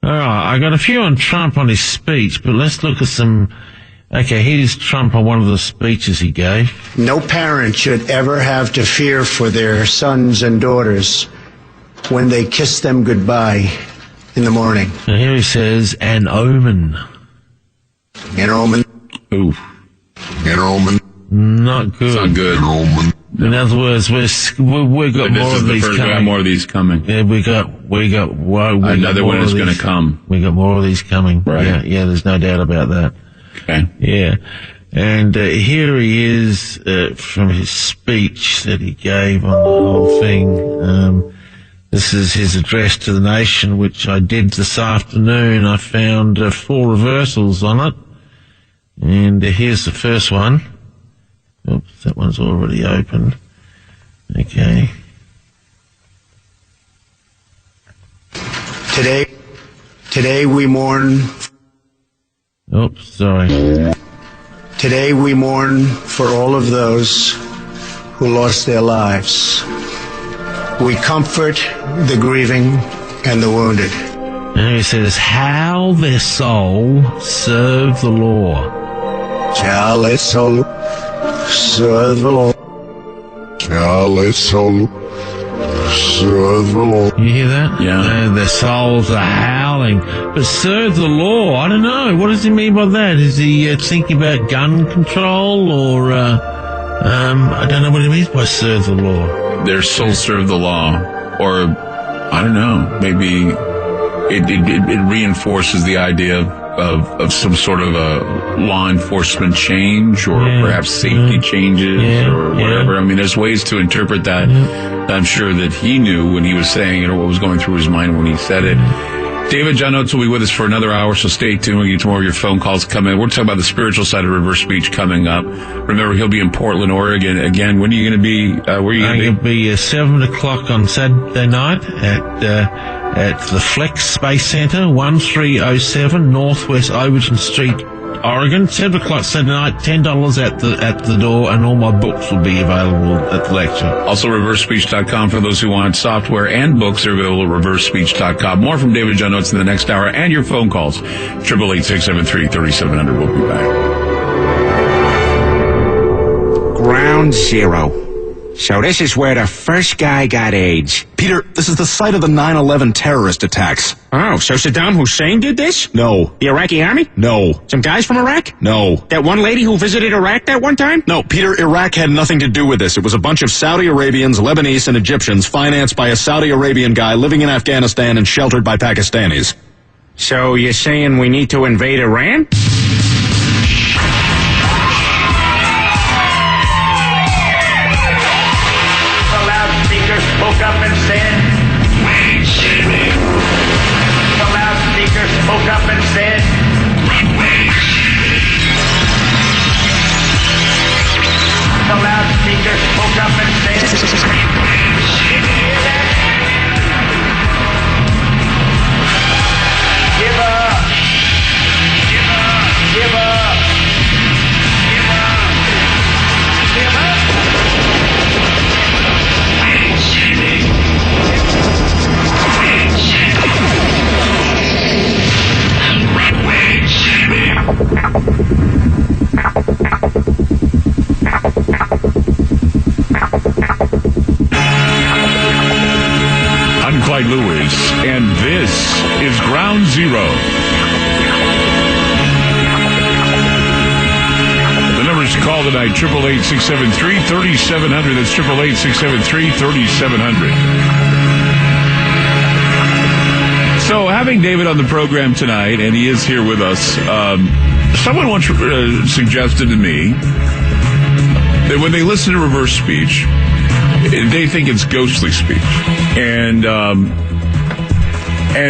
All right, I got a few on Trump on his speech, but let's look at some. Okay, here's Trump on one of the speeches he gave. No parent should ever have to fear for their sons and daughters when they kiss them goodbye in the morning. And here he says, an omen. An omen. Ooh. An omen. Not good. It's not good. An omen. In other words, we've got more of these coming. We got more of these coming. Yeah, another one is going to come. We got more of these coming. Right. Yeah, there's no doubt about that. Okay. Yeah. And here he is from his speech that he gave on the whole thing. This is his address to the nation, which I did this afternoon. I found 4 reversals on it. And here's the first one. Oops, that one's already opened. Okay. Today we mourn. Oops, sorry. Today we mourn for all of those who lost their lives. We comfort the grieving and the wounded. And he says, how their soul serve the law. Shall their soul serve the law. Shall their soul serve the law. You hear that? Yeah. Their souls are howling. But serve the law, I don't know. What does he mean by that? Is he thinking about gun control or, I don't know what he means by serve the law. Their souls serve the law. Or, I don't know, maybe it reinforces the idea of some sort of a law enforcement change or perhaps safety changes or whatever. I mean, there's ways to interpret that. I'm sure that he knew when he was saying it or what was going through his mind when he said it. David John Oates will be with us for another hour, so stay tuned. We'll get to more of your phone calls coming. We're talking about the spiritual side of reverse speech coming up. Remember, he'll be in Portland, Oregon. Again, when are you going to be? Where are you going to be? It'll be 7 o'clock on Saturday night at the Flex Space Center, 1307 Northwest Overton Street, Oregon. 7 o'clock Saturday night, $10 at the door, and all my books will be available at the lecture. Also, reversespeech.com for those who want software and books are available at reversespeech.com. More from David John Oates in the next hour, and your phone calls. 888-673-3700. We'll be back. Ground Zero. So this is where the first guy got AIDS. Peter, this is the site of the 9/11 terrorist attacks. Oh, so Saddam Hussein did this? No. The Iraqi army? No. Some guys from Iraq? No. That one lady who visited Iraq that one time? No, Peter, Iraq had nothing to do with this. It was a bunch of Saudi Arabians, Lebanese, and Egyptians financed by a Saudi Arabian guy living in Afghanistan and sheltered by Pakistanis. So you're saying we need to invade Iran? Spoke up and said, Wayne Shaming. The loudspeaker spoke up and said, Wayne Shaming. The loudspeaker spoke up and said, Wayne Shaming. Hear that? Give up. Give up. Give up. Give up. Give up. I'm Clyde Lewis, and this is Ground Zero. The numbers to call tonight, 888-673-3700. That's 888-673-3700. So, having David on the program tonight, and he is here with us, someone once suggested to me that when they listen to reverse speech, they think it's ghostly speech, and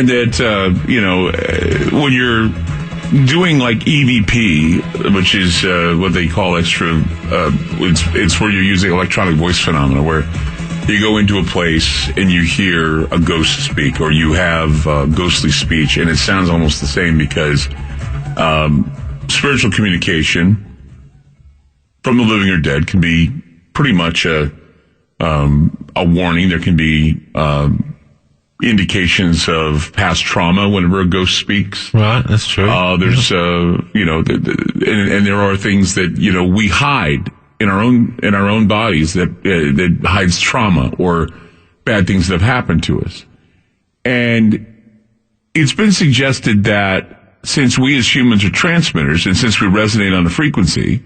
that when you're doing like EVP, which is what they call extra, it's where you're using electronic voice phenomena, where you go into a place and you hear a ghost speak, or you have ghostly speech, and it sounds almost the same because spiritual communication from the living or dead can be pretty much a warning. There can be indications of past trauma whenever a ghost speaks. Right, that's true. There's and there are things that we hide in our own bodies that hides trauma or bad things that have happened to us. And it's been suggested that since we as humans are transmitters, and since we resonate on a frequency,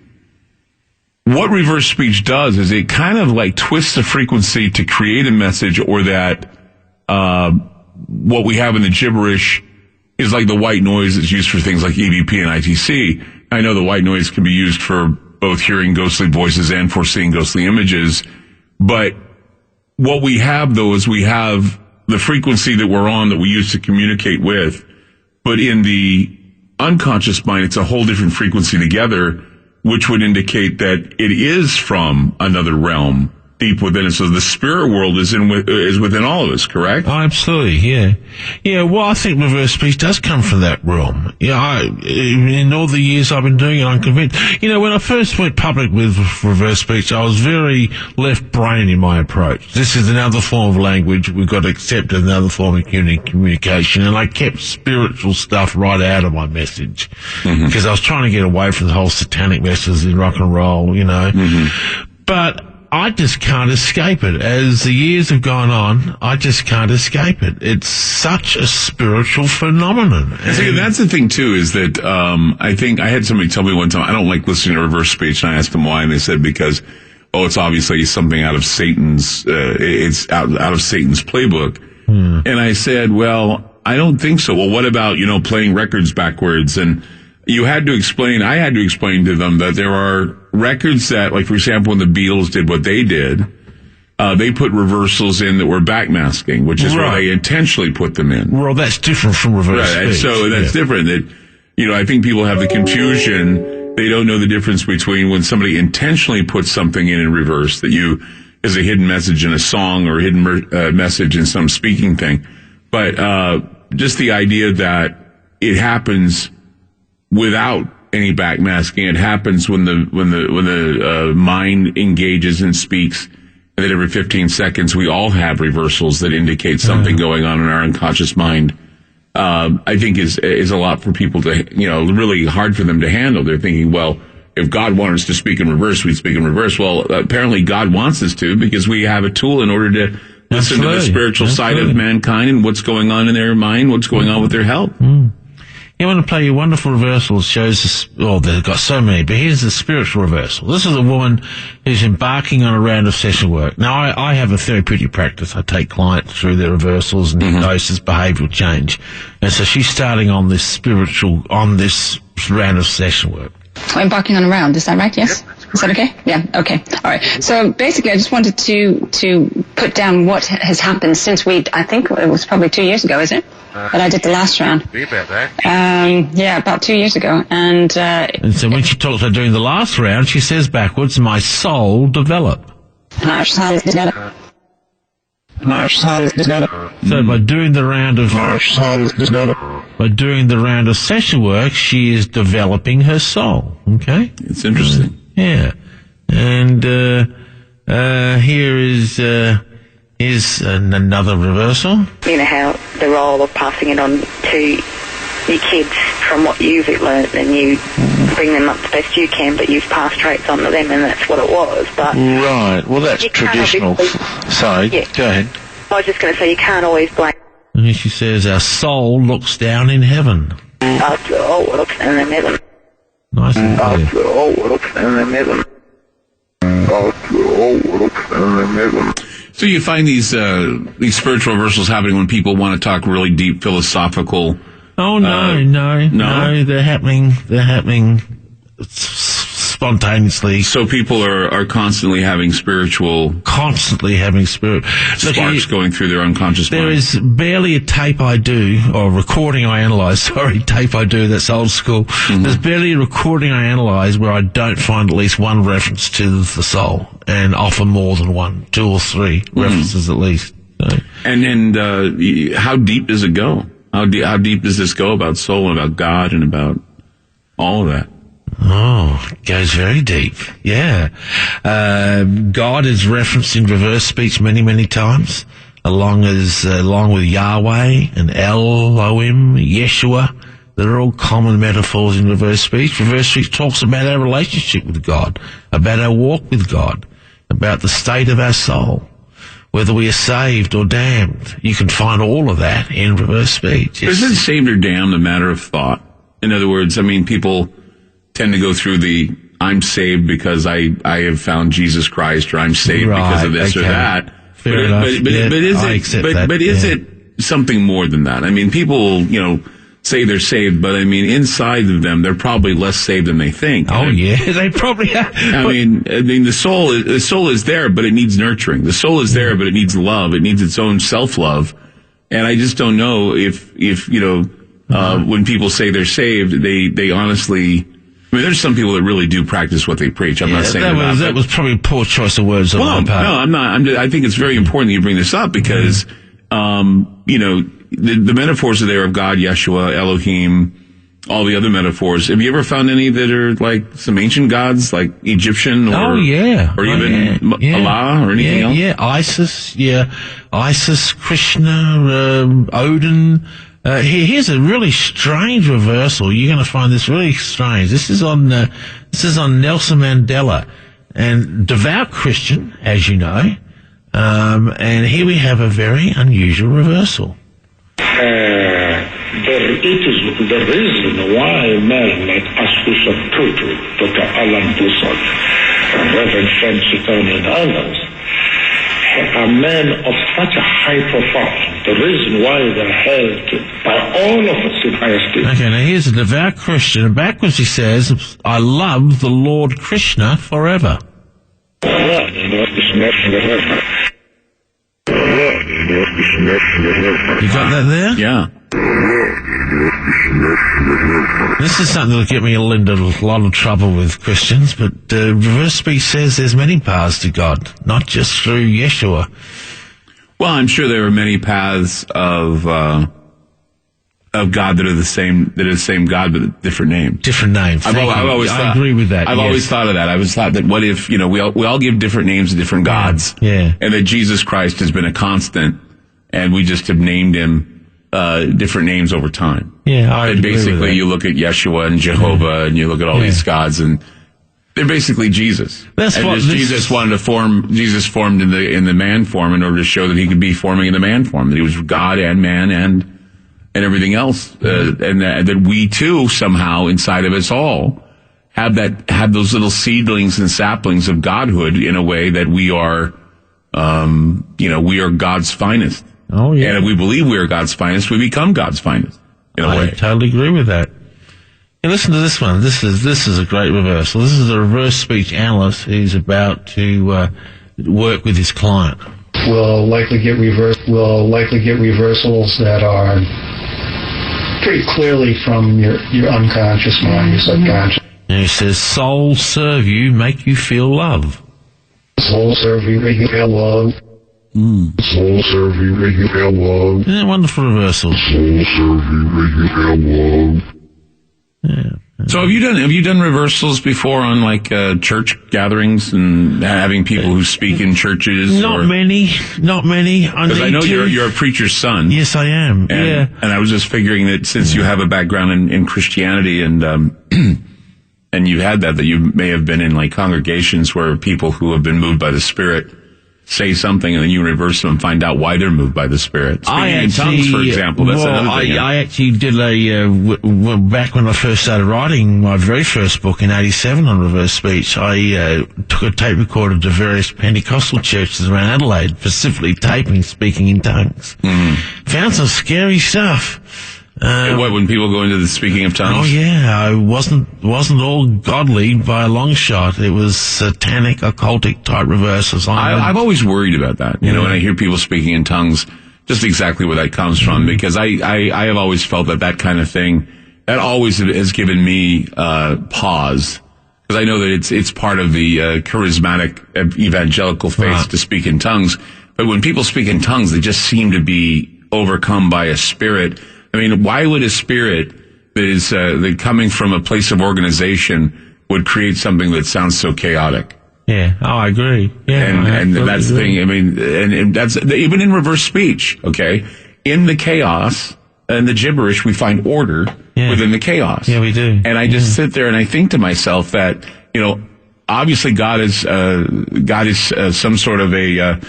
what reverse speech does is it kind of like twists the frequency to create a message, or that what we have in the gibberish is like the white noise that's used for things like EVP and ITC. I know the white noise can be used for both hearing ghostly voices and for seeing ghostly images, but what we have, though, is we have the frequency that we're on that we use to communicate with, but in the unconscious mind, it's a whole different frequency together, which would indicate that it is from another realm deep within us. So the spirit world is within all of us, correct? Oh, absolutely, yeah. Yeah, well, I think reverse speech does come from that realm. Yeah, in all the years I've been doing it, I'm convinced. When I first went public with reverse speech, I was very left-brain in my approach. This is another form of language. We've got to accept another form of communication. And I kept spiritual stuff right out of my message. Because I was trying to get away from the whole satanic messages in rock and roll, But I just can't escape it. As the years have gone on, I just can't escape it. It's such a spiritual phenomenon. And that's the thing, too, is that I think I had somebody tell me one time, I don't like listening to reverse speech, and I asked them why, and they said because, it's obviously something out of Satan's, it's out of Satan's playbook. And I said, well, I don't think so. Well, what about, playing records backwards? And I had to explain to them that there are records that, like, for example, when the Beatles did what they did, they put reversals in that were backmasking, which is where they intentionally put them in. Well, that's different from reverse speech. So that's different. That, I think people have the confusion. They don't know the difference between when somebody intentionally puts something in reverse, that you, as a hidden message in a song or a hidden message in some speaking thing. But just the idea that it happens without any backmasking. It happens when the mind engages and speaks, and that every 15 seconds we all have reversals that indicate something going on in our unconscious mind. I think is a lot for people to, really hard for them to handle. They're thinking, well, if God wanted us to speak in reverse, we'd speak in reverse. Well, apparently God wants us to, because we have a tool in order to listen to the spiritual side of mankind and what's going on in their mind, what's going on with their health. I want to play you wonderful reversals. Shows us, they've got so many, but here's the spiritual reversal. This is a woman who's embarking on a round of session work. Now, I have a therapeutic practice. I take clients through their reversals and hypnosis, behavioral change. And so she's starting on this round of session work. Embarking on a round, is that right? Yes? Is that okay? Yeah, okay. All right. So basically, I just wanted to put down what has happened since I think it was probably 2 years ago, is it? That I did the last round. Be about that. Yeah, about 2 years ago. And so when she talks about doing the last round, she says backwards, my soul developed. So by doing the round of session work, she is developing her soul. Okay, it's interesting. Yeah, and here is another reversal. You know how the role of passing it on to your kids from what you've learned, and you bring them up the best you can, but you've passed traits on to them, and that's what it was. But right, well, that's traditional. Sorry, go ahead. I was just going to say, you can't always blame. And here she says, our soul looks down in heaven. After all, what looks down in heaven. Nice and clear. After all, what looks down in heaven. After all, what looks down in heaven. So you find these spiritual reversals happening when people want to talk really deep philosophical. Oh no, they're happening spontaneously. So people are constantly having sparks going through their unconscious mind. There is barely a tape I do, or recording I analyze, tape I do, that's old school. There's barely a recording I analyze where I don't find at least one reference to the soul, and often more than one, 2 or 3 references at least. So. And how deep does it go? How deep does this go about soul and about God and about all of that? Oh, it goes very deep. Yeah. God is referenced in reverse speech many, many times, along with Yahweh and Elohim, Yeshua. They're all common metaphors in reverse speech. Reverse speech talks about our relationship with God, about our walk with God, about the state of our soul, whether we are saved or damned. You can find all of that in reverse speech. Isn't saved or damned a matter of thought? In other words, people tend to go through I'm saved because I have found Jesus Christ, or I'm saved because of this or that. Fair enough. But is it something more than that? People, say they're saved, but inside of them, they're probably less saved than they think. Oh yeah, they probably are. The soul is there, but it needs nurturing. The soul is there, but it needs love. It needs its own self-love. And I just don't know if when people say they're saved, they honestly, there's some people that really do practice what they preach. I'm not saying that was probably a poor choice of words on my part. No, I'm not. I think it's very important that you bring this up because, the metaphors are there of God, Yeshua, Elohim, all the other metaphors. Have you ever found any that are like some ancient gods, like Egyptian or Allah or anything else? Yeah, Isis, Krishna, Odin. Here's a really strange reversal. You're going to find this really strange. This is on Nelson Mandela, and devout Christian, as you know. And here we have a very unusual reversal. There is why men like Archbishop Tutu, Dr. Alan Bussard, Reverend Francis and others are men of such a high profile. The reason why they're held by all of us in high esteem. Okay, now here's a devout Christian, and backwards he says, I love the Lord Krishna forever. Well, the You got that there? Yeah. This is something that'll get me into a lot of trouble with Christians, but reverse speech says there's many paths to God, not just through Yeshua. Well, I'm sure there are many paths of God that are the same God but a different name. Different names. I agree with that. I've always thought of that. I always thought that what if, we all give different names to different gods. Yeah. And that Jesus Christ has been a constant and we just have named him different names over time. Yeah, I and agree with basically that. you look at Yeshua and Jehovah and you look at all these gods and they're basically Jesus. That's and what Jesus formed in the man form in order to show that he could be forming in the man form, that he was God and man and everything else, and that we too somehow inside of us all have those little seedlings and saplings of godhood in a way that we are, we are God's finest. Oh yeah. And if we believe we are God's finest, we become God's finest in a way. I totally agree with that. Hey, listen to this one. This is a great reversal. This is a reverse speech analyst who's about to work with his client. We'll likely get reversals that are pretty clearly from your unconscious mind, your subconscious. And he says, "Soul serve you, make you feel love. Soul serve you, make you feel love. Soul serve you, make you feel love. Isn't that wonderful reversal? Soul serve you, make you feel love." Yeah. So have you done reversals before on church gatherings and having people who speak in churches? Not many. Because I know you're a preacher's son. Yes, I am. And I was just figuring that since you have a background in Christianity and and you had that you may have been in congregations where people who have been moved by the Spirit say something and then you reverse them and find out why they're moved by the Spirit. Speaking in tongues, for example, that's another thing. I actually did back when I first started writing my very first book in 87 on reverse speech, I took a tape recorder to various Pentecostal churches around Adelaide, specifically taping speaking in tongues. Mm-hmm. Found some scary stuff. When people go into the speaking of tongues? Oh yeah, it wasn't all godly by a long shot. It was satanic, occultic type reversals. I've always worried about that. When I hear people speaking in tongues, just exactly where that comes from, because I have always felt that kind of thing, that always has given me pause. Because I know that it's part of the charismatic evangelical faith to speak in tongues. But when people speak in tongues, they just seem to be overcome by a spirit. I mean, why would a spirit that is that coming from a place of organization would create something that sounds so chaotic? Yeah, I agree. Yeah, and that's the thing. I mean, and that's even in reverse speech. Okay, in the chaos and the gibberish, we find order within the chaos. Yeah, we do. And I just sit there and I think to myself that obviously God is some sort of a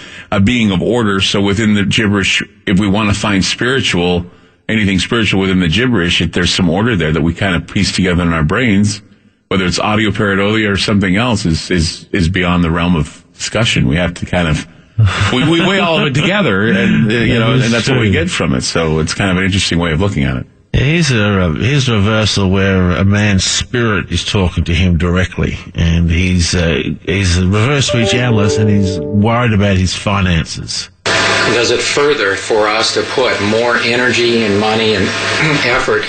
being of order. So within the gibberish, if we want to find anything spiritual within the gibberish, if there's some order there that we kind of piece together in our brains, whether it's audio pareidolia or something else, is beyond the realm of discussion. We have to kind of we weigh all of it together, and and that's what we get from it. So it's kind of an interesting way of looking at it. Here's a reversal where a man's spirit is talking to him directly, and he's a reverse speech analyst, and he's worried about his finances. Does it further for us to put more energy and money and effort?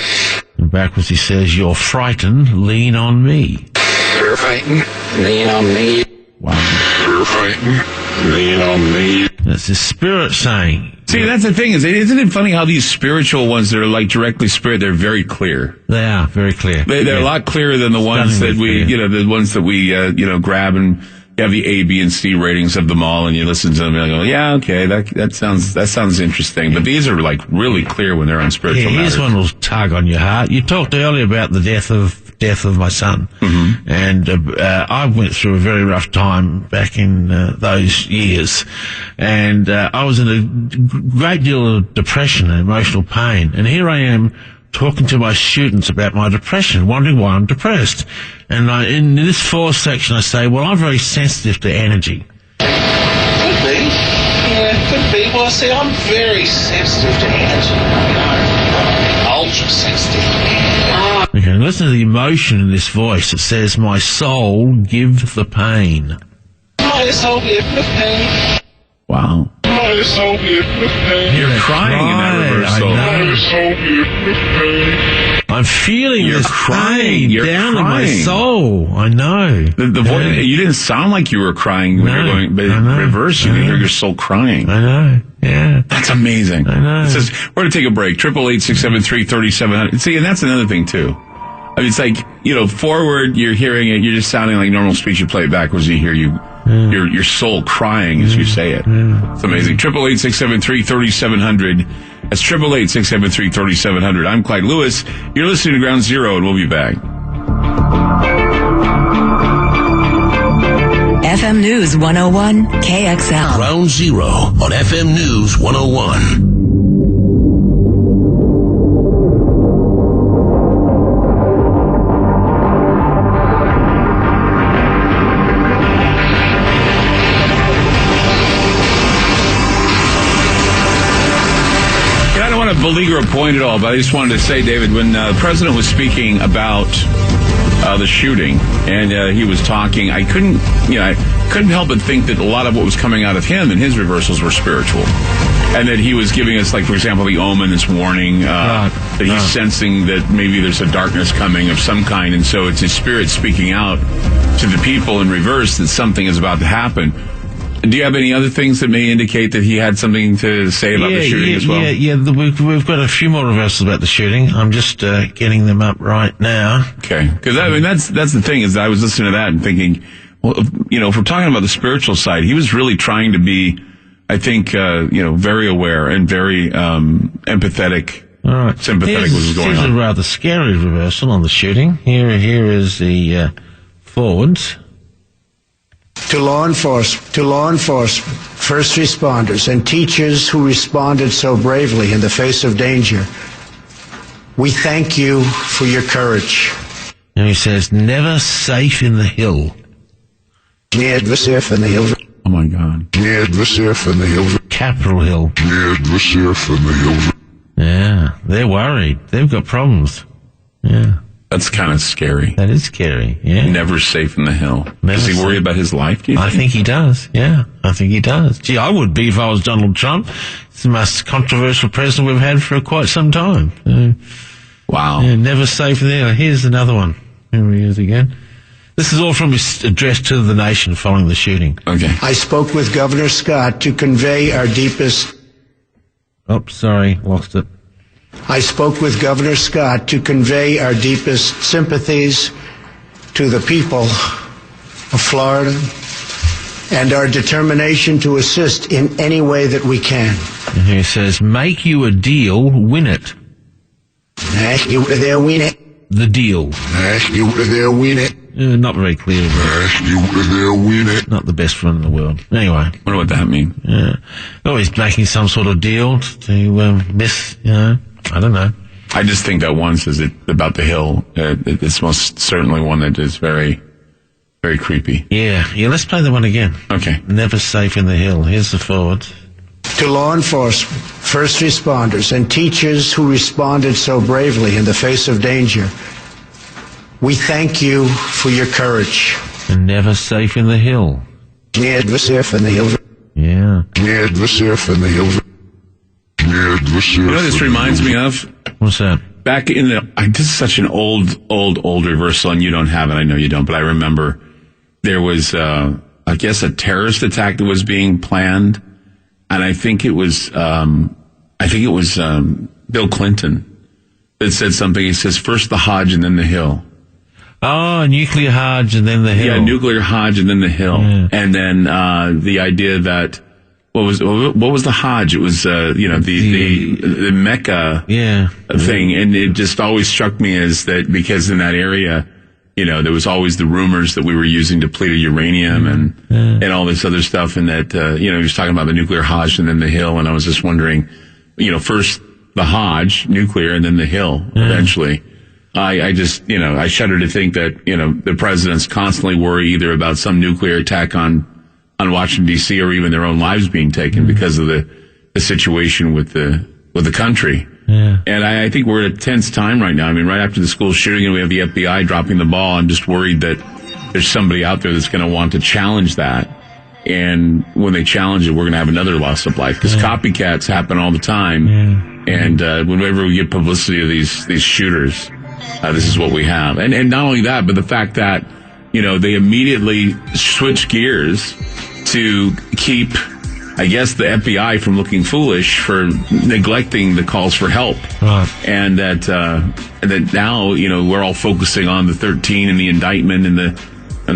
And backwards he says, "You're frightened, lean on me." You're frightened, lean on me. Wow. You're frightened, lean on me. That's the spirit saying. See, that's the thing, isn't it funny how these spiritual ones that are directly spirit, they're very clear. They are very clear. They're a lot clearer than the ones that we, grab and you have the A, B, and C ratings of them all, and you listen to them and you go, yeah, okay, that sounds interesting. But these are really clear when they're on spiritual matters. Here's one will tug on your heart. You talked earlier about the death of my son, and I went through a very rough time back in those years, and I was in a great deal of depression and emotional pain. And here I am talking to my students about my depression, wondering why I'm depressed. And in this fourth section, I say, well, I'm very sensitive to energy. Could be. Yeah, could be. Well, see, I'm very sensitive to energy. I'm ultra sensitive. Okay, listen to the emotion in this voice. It says, "My soul, give the pain." My Oh, it's only with pain. Wow. Oh, it's only with pain. You're crying in that reversal. Oh, it's only with pain. I'm feeling You're this crying. pain You're down in my crying. soul. I know. The voice, you didn't sound like you were crying when you're going, but in reverse, you can hear your soul crying. I know. Yeah. That's amazing. I know. It says, we're going to take a break. 888-673-3700. See, and that's another thing, too. I mean, it's like, forward, you're hearing it, you're just sounding like normal speech. You play it backwards, you hear your soul crying as you say it. It's amazing. 888-673-3700. That's 888-673-3700. I'm Clyde Lewis. You're listening to Ground Zero, and we'll be back. FM News 101, KXL. Ground Zero on FM News 101. Beleaguer a point at all, but I just wanted to say, David, when the president was speaking about the shooting and he was talking, I couldn't help but think that a lot of what was coming out of him and his reversals were spiritual, and that he was giving us, like, for example, the omen, this warning that he's sensing that maybe there's a darkness coming of some kind, and so it's his spirit speaking out to the people in reverse that something is about to happen. Do you have any other things that may indicate that he had something to say about the shooting as well? Yeah. We've got a few more reversals about the shooting. I'm just getting them up right now. Okay. Because, I mean, that's the thing, is that I was listening to that and thinking, well, if we're talking about the spiritual side, he was really trying to be, I think, very aware and very empathetic. All right. Sympathetic was going on. Here's a rather scary reversal on the shooting. Here is the forwards. To law enforcement, first responders, and teachers who responded so bravely in the face of danger, we thank you for your courage. And he says, never safe in the hill. Never safe in the hill. Oh, my God. Never safe in the hill. Capitol Hill. Never safe in the hill. Yeah, they're worried. They've got problems. Yeah. That's kind of scary. That is scary, yeah. Never safe in the hill. Does he worry about his life, do you think? I think he does, yeah. I think he does. Gee, I would be if I was Donald Trump. It's the most controversial president we've had for quite some time. Wow. Yeah, never safe in the hill. Here's another one. Here he is again. This is all from his address to the nation following the shooting. Okay. I spoke with Governor Scott to convey our deepest... Oh, sorry, lost it. I spoke with Governor Scott to convey our deepest sympathies to the people of Florida and our determination to assist in any way that we can. And he says, make you a deal, win it. You were there, win it. The deal. You were there, win it. Not very clear. You were there, win it. Not the best one in the world. Anyway. I wonder what that means. Yeah. Oh, he's making some sort of deal to miss, I don't know. I just think that one says it about the hill. It's most certainly one that is very, very creepy. Yeah, let's play the one again. Okay. Never safe in the hill. Here's the forwards. To law enforcement, first responders, and teachers who responded so bravely in the face of danger, we thank you for your courage. And never safe in the hill. Never safe in the hill. Yeah. Never safe in the hill. You know what this reminds me of? What's that? Back in this is such an old reversal, and you don't have it. I know you don't, but I remember there was, I guess, a terrorist attack that was being planned, and I think it was Bill Clinton that said something. He says, first the Hajj and then the hill. Oh, nuclear Hajj and then the hill. Yeah, nuclear Hajj and then the hill. Yeah. And then the idea that what was the Hajj? It was the Mecca thing, and it just always struck me as that because in that area, there was always the rumors that we were using depleted uranium and all this other stuff, and that he was talking about the nuclear Hajj and then the hill, and I was just wondering, first the Hajj nuclear and then the hill eventually. I just I shudder to think that the presidents constantly worry either about some nuclear attack on Washington D.C. or even their own lives being taken because of the situation with the country. Yeah. And I think we're at a tense time right now. I mean, right after the school shooting and we have the FBI dropping the ball, I'm just worried that there's somebody out there that's going to want to challenge that And when they challenge it, we're going to have another loss of life because copycats happen all the time. And whenever we get publicity of these shooters, this is what we have. And not only that, but the fact that, they immediately switch gears to keep, I guess, the FBI from looking foolish for neglecting the calls for help. Right. And that now, we're all focusing on the 13 and the indictment and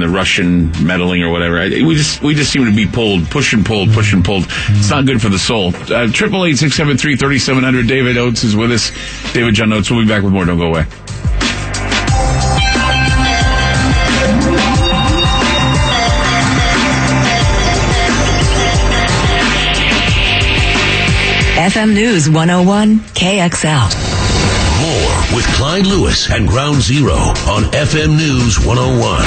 the Russian meddling or whatever. We just seem to be push and pulled. It's not good for the soul. 888-673-3700. David Oates is with us. David John Oates. We'll be back with more. Don't go away. FM News 101 KXL. More with Clyde Lewis and Ground Zero on FM News 101.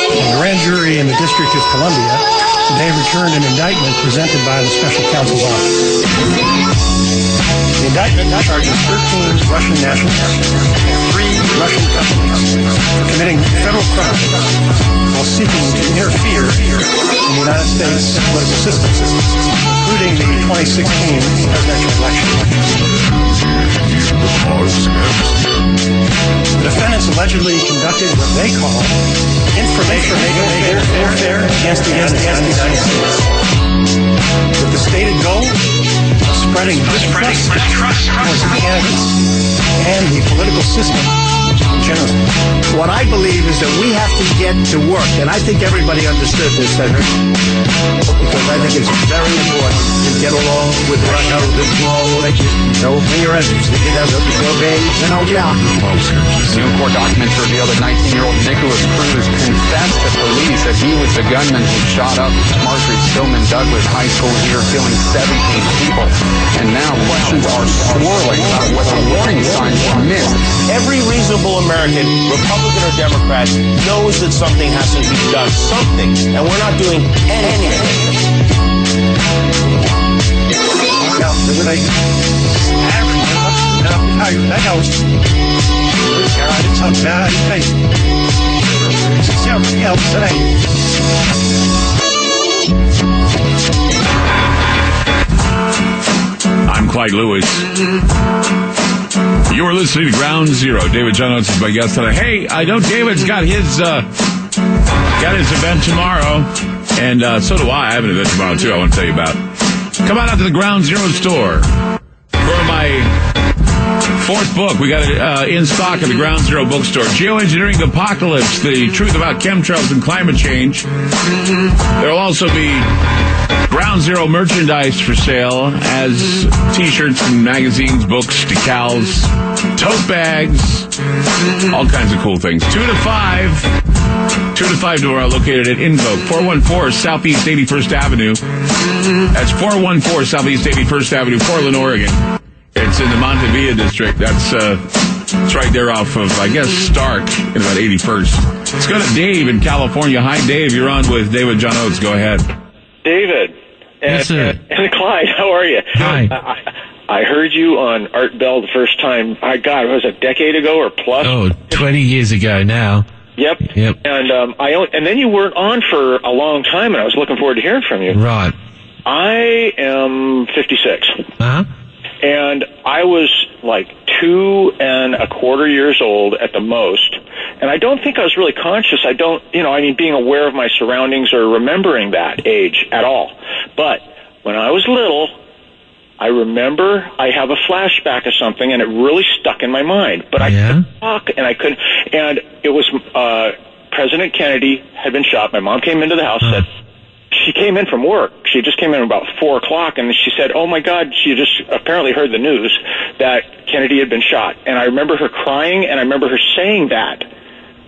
The grand jury in the District of Columbia today returned an indictment presented by the Special Counsel's Office. The indictment charges 13 Russian nationals and 3 Russian companies for committing federal crimes while seeking to interfere in the United States political system, including the 2016 presidential election. The defendants allegedly conducted what they call information warfare against the United States, with the stated goal of spreading distrust towards the candidates and the political system in general. What I believe is that we have to get to work, and I think everybody understood this, Senator, because I think it's very important to get along with Russia, bring your enemies. New court documents reveal that 19-year-old Nicholas Cruz confessed to police that he was the gunman who shot up Marjorie Stoneman Douglas High School here, killing 17 people. And now questions are swirling about whether warning signs were missed. Every reasonable American, Republican or Democrat, knows that something has to be done. Something. And we're not doing anything. I'm Clyde Lewis. You are listening to Ground Zero. David John Oates is my guest today. Hey, I know David's got his event tomorrow, and so do I. I have an event tomorrow, too, I want to tell you about. Come on out to the Ground Zero store for my 4th book. We got it in stock at the Ground Zero bookstore. Geoengineering Apocalypse, the truth about chemtrails and climate change. There will also be Ground Zero merchandise for sale as t-shirts and magazines, books, decals, tote bags, all kinds of cool things. 2 to 5 tomorrow, located at Invoke, 414 Southeast 81st Avenue. That's 414 Southeast 81st Avenue, Portland, Oregon. It's in the Montevilla district. That's right there off of, I guess, Stark in about 81st. Let's go to Dave in California. Hi, Dave. You're on with David John Oates. Go ahead. David. Yes, sir. And Clyde, how are you? Hi. I heard you on Art Bell the first time, it was a decade ago or plus? Oh, 20 years ago now. Yep. And then you weren't on for a long time, and I was looking forward to hearing from you. Right. I am 56. Uh-huh. And I was like 2 1/4 years old at the most. And I don't think I was really conscious. Being aware of my surroundings or remembering that age at all. But when I was little, I remember I have a flashback of something, and it really stuck in my mind. But I couldn't talk, and I couldn't. And it was President Kennedy had been shot. My mom came into the house, said, she came in from work. She just came in about 4 o'clock, and she said, oh, my God, she just apparently heard the news that Kennedy had been shot. And I remember her crying, and I remember her saying that.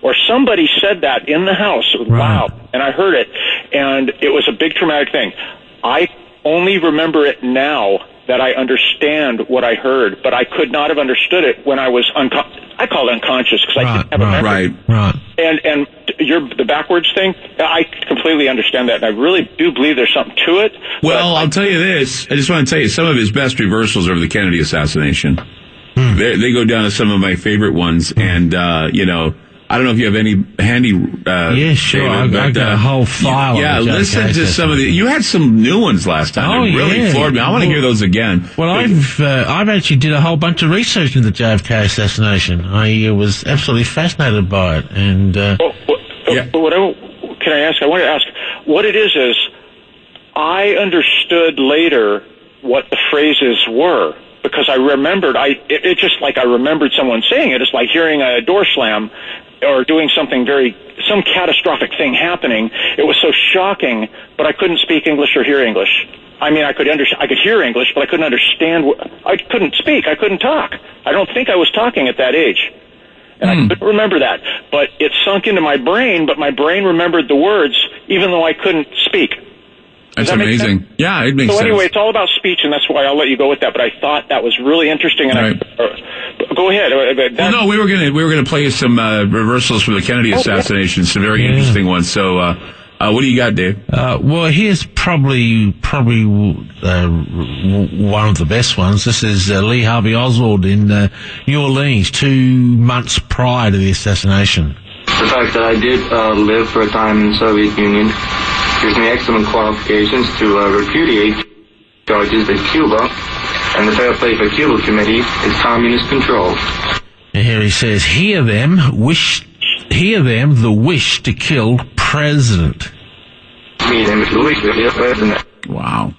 Or somebody said that in the house loud, and I heard it, and it was a big traumatic thing. I only remember it now that I understand what I heard, but I could not have understood it when I was I call it unconscious because I didn't have a memory. Right. And the backwards thing, I completely understand that, and I really do believe there's something to it. Well, I'll tell you this. I just want to tell you some of his best reversals over the Kennedy assassination. They go down to some of my favorite ones, and I don't know if you have any handy. Yeah, sure. David, I've got a whole file. Yeah, listen to some of the. You had some new ones last time. Oh, that really floored me. I want to hear those again. Well, I've actually did a whole bunch of research into the JFK assassination. I was absolutely fascinated by it, and can I ask? I want to ask what it is. I understood later what the phrases were. Because I remembered, it just like I remembered someone saying it. It's like hearing a door slam or doing something some catastrophic thing happening. It was so shocking, but I couldn't speak English or hear English. I mean, I could hear English, but I couldn't understand. I couldn't speak. I couldn't talk. I don't think I was talking at that age. And I couldn't remember that. But it sunk into my brain, but my brain remembered the words, even though I couldn't speak. That's amazing. Yeah, it makes sense. So anyway, it's all about speech, and that's why I'll let you go with that. But I thought that was really interesting, and go ahead. Well, no, we were gonna play you some reversals from the Kennedy assassination, some very interesting ones. So, what do you got, Dave? Well, here's probably one of the best ones. This is Lee Harvey Oswald in New Orleans 2 months prior to the assassination. The fact that I did live for a time in the Soviet Union gives me excellent qualifications to repudiate charges that Cuba and the Fair Play for Cuba Committee is communist controlled. And here he says, hear them, the wish to kill president. Wow.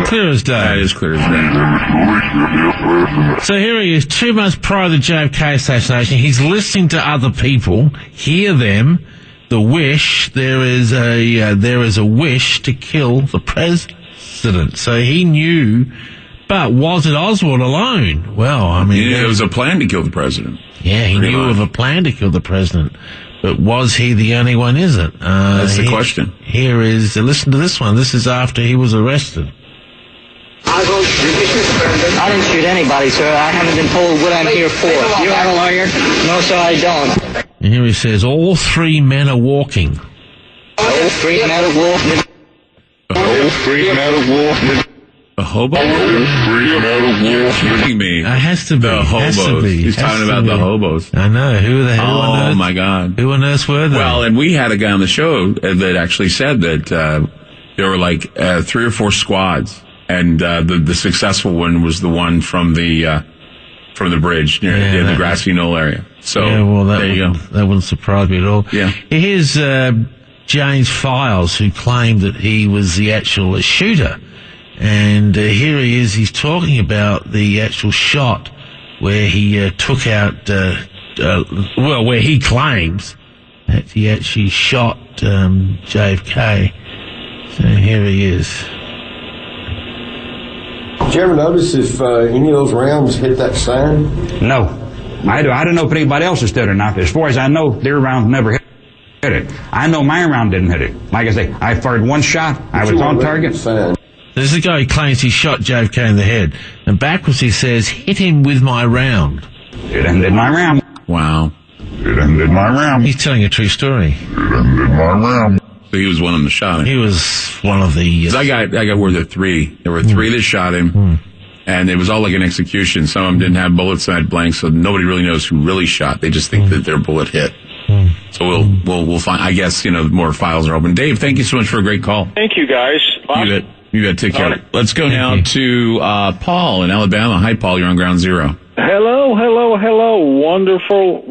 Clear as day. That is clear as day. So here he is, 2 months prior to the JFK assassination. He's listening to other people, hear them, the wish, there is a wish to kill the president. So he knew, but was it Oswald alone? Well, I mean... There was a plan to kill the president. Yeah, he knew of a plan to kill the president. But was he the only one, is it? That's the question. Here is, listen to this one. This is after he was arrested. I didn't shoot anybody, sir. I haven't been told what I'm here for. You have a lawyer? No, sir, I don't. And here he says, all 3 men are walking. All 3 men are walking. All 3 men are walking. A hobo? You're kidding me. It has to be. The hobos. He's talking about the hobos. I know. Who the hell on earth? Oh, my God. Who on earth were they? Well, and we had a guy on the show that actually said that there were like 3 or 4 squads, and the successful one was the one from the bridge near the grassy knoll area. So there you go. That wouldn't surprise me at all. Yeah. Here's James Files, who claimed that he was the actual shooter. And here he is, he's talking about the actual shot where he took out, where he claims that he actually shot JFK. So here he is. Did you ever notice if any of those rounds hit that sign? No. I don't know if anybody else's did or not. As far as I know, their round never hit it. I know my round didn't hit it. Like I say, I fired 1 shot. I was on target. There's a guy who claims he shot JFK in the head. And backwards he says, hit him with my round. It ended my round. Wow. It ended my round. He's telling a true story. It ended my round. So he was one of them that shot him. He was one of the... I got word that 3. There were 3 that shot him. And it was all like an execution. Some of them didn't have bullets and had blanks, so nobody really knows who really shot. They just think that their bullet hit. So we'll find, I guess, more files are open. Dave, thank you so much for a great call. Thank you, guys. Awesome. You bet. Take care. Let's go now to Paul in Alabama. Hi, Paul. You're on Ground Zero. Hello. Wonderful.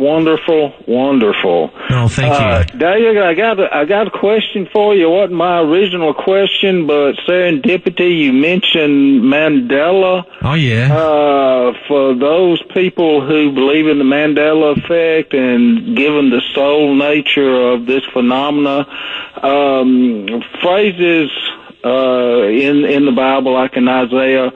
Oh, thank you. Dave, I got a question for you. It wasn't my original question, but serendipity, you mentioned Mandela. Oh, yeah. For those people who believe in the Mandela effect and given the soul nature of this phenomena, phrases in the Bible, like in Isaiah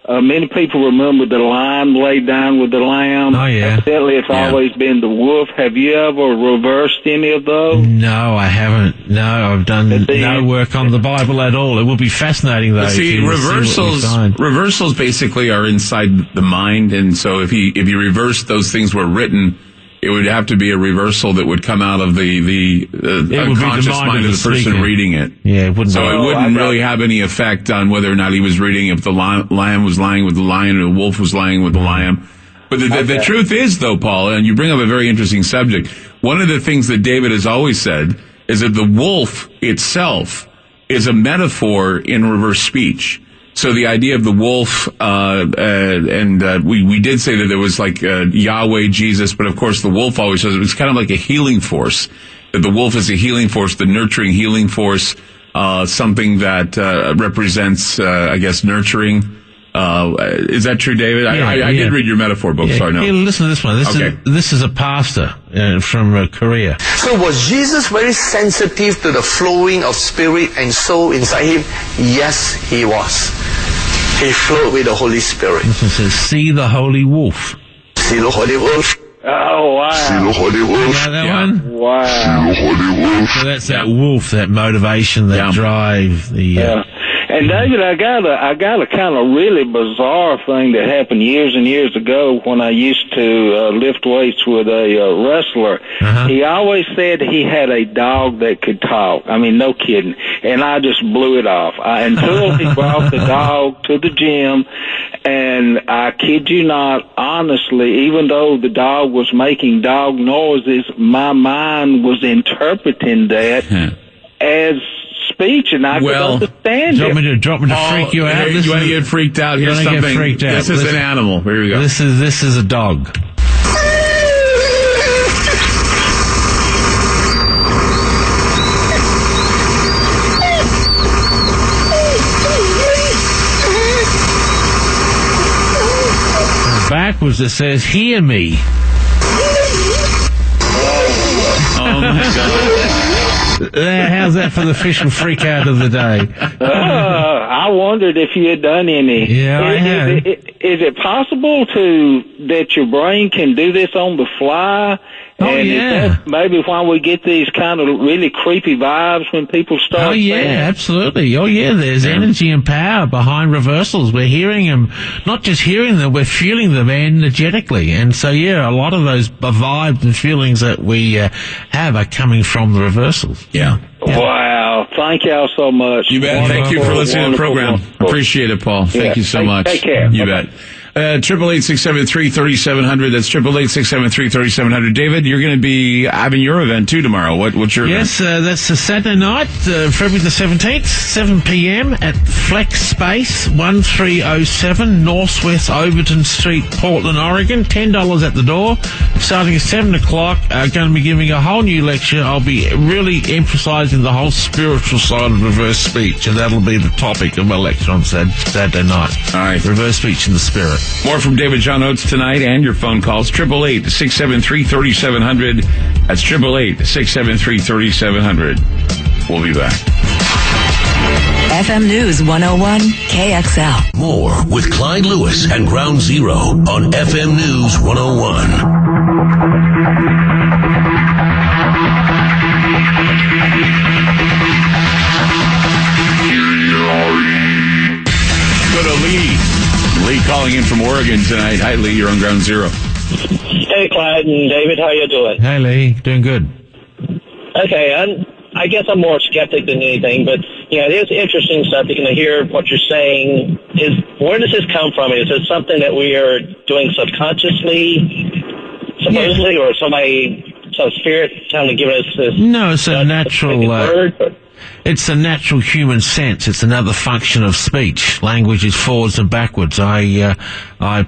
Many people remember the lion laid down with the lamb. Oh, yeah. Evidently, it's always been the wolf. Have you ever reversed any of those? No, I haven't. No, I've done no work on the Bible at all. It will be fascinating, though. See, reversals basically are inside the mind, and so if you reverse those things were written, it would have to be a reversal that would come out of the unconscious mind of the person reading it. Yeah, it wouldn't. So it wouldn't really have any effect on whether or not he was reading if the lion was lying with the lion or the wolf was lying with the lion. But the truth is, though, Paul, and you bring up a very interesting subject, one of the things that David has always said is that the wolf itself is a metaphor in reverse speech. So the idea of the wolf, we did say that there was like Yahweh, Jesus, but of course the wolf always says it's kind of like a healing force. That the wolf is a healing force, the nurturing healing force, something that represents, I guess, nurturing. Is that true, David? Yeah, I did read your metaphor book, so I know. Here, listen to this one. This is a pastor from Korea. So was Jesus very sensitive to the flowing of spirit and soul inside him? Yes, he was. He flowed with the Holy Spirit. This one says, see the holy wolf. See the holy wolf. Oh, wow. See the holy wolf. You know that one? Wow. See the holy wolf. So that's that wolf, that motivation, that drive. And David, I got a kind of really bizarre thing that happened years and years ago when I used to lift weights with a wrestler. He always said he had a dog that could talk. I mean, no kidding. And I just blew it off until he brought the dog to the gym. And I kid you not, honestly, even though the dog was making dog noises, my mind was interpreting that as speech, and I could understand it. Do you want me to freak you out? You want to get freaked out? Here's something. Get freaked out. This is an animal. Here we go. This is a dog. Backwards it says, hear me. Oh my God. How's that for the official freak out of the day? I wondered if you had done any. Yeah, I have. Is it possible that your brain can do this on the fly? Oh, and yeah. Is that maybe why we get these kind of really creepy vibes when people start Oh, yeah, saying, absolutely. Oh, yeah, there's energy and power behind reversals. We're hearing them, not just hearing them, we're feeling them energetically. And so, yeah, a lot of those vibes and feelings that we have are coming from the reversals. Yeah. Wow. Thank y'all so much. You bet. Thank you for listening to the program. Appreciate it, Paul. Thank you so much. Take care. You bet. 888-673-3700. That's 888-673-3700. David, you're going to be having your event too tomorrow. What's your event? Yes, that's a Saturday night, February the 17th, 7 p.m. at Flex Space, 1307 Northwest Overton Street, Portland, Oregon. $10 at the door, starting at 7 o'clock. I'm going to be giving a whole new lecture. I'll be really emphasizing the whole spiritual side of reverse speech, and that'll be the topic of my lecture on Saturday night. All right. Reverse speech in the spirit. More from David John Oates tonight and your phone calls. 888-673-3700. That's 888-673-3700. We'll be back. FM News 101 KXL. More with Clyde Lewis and Ground Zero on FM News 101. Go to Lee. Lee calling in from Oregon tonight. Hi, Lee. You're on Ground Zero. Hey, Clyde and David. How you doing? Hey, Lee. Doing good. Okay. I guess I'm more skeptic than anything, but, yeah, it is interesting subject, and I hear what you're saying. Where does this come from? Is it something that we are doing subconsciously, supposedly, or some spirit trying to give us this? No, it's a natural... It's a natural human sense. It's another function of speech. Language is forwards and backwards. I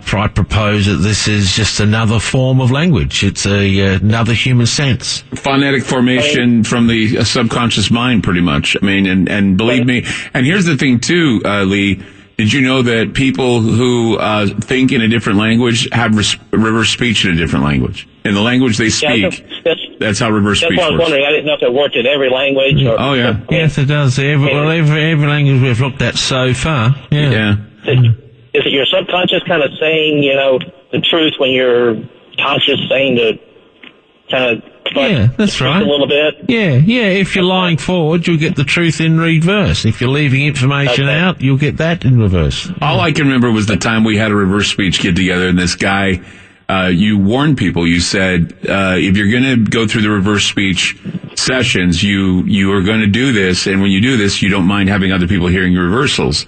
propose that this is just another form of language. It's another human sense. Phonetic formation from the subconscious mind, pretty much. I mean, and believe me. And here's the thing, too, Lee. Did you know that people who think in a different language have reverse speech in a different language? In the language they speak, that's how reverse speech works. That's what I was wondering. I didn't know if it worked in every language. Oh, yeah. Yes, it does. Every language we've looked at so far. Yeah. is it your subconscious kind of saying, the truth when your conscious saying to kind of that's right. a little bit? Yeah. If you're lying forward, you'll get the truth in reverse. If you're leaving information out, you'll get that in reverse. All I can remember was the time we had a reverse speech get together, and this guy, you warned people. You said, if you're going to go through the reverse speech sessions, you are going to do this, and when you do this, you don't mind having other people hearing your reversals.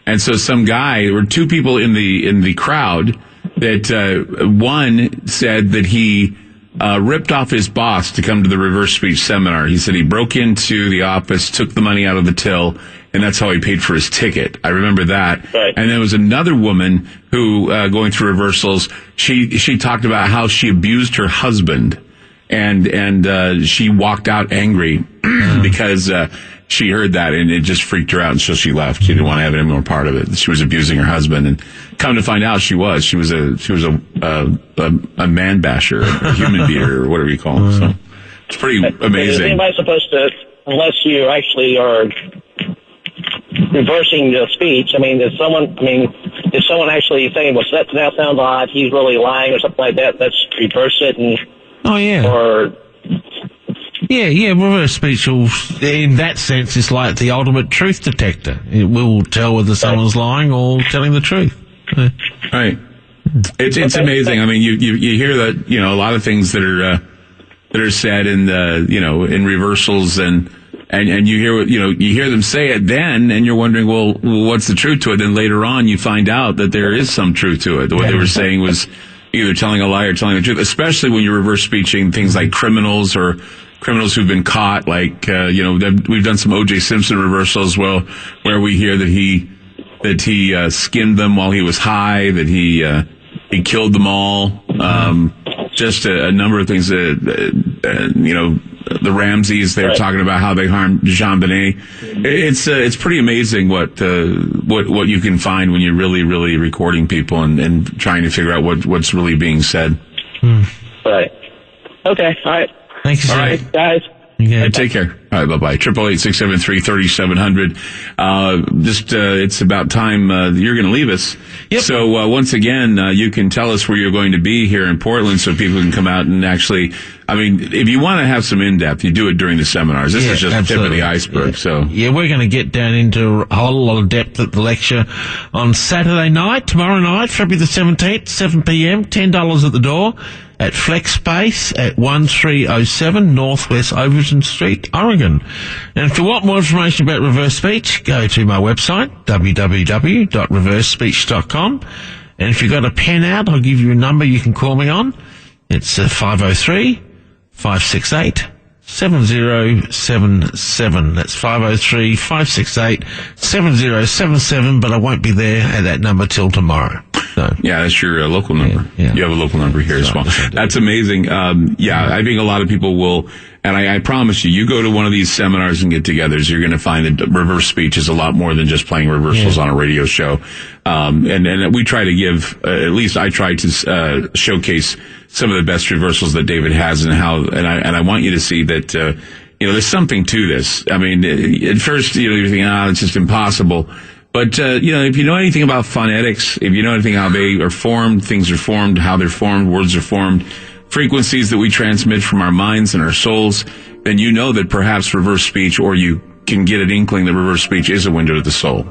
And so some guy, there were two people in the crowd that, one said that he ripped off his boss to come to the reverse speech seminar. He said he broke into the office, took the money out of the till, and that's how he paid for his ticket. I remember that. Right. And there was another woman who, going through reversals, she talked about how she abused her husband, and she walked out angry because she heard that, and it just freaked her out, and so she left. She didn't want to have any more part of it. She was abusing her husband, and come to find out, she was a man basher, a human beater, or whatever you call them. So it's pretty amazing. Is anybody supposed to, unless you actually are reversing the speech? If someone actually saying, well, that now sounds odd, he's really lying or something like that, let's reverse it and. Oh yeah. Or. Yeah, reverse speech will, in that sense, is like the ultimate truth detector. It will tell whether someone's lying or telling the truth. Right. It's amazing. You hear that, a lot of things that are said in in reversals and you hear them say it then, and you're wondering, well, what's the truth to it? Then later on, you find out that there is some truth to it. What they were saying was either telling a lie or telling the truth, especially when you're reverse speeching things like criminals or criminals who've been caught, like, we've done some O.J. Simpson reversals, where we hear that he skinned them while he was high, that he killed them all. Just a number of things that, the Ramseys, they were talking about how they harmed Jean Benet. It's pretty amazing what you can find when you're really, really recording people and trying to figure out what's really being said. Right. Okay. All right. Thank you, sir. All right, guys. Yeah, take care. All right, bye-bye. 888-673-3700. It's about time you're going to leave us. Yep. So once again, you can tell us where you're going to be here in Portland so people can come out and actually, if you want to have some in-depth, you do it during the seminars. This is just the tip of the iceberg. So we're going to get down into a whole lot of depth at the lecture on Saturday night, tomorrow night, February the 17th, 7 p.m., $10 at the door. At Flex Space at 1307 Northwest Overton Street, Oregon. And if you want more information about reverse speech, go to my website, www.reversespeech.com. And if you've got a pen out, I'll give you a number you can call me on. It's 503-568-7077. That's 503-568-7077, but I won't be there at that number till tomorrow. So. Yeah, that's your local number. Yeah. You have a local number here as well. That's amazing. I think a lot of people will, and I promise you go to one of these seminars and get-togethers, you're going to find that reverse speech is a lot more than just playing reversals on a radio show. And we try to give, at least I try to showcase some of the best reversals that David has and I want you to see that, there's something to this. At first, you think, it's just impossible. But, if you know anything about phonetics, if you know anything how they are formed, things are formed, how they're formed, words are formed, frequencies that we transmit from our minds and our souls, then you know that perhaps reverse speech, or you can get an inkling that reverse speech is a window to the soul.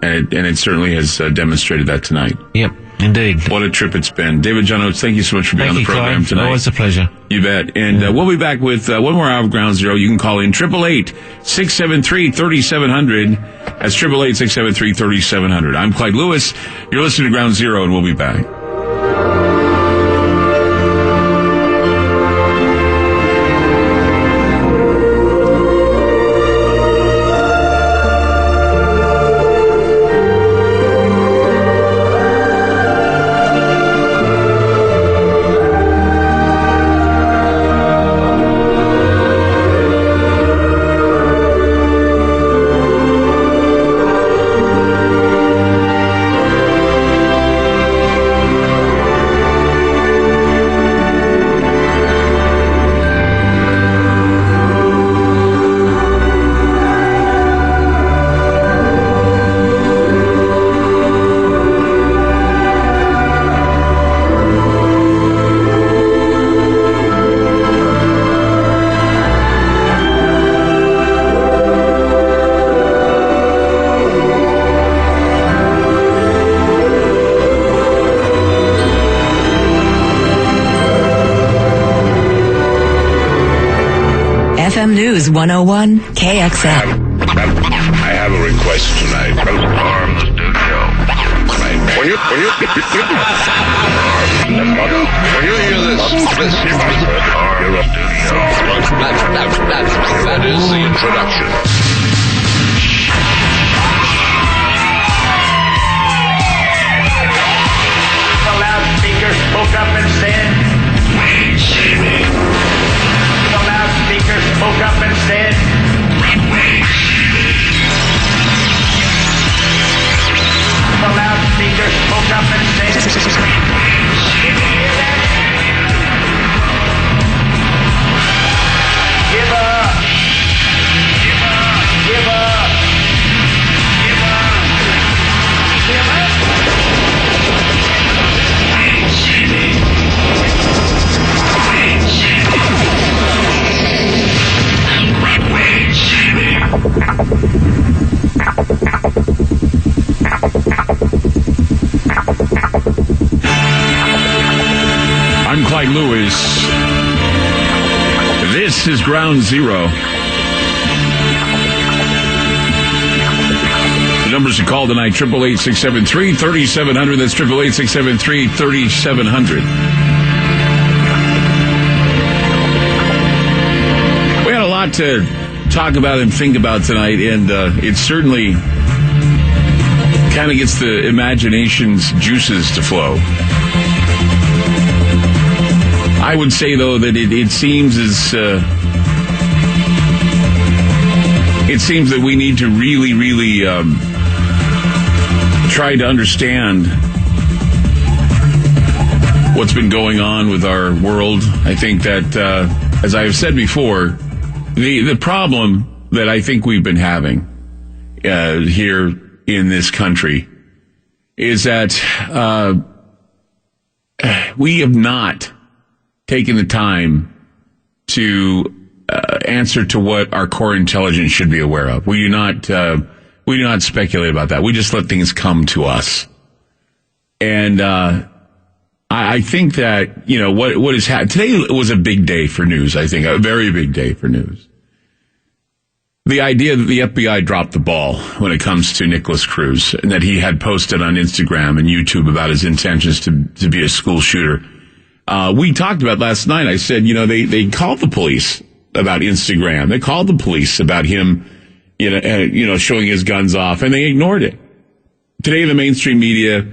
And it certainly has demonstrated that tonight. Yep, indeed. What a trip it's been. David John Oates, thank you so much for being on the program tonight. Always a pleasure. You bet. And we'll be back with one more hour of Ground Zero. You can call in 888-673-3700. That's 888-673-3700. I'm Clyde Lewis. You're listening to Ground Zero, and we'll be back. News 101 KXL. I have a request tonight. Arm the studio. When you hear this, that is the introduction. The loudspeaker spoke up and said, "Wait, Jimmy." The loudspeaker spoke up and said, "Wait, Jimmy." The loudspeaker spoke up and said, "Did you hear that? Give up. Give up. Give up. Give up. Give up." Wait, Jimmy. Wait, Jimmy. Wait, Jimmy. I'm Clyde Lewis. This is Ground Zero. The numbers to call tonight, 888-673-3700. That's 888-673-3700. We had a lot to talk about and think about tonight, and it certainly kind of gets the imagination's juices to flow. I would say, though, that it seems as it seems that we need to really, really try to understand what's been going on with our world. I think that, as I have said before, the problem that I think we've been having here in this country is that we have not taken the time to answer to what our core intelligence should be aware of. We do not speculate about that. We just let things come to us. And I think that, you know, what is happening today was a big day for news. I think a very big day for news. The idea that the FBI dropped the ball when it comes to Nicholas Cruz, and that he had posted on Instagram and YouTube about his intentions to be a school shooter. We talked about last night. I said, you know, they called the police about Instagram. They called the police about him, showing his guns off, and they ignored it. Today, the mainstream media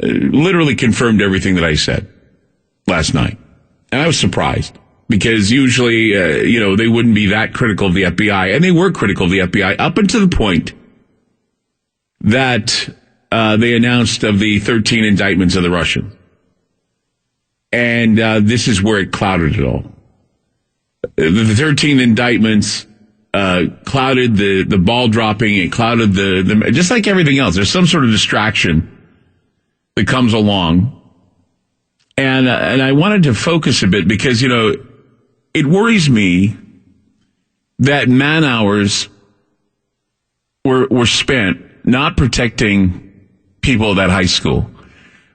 literally confirmed everything that I said last night. And I was surprised, because usually, they wouldn't be that critical of the FBI. And they were critical of the FBI up until the point that they announced of the 13 indictments of the Russians. And this is where it clouded it all. The 13 indictments clouded the ball dropping. It clouded the just like everything else. There's some sort of distraction that comes along. And I wanted to focus a bit because, it worries me that man hours were spent not protecting people at that high school.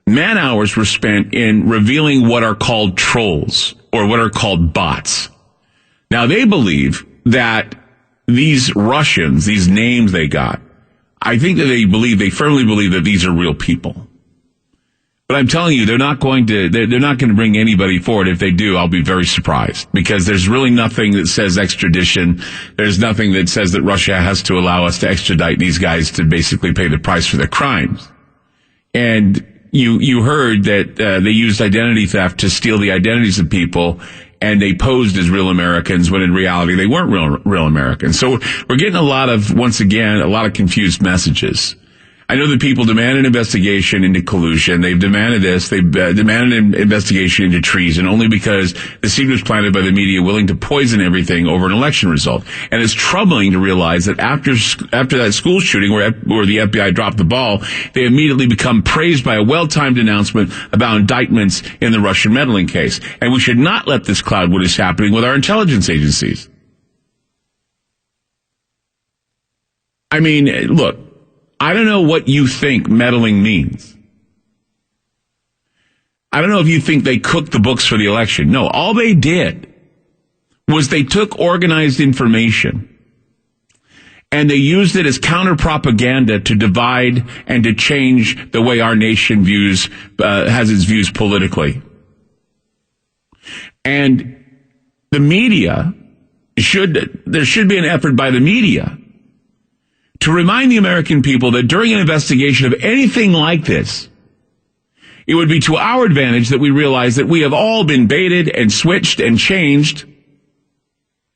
Man hours were spent in revealing what are called trolls or what are called bots. Now, they believe that these Russians, these names they got, I think that they firmly believe that these are real people. But I'm telling you, they're not going to bring anybody forward. If they do, I'll be very surprised, because there's really nothing that says extradition. There's nothing that says that Russia has to allow us to extradite these guys to basically pay the price for their crimes. And you heard that they used identity theft to steal the identities of people, and they posed as real Americans when in reality they weren't real Americans. So we're getting a lot of confused messages. I know that people demand an investigation into collusion. They've demanded this. They've demanded an investigation into treason only because the seed was planted by the media willing to poison everything over an election result. And it's troubling to realize that after that school shooting where the FBI dropped the ball, they immediately become praised by a well-timed announcement about indictments in the Russian meddling case. And we should not let this cloud what is happening with our intelligence agencies. I mean, look, I don't know what you think meddling means. I don't know if you think they cooked the books for the election. No, all they did was they took organized information and they used it as counter-propaganda to divide and to change the way our nation has its views politically. And the media there should be an effort by the media to remind the American people that during an investigation of anything like this, it would be to our advantage that we realize that we have all been baited and switched and changed,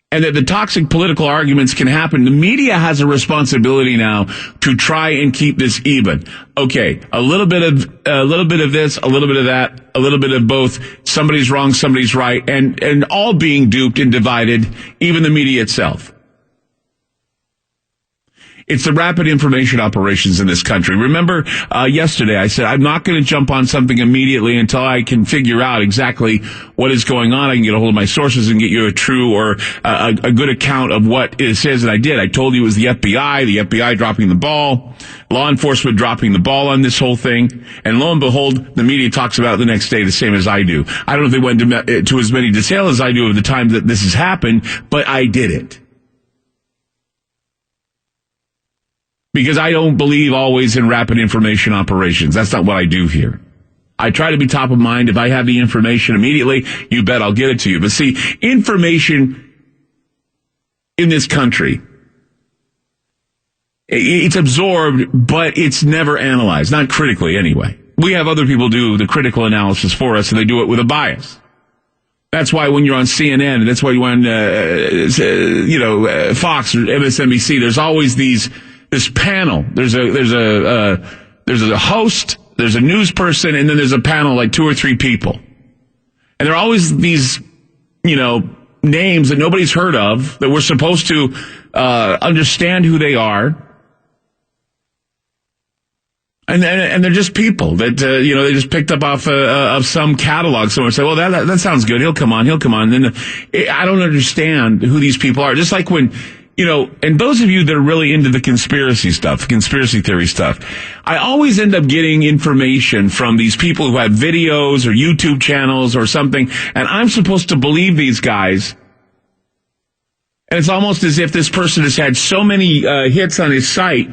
and that the toxic political arguments can happen. The media has a responsibility now to try and keep this even. Okay, a little bit of this, a little bit of that, a little bit of both. Somebody's wrong, somebody's right, and all being duped and divided, even the media itself. It's the rapid information operations in this country. Remember, yesterday I said I'm not going to jump on something immediately until I can figure out exactly what is going on. I can get a hold of my sources and get you a true or a good account of what it says that I did. I told you it was the FBI dropping the ball, law enforcement dropping the ball on this whole thing, and lo and behold, the media talks about it the next day the same as I do. I don't know if they went to as many detail as I do of the time that this has happened, but I did it. Because I don't believe always in rapid information operations. That's not what I do here. I try to be top of mind. If I have the information immediately, you bet I'll get it to you. But see, information in this country, it's absorbed, but it's never analyzed. Not critically, anyway. We have other people do the critical analysis for us, and they do it with a bias. That's why when you're on CNN, and that's why you're on, Fox or MSNBC, there's always this panel. There's a host, there's a news person, and then there's a panel like 2 or 3 people. And there are always these, names that nobody's heard of that we're supposed to understand who they are. And they're just people that, they just picked up off of some catalog somewhere. Say, well, that sounds good. He'll come on. And then I don't understand who these people are. Just like when, and those of you that are really into the conspiracy theory stuff, I always end up getting information from these people who have videos or YouTube channels or something, and I'm supposed to believe these guys. And it's almost as if this person has had so many hits on his site,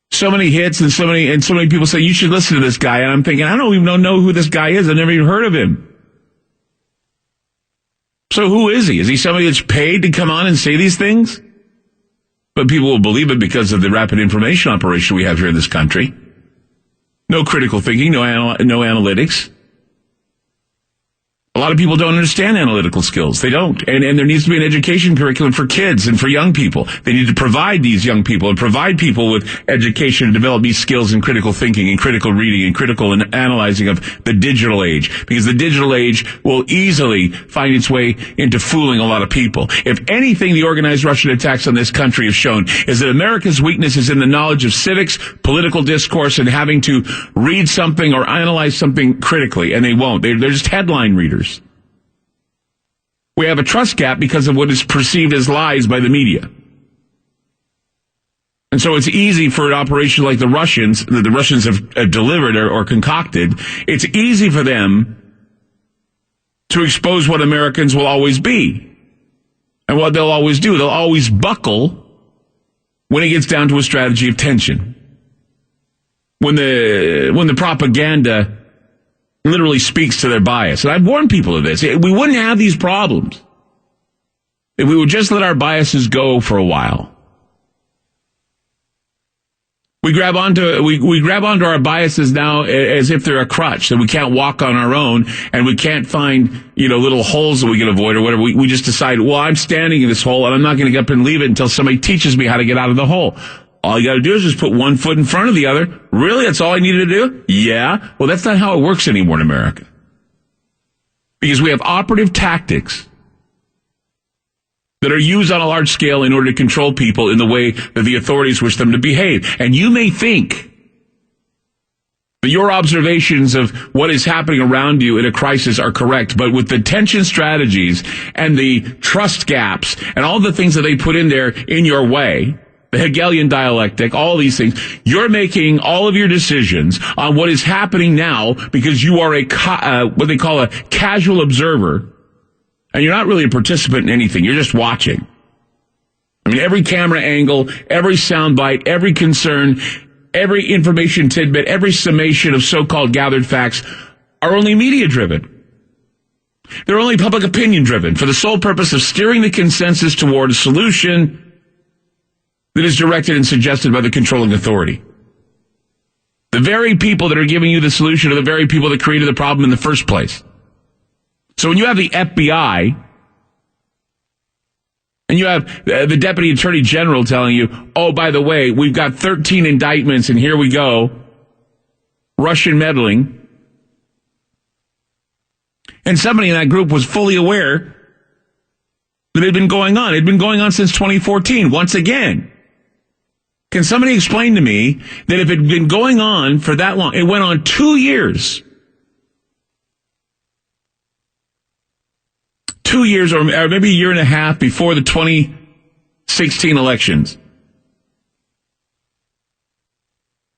so many hits, and so many people say, you should listen to this guy. And I'm thinking, I don't even know who this guy is. I've never even heard of him. So who is he? Is he somebody that's paid to come on and say these things? But people will believe it because of the rapid information operation we have here in this country. No critical thinking, no analytics. A lot of people don't understand analytical skills. They don't. And there needs to be an education curriculum for kids and for young people. They need to provide these young people and provide people with education to develop these skills in critical thinking and critical reading and critical analyzing of the digital age. Because the digital age will easily find its way into fooling a lot of people. If anything the organized Russian attacks on this country have shown is that America's weakness is in the knowledge of civics, political discourse, and having to read something or analyze something critically. And they won't. They're just headline readers. We have a trust gap because of what is perceived as lies by the media. And so it's easy for an operation like the Russians have delivered or concocted, it's easy for them to expose what Americans will always be. And what they'll always do, they'll always buckle when it gets down to a strategy of tension. When the propaganda literally speaks to their bias. And I've warned people of this. We wouldn't have these problems if we would just let our biases go for a while. We grab onto our biases now as if they're a crutch, that we can't walk on our own and we can't find, little holes that we can avoid or whatever. We just decide, well, I'm standing in this hole and I'm not going to get up and leave it until somebody teaches me how to get out of the hole. All you got to do is just put one foot in front of the other. Really? That's all I needed to do? Yeah. Well, that's not how it works anymore in America. Because we have operative tactics that are used on a large scale in order to control people in the way that the authorities wish them to behave. And you may think that your observations of what is happening around you in a crisis are correct, but with the tension strategies and the trust gaps and all the things that they put in there in your way, the Hegelian dialectic, all these things, you're making all of your decisions on what is happening now because you are what they call a casual observer And you're not really a participant in anything. You're just watching. I mean, every camera angle, every soundbite, every concern, every information tidbit, every summation of so-called gathered facts are only media-driven. They're only public opinion-driven for the sole purpose of steering the consensus toward a solution that is directed and suggested by the controlling authority. The very people that are giving you the solution are the very people that created the problem in the first place. So when you have the FBI and you have the Deputy Attorney General telling you, oh, by the way, we've got 13 indictments and here we go, Russian meddling, and somebody in that group was fully aware that it had been going on. It had been going on since 2014, once again. Can somebody explain to me that if it had been going on for that long, it went on 2 years, 2 years or maybe a year and a half before the 2016 elections.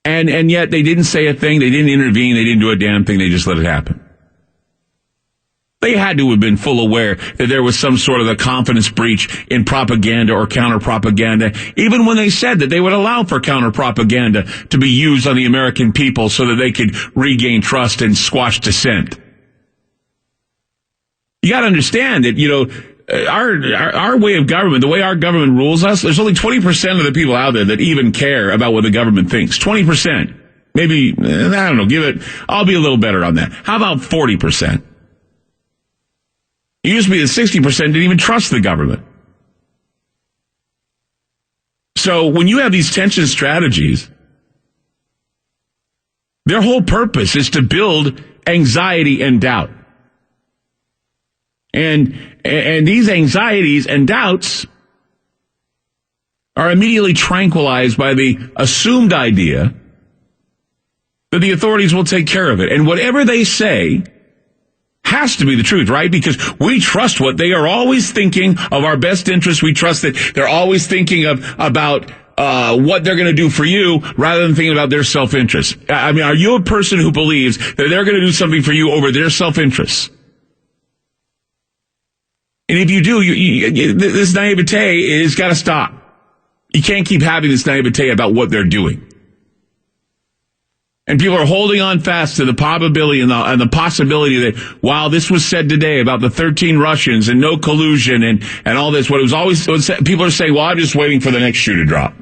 And yet they didn't say a thing, they didn't intervene, they didn't do a damn thing, they just let it happen. They had to have been full aware that there was some sort of a confidence breach in propaganda or counter-propaganda, even when they said that they would allow for counter-propaganda to be used on the American people so that they could regain trust and squash dissent. You got to understand that, you know, our way of government, the way our government rules us, there's only 20% of the people out there that even care about what the government thinks. 20%. Maybe, I don't know, I'll be a little better on that. How about 40%? It used to be that 60% didn't even trust the government. So when you have these tension strategies, their whole purpose is to build anxiety and doubt. And these anxieties and doubts are immediately tranquilized by the assumed idea that the authorities will take care of it. And whatever they say has to be the truth, right? Because we trust what they are always thinking of our best interests. We trust that they're always thinking about what they're going to do for you rather than thinking about their self-interest. I mean, are you a person who believes that they're going to do something for you over their self-interest? And if you do, this naivete has got to stop. You can't keep having this naivete about what they're doing. And people are holding on fast to the probability and the possibility that while this was said today about the 13 Russians and no collusion and all this, people are saying, well, I'm just waiting for the next shoe to drop.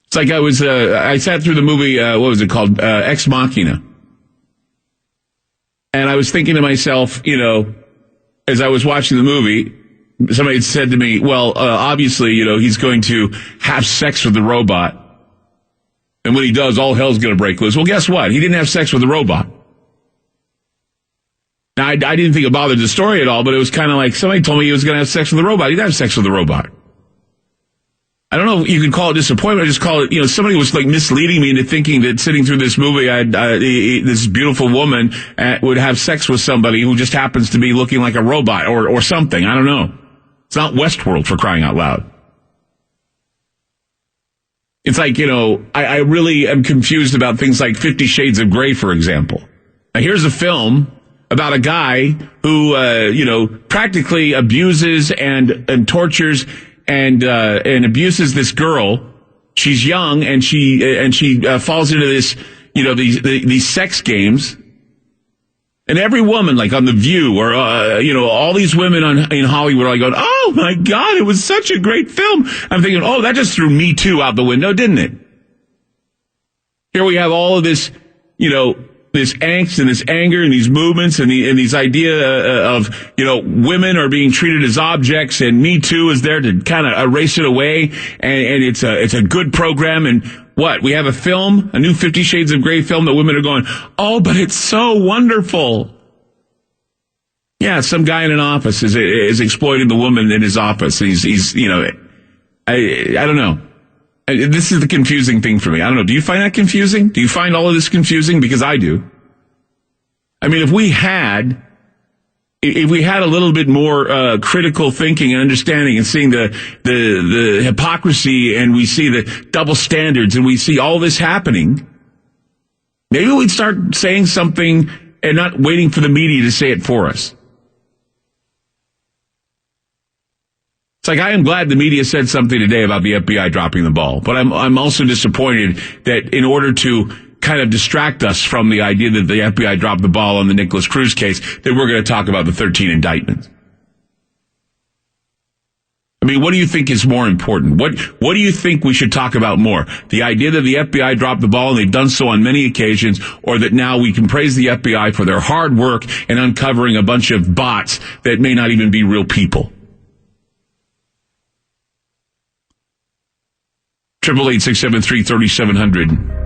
It's like I sat through the movie, what was it called? Ex Machina. And I was thinking to myself, you know, as I was watching the movie, somebody had said to me, well, obviously, you know, he's going to have sex with the robot. And when he does, all hell's going to break loose. Well, guess what? He didn't have sex with the robot. Now, I didn't think it bothered the story at all, but it was kind of like somebody told me he was going to have sex with the robot. He didn't have sex with the robot. I don't know if you could call it disappointment. I just call it, you know, somebody was like misleading me into thinking that sitting through this movie, this beautiful woman would have sex with somebody who just happens to be looking like a robot or something. I don't know. It's not Westworld, for crying out loud. It's like, you know, I really am confused about things like 50 Shades of Grey, for example. Now, here's a film about a guy who, you know, practically abuses and tortures and abuses this girl. She's young and she falls into this, you know, these sex games. And every woman, like on The View or, you know, all these women in Hollywood are like going, oh my God, it was such a great film. I'm thinking, oh, that just threw Me Too out the window, didn't it? Here we have all of this, you know, this angst and this anger and these movements and these idea of, you know, women are being treated as objects and Me Too is there to kind of erase it away. And it's a good program. And what? We have a film, a new 50 Shades of Grey film that women are going, oh, but it's so wonderful. Yeah, some guy in an office is exploiting the woman in his office. He's you know, I don't know. This is the confusing thing for me. I don't know. Do you find that confusing? Do you find all of this confusing? Because I do. I mean, if we had a little bit more critical thinking and understanding and seeing the hypocrisy and we see the double standards and we see all this happening, maybe we'd start saying something and not waiting for the media to say it for us. It's like, I am glad the media said something today about the FBI dropping the ball, but I'm also disappointed that in order to kind of distract us from the idea that the FBI dropped the ball on the Nicholas Cruz case, that we're going to talk about the 13 indictments. I mean, what do you think is more important? What do you think we should talk about more? The idea that the FBI dropped the ball, and they've done so on many occasions, or that now we can praise the FBI for their hard work in uncovering a bunch of bots that may not even be real people? 888-673-3700.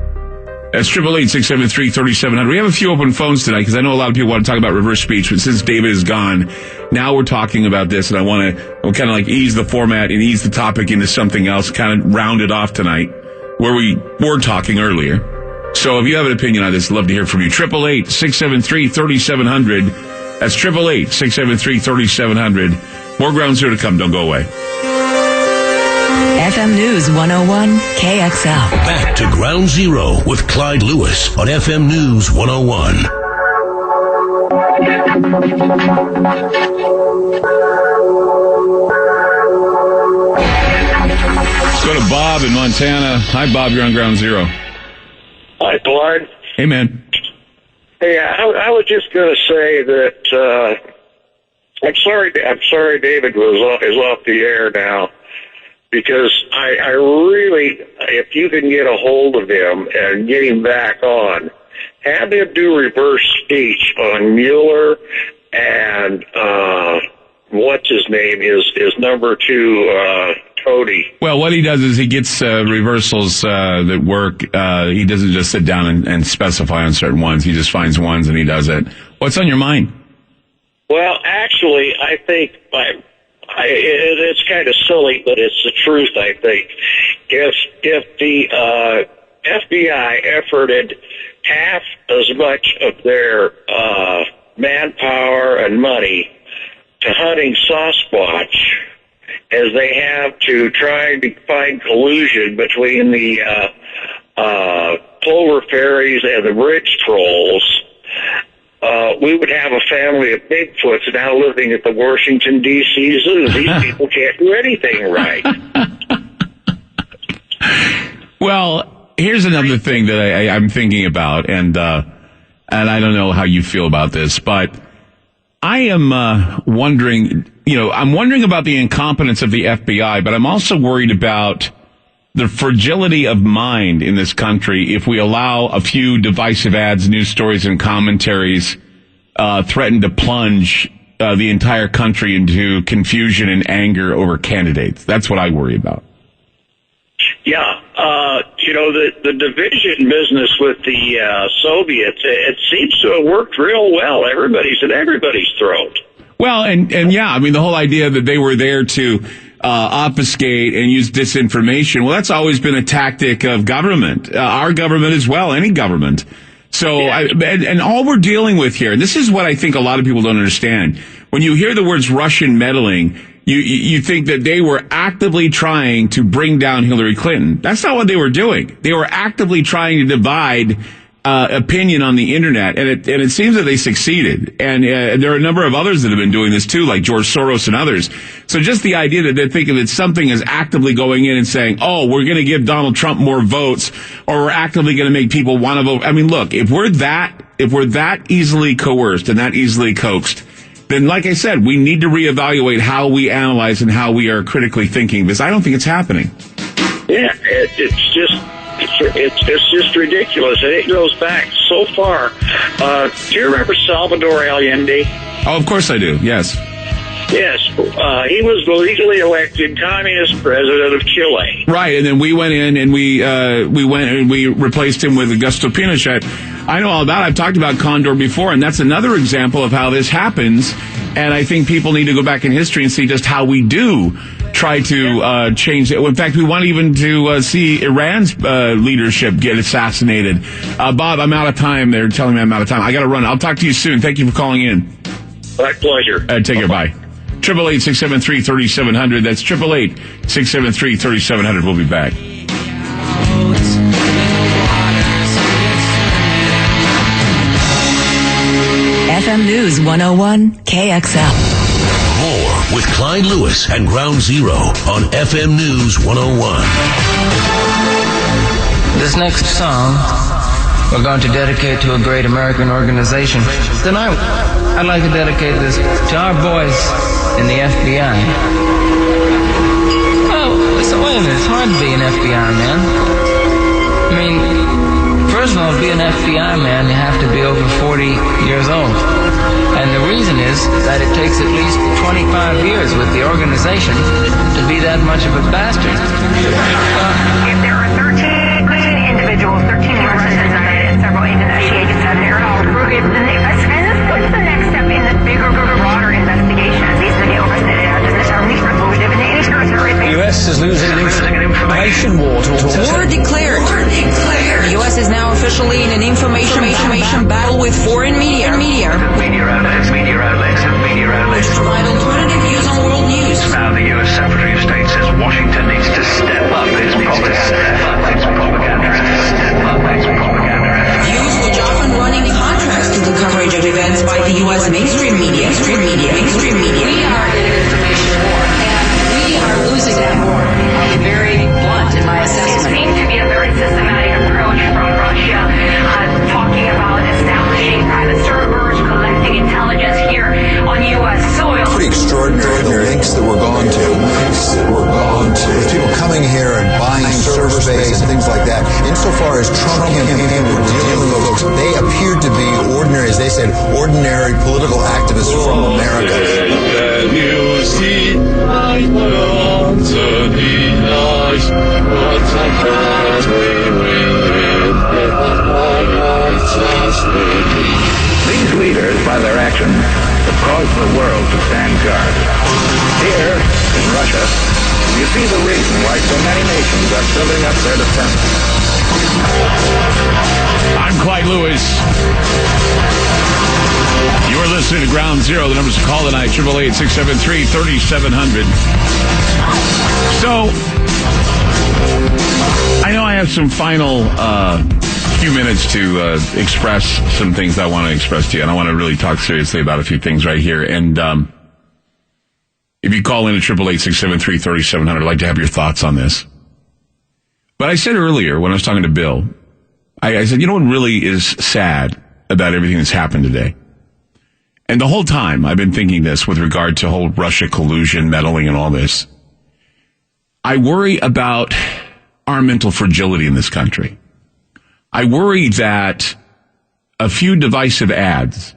That's 888-673-3700. We have a few open phones tonight because I know a lot of people want to talk about reverse speech, but since David is gone, now we're talking about this, and I want to kind of like ease the format and ease the topic into something else, kind of round it off tonight, where we were talking earlier. So if you have an opinion on this, I'd love to hear from you. 888-673-3700. That's 888-673-3700. More Ground Zero to come. Don't go away. FM News 101 KXL. Back to Ground Zero with Clyde Lewis on FM News 101. Let's go to Bob in Montana. Hi, Bob. You're on Ground Zero. Hi, Clyde. Hey, man. Hey, I was just going to say that I'm sorry David is off the air now. Because I really, if you can get a hold of him and get him back on, have him do reverse speech on Mueller and what's his name, is number 2, Cody. Well, what he does is he gets reversals that work. He doesn't just sit down and specify on certain ones. He just finds ones and he does it. What's on your mind? Well, actually, I think it's kind of silly, but it's the truth, I think. If the FBI efforted half as much of their manpower and money to hunting Sasquatch as they have to trying to find collusion between the polar fairies and the bridge trolls, we would have a family of Bigfoots now living at the Washington, D.C. Zoo. These people can't do anything right. Well, here's another thing that I'm thinking about, and I don't know how you feel about this, but I am wondering, I'm wondering about the incompetence of the FBI, but I'm also worried about the fragility of mind in this country if we allow a few divisive ads, news stories, and commentaries threaten to plunge the entire country into confusion and anger over candidates. That's what I worry about. Yeah, the division business with the Soviets, it seems to have worked real well. Everybody's at everybody's throat. Well, and yeah, I mean, the whole idea that they were there to obfuscate and use disinformation, well, that's always been a tactic of government, our government as well, any government. So, yeah. And all we're dealing with here, and this is what I think a lot of people don't understand. When you hear the words Russian meddling, you think that they were actively trying to bring down Hillary Clinton. That's not what they were doing. They were actively trying to divide opinion on the internet, and it seems that they succeeded. And there are a number of others that have been doing this too, like George Soros and others. So just the idea that they're thinking that something is actively going in and saying, oh, we're going to give Donald Trump more votes, or we're actively going to make people want to vote. I mean, look, if we're that easily coerced and that easily coaxed, then like I said, we need to reevaluate how we analyze and how we are critically thinking, because I don't think it's happening. Yeah, it's just ridiculous, and it goes back so far. Do you remember Salvador Allende? Oh, of course I do. Yes. Yes, he was the legally elected communist president of Chile. Right, and then we went in and we replaced him with Augusto Pinochet. I know all about it. I've talked about Condor before, and that's another example of how this happens. And I think people need to go back in history and see just how we do try to change it. In fact, we want even to see Iran's leadership get assassinated. Bob, I'm out of time. They're telling me I'm out of time. I got to run. I'll talk to you soon. Thank you for calling in. My pleasure. Take care. Bye. 888-673-3700. That's 888-673-3700. We'll be back. News 101 KXL. More with Clyde Lewis and Ground Zero on FM News 101. This next song we're going to dedicate to a great American organization. Tonight, I'd like to dedicate this to our boys in the FBI. Oh, listen, wait a minute. It's hard to be an FBI man. I mean, first of all, to be an FBI man, you have to be over 40 years old. And the reason is that it takes at least 25 years with the organization to be that much of a bastard. If there are 13 individuals, 13 Russians indicted, and several NSC agents have been all crooked, and what's the next step in the bigger, broader investigation? The U.S. is losing an information war. War declared. The U.S. is now officially in an information battle with foreign media. Media outlets which provide alternative views on world news. Now the U.S. Secretary of State says Washington needs to step up its propaganda. Views which often run in contrast to the coverage of events by the U.S. mainstream media. We are in an information war, and we are losing that war. I'll be very blunt in my assessment. It seems to be a very systematic approach from Russia, talking about establishing private servers, collecting intelligence here on U.S. soil. Pretty extraordinary, the lengths that we're gone to. With people coming here and buying server space and things like that. Insofar as Trump campaign were dealing with folks, they appeared to be ordinary, as they said, ordinary political activists from America. Can you see I want to be nice, but I can't These leaders, by their actions, have caused the world to stand guard. Here, in Russia, you see the reason why so many nations are building up their defense. I'm Clyde Lewis. You are listening to Ground Zero. The numbers to call tonight, 888-673-3700. So, I know I have some final few minutes to express some things I want to express to you, and I want to really talk seriously about a few things right here. And if you call in at 888-673-3700, I'd like to have your thoughts on this. But I said earlier when I was talking to Bill, I said, you know what really is sad about everything that's happened today? And the whole time I've been thinking this with regard to whole Russia collusion, meddling, and all this. I worry about our mental fragility in this country. I worry that a few divisive ads,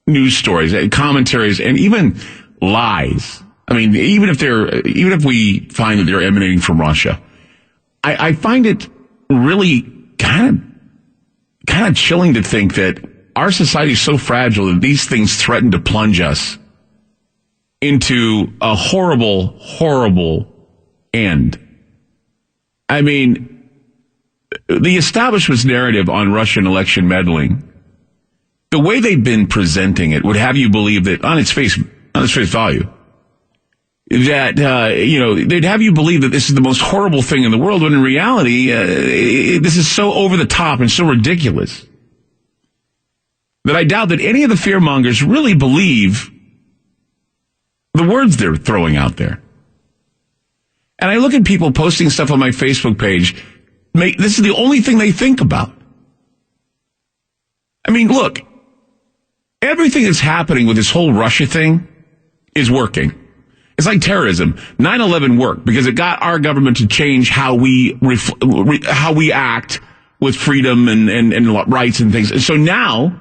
news stories, commentaries, and even lies. I mean, even if we find that they're emanating from Russia, I find it really kind of chilling to think that our society is so fragile that these things threaten to plunge us into a horrible, horrible end. I mean, the establishment's narrative on Russian election meddling, the way they've been presenting it would have you believe that on its face value, that, they'd have you believe that this is the most horrible thing in the world, when in reality, this is so over the top and so ridiculous that I doubt that any of the fearmongers really believe the words they're throwing out there. And I look at people posting stuff on my Facebook page. This is the only thing they think about. I mean, look, everything that's happening with this whole Russia thing is working. It's like terrorism. 9/11 worked because it got our government to change how we act with freedom and rights and things. And so now,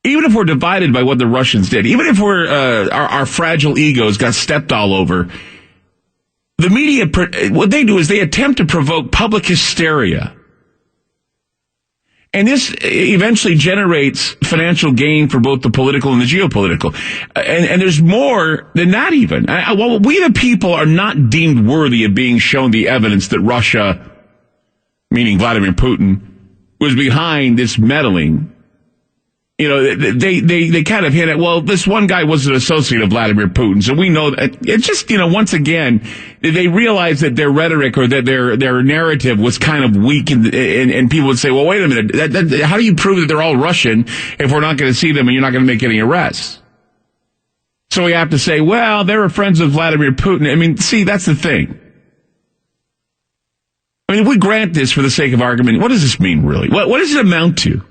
even if we're divided by what the Russians did, even if our fragile egos got stepped all over, the media, what they do is they attempt to provoke public hysteria. And this eventually generates financial gain for both the political and the geopolitical. And there's more than that even. Well, we the people are not deemed worthy of being shown the evidence that Russia, meaning Vladimir Putin, was behind this meddling you know, they kind of hit it. Well, this one guy was an associate of Vladimir Putin, so we know that it's just, you know, once again, they realized that their rhetoric or that their narrative was kind of weak, and people would say, well, wait a minute, how do you prove that they're all Russian if we're not going to see them and you're not going to make any arrests? So we have to say, well, they were friends of Vladimir Putin. I mean, see, that's the thing. I mean, if we grant this for the sake of argument, what does this mean, really? What does it amount to?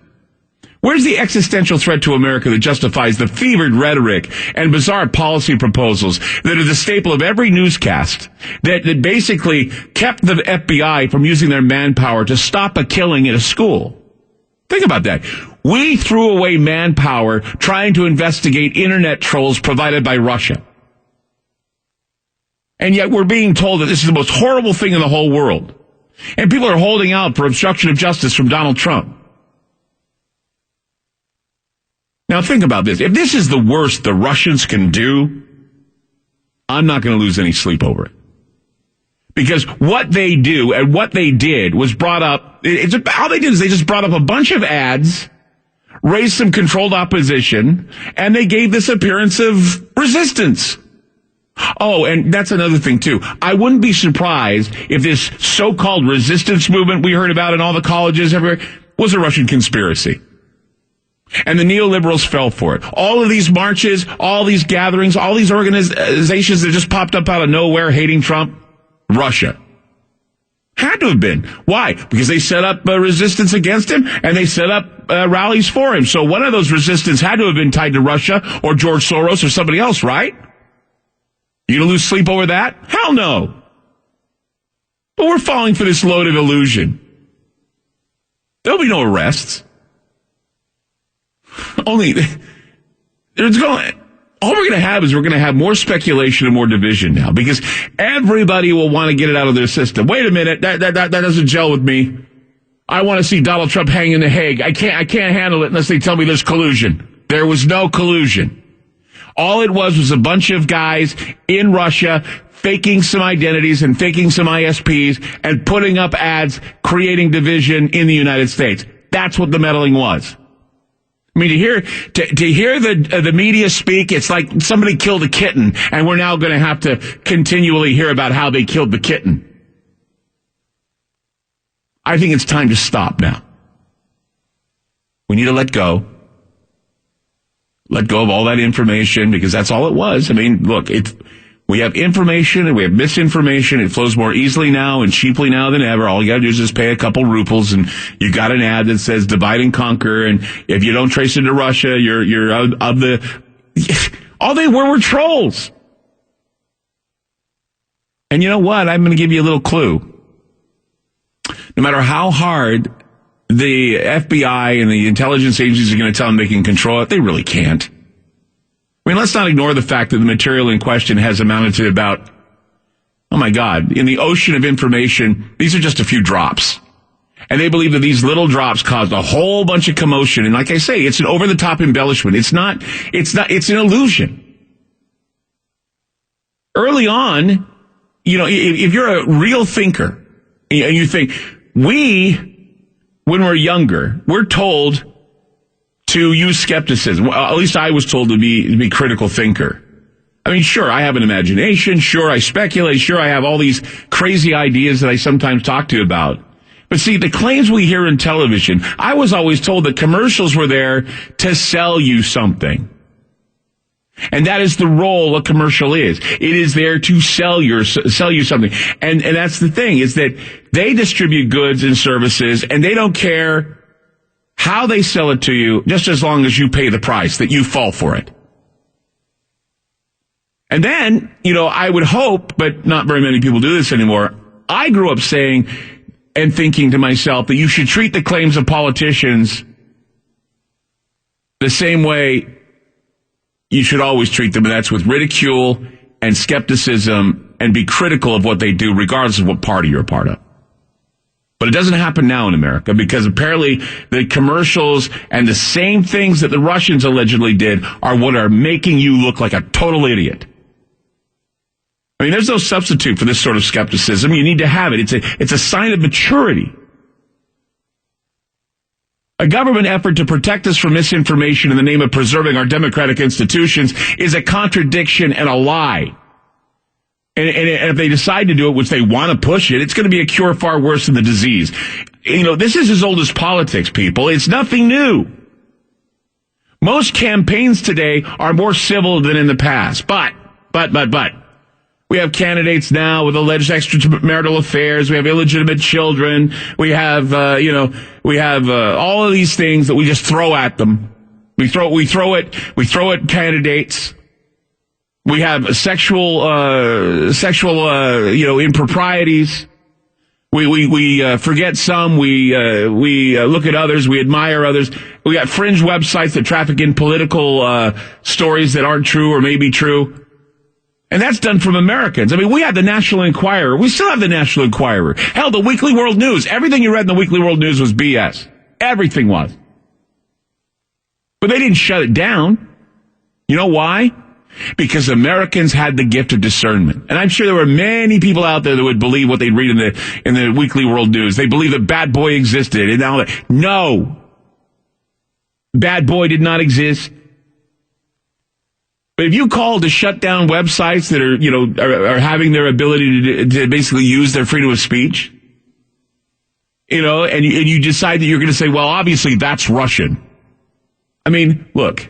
Where's the existential threat to America that justifies the fevered rhetoric and bizarre policy proposals that are the staple of every newscast that basically kept the FBI from using their manpower to stop a killing in a school? Think about that. We threw away manpower trying to investigate internet trolls provided by Russia. And yet we're being told that this is the most horrible thing in the whole world. And people are holding out for obstruction of justice from Donald Trump. Now think about this. If this is the worst the Russians can do, I'm not going to lose any sleep over it. Because what they do and what they did was brought up, all they did is they just brought up a bunch of ads, raised some controlled opposition, and they gave this appearance of resistance. Oh, and that's another thing, too. I wouldn't be surprised if this so-called resistance movement we heard about in all the colleges everywhere was a Russian conspiracy. And the neoliberals fell for it. All of these marches, all these gatherings, all these organizations that just popped up out of nowhere hating Trump, Russia. Had to have been. Why? Because they set up resistance against him, and they set up rallies for him. So one of those resistance had to have been tied to Russia or George Soros or somebody else, right? You gonna lose sleep over that? Hell no. But we're falling for this load of illusion. There'll be no arrests. Only, all we're going to have is we're going to have more speculation and more division now, because everybody will want to get it out of their system. Wait a minute, that doesn't gel with me. I want to see Donald Trump hang in The Hague. I can't handle it unless they tell me there's collusion. There was no collusion. All it was a bunch of guys in Russia faking some identities and faking some ISPs and putting up ads, creating division in the United States. That's what the meddling was. I mean, to hear the media speak, it's like somebody killed a kitten, and we're now going to have to continually hear about how they killed the kitten. I think it's time to stop now. We need to let go. Let go of all that information, because that's all it was. I mean, look, we have information and we have misinformation. It flows more easily now and cheaply now than ever. All you gotta do is just pay a couple rubles, and you got an ad that says divide and conquer, and if you don't trace it to Russia, you're of the... All they were trolls. And you know what? I'm gonna give you a little clue. No matter how hard the FBI and the intelligence agencies are going to tell them they can control it, they really can't. I mean, let's not ignore the fact that the material in question has amounted to about, oh my God, in the ocean of information, these are just a few drops. And they believe that these little drops caused a whole bunch of commotion. And like I say, it's an over-the-top embellishment. It's an illusion. Early on, you know, if you're a real thinker and you think, when we're younger, we're told to use skepticism. Well, at least I was told to be a critical thinker. I mean, sure, I have an imagination. Sure, I speculate. Sure, I have all these crazy ideas that I sometimes talk to you about. But see, the claims we hear in television, I was always told that commercials were there to sell you something. And that is the role a commercial is. It is there to sell you something. And that's the thing, is that they distribute goods and services, and they don't care how they sell it to you, just as long as you pay the price, that you fall for it. And then, you know, I would hope, but not very many people do this anymore, I grew up saying and thinking to myself that you should treat the claims of politicians the same way you should always treat them, and that's with ridicule and skepticism, and be critical of what they do, regardless of what party you're a part of. But it doesn't happen now in America, because apparently the commercials and the same things that the Russians allegedly did are what are making you look like a total idiot. I mean, there's no substitute for this sort of skepticism. You need to have it. It's a sign of maturity. A government effort to protect us from misinformation in the name of preserving our democratic institutions is a contradiction and a lie. And if they decide to do it, which they want to push it, it's going to be a cure far worse than the disease. This is as old as politics, people. It's nothing new. Most campaigns today are more civil than in the past. But. We have candidates now with alleged extramarital affairs. We have illegitimate children. We have, all of these things that we just throw at them. We throw at candidates. We have sexual improprieties. We forget some. We look at others. We admire others. We got fringe websites that traffic in political stories that aren't true or may be true. And that's done from Americans. I mean, we had the National Enquirer. We still have the National Enquirer. Hell, the Weekly World News. Everything you read in the Weekly World News was BS. Everything was. But they didn't shut it down. You know why? Because Americans had the gift of discernment. And I'm sure there were many people out there that would believe what they'd read in the Weekly World News. They believe that Bad Boy existed and all that. No. Bad Boy did not exist. But if you call to shut down websites that are having their ability to basically use their freedom of speech, and you decide that you're going to say, well, obviously that's Russian. I mean, look,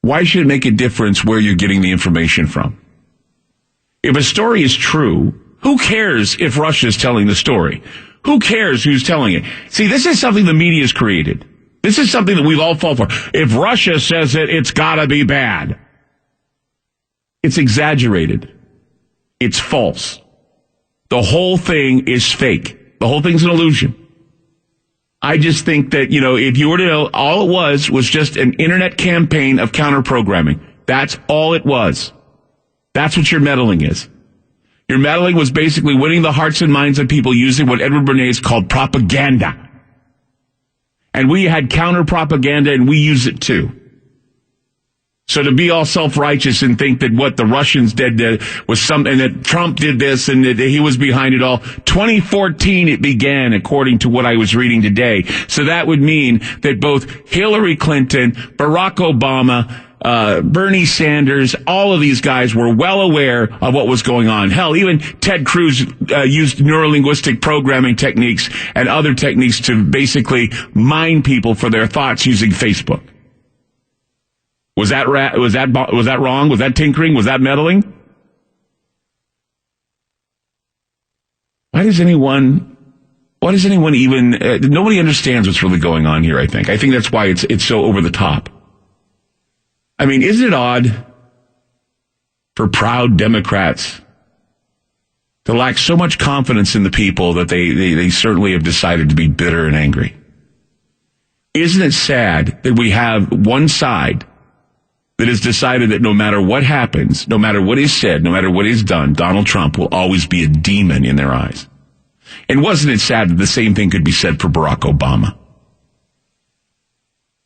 why should it make a difference where you're getting the information from? If a story is true, who cares if Russia is telling the story? Who cares who's telling it? See, this is something the media has created. This is something that we've all fallen for. If Russia says it, it's gotta be bad. It's exaggerated. It's false. The whole thing is fake. The whole thing's an illusion. I just think that, if you were to know, all it was just an internet campaign of counter-programming. That's all it was. That's what your meddling is. Your meddling was basically winning the hearts and minds of people using what Edward Bernays called propaganda. And we had counter-propaganda, and we use it too. So to be all self-righteous and think that what the Russians did was something, that Trump did this and that he was behind it all. 2014 it began, according to what I was reading today. So that would mean that both Hillary Clinton, Barack Obama, Bernie Sanders, all of these guys were well aware of what was going on. Hell, even Ted Cruz used neurolinguistic programming techniques and other techniques to basically mine people for their thoughts using Facebook. Was that wrong? Was that tinkering? Was that meddling? Why does anyone even nobody understands what's really going on here, I think. I think that's why it's so over the top. I mean, isn't it odd for proud Democrats to lack so much confidence in the people that they certainly have decided to be bitter and angry? Isn't it sad that we have one side that has decided that no matter what happens, no matter what is said, no matter what is done, Donald Trump will always be a demon in their eyes? And wasn't it sad that the same thing could be said for Barack Obama?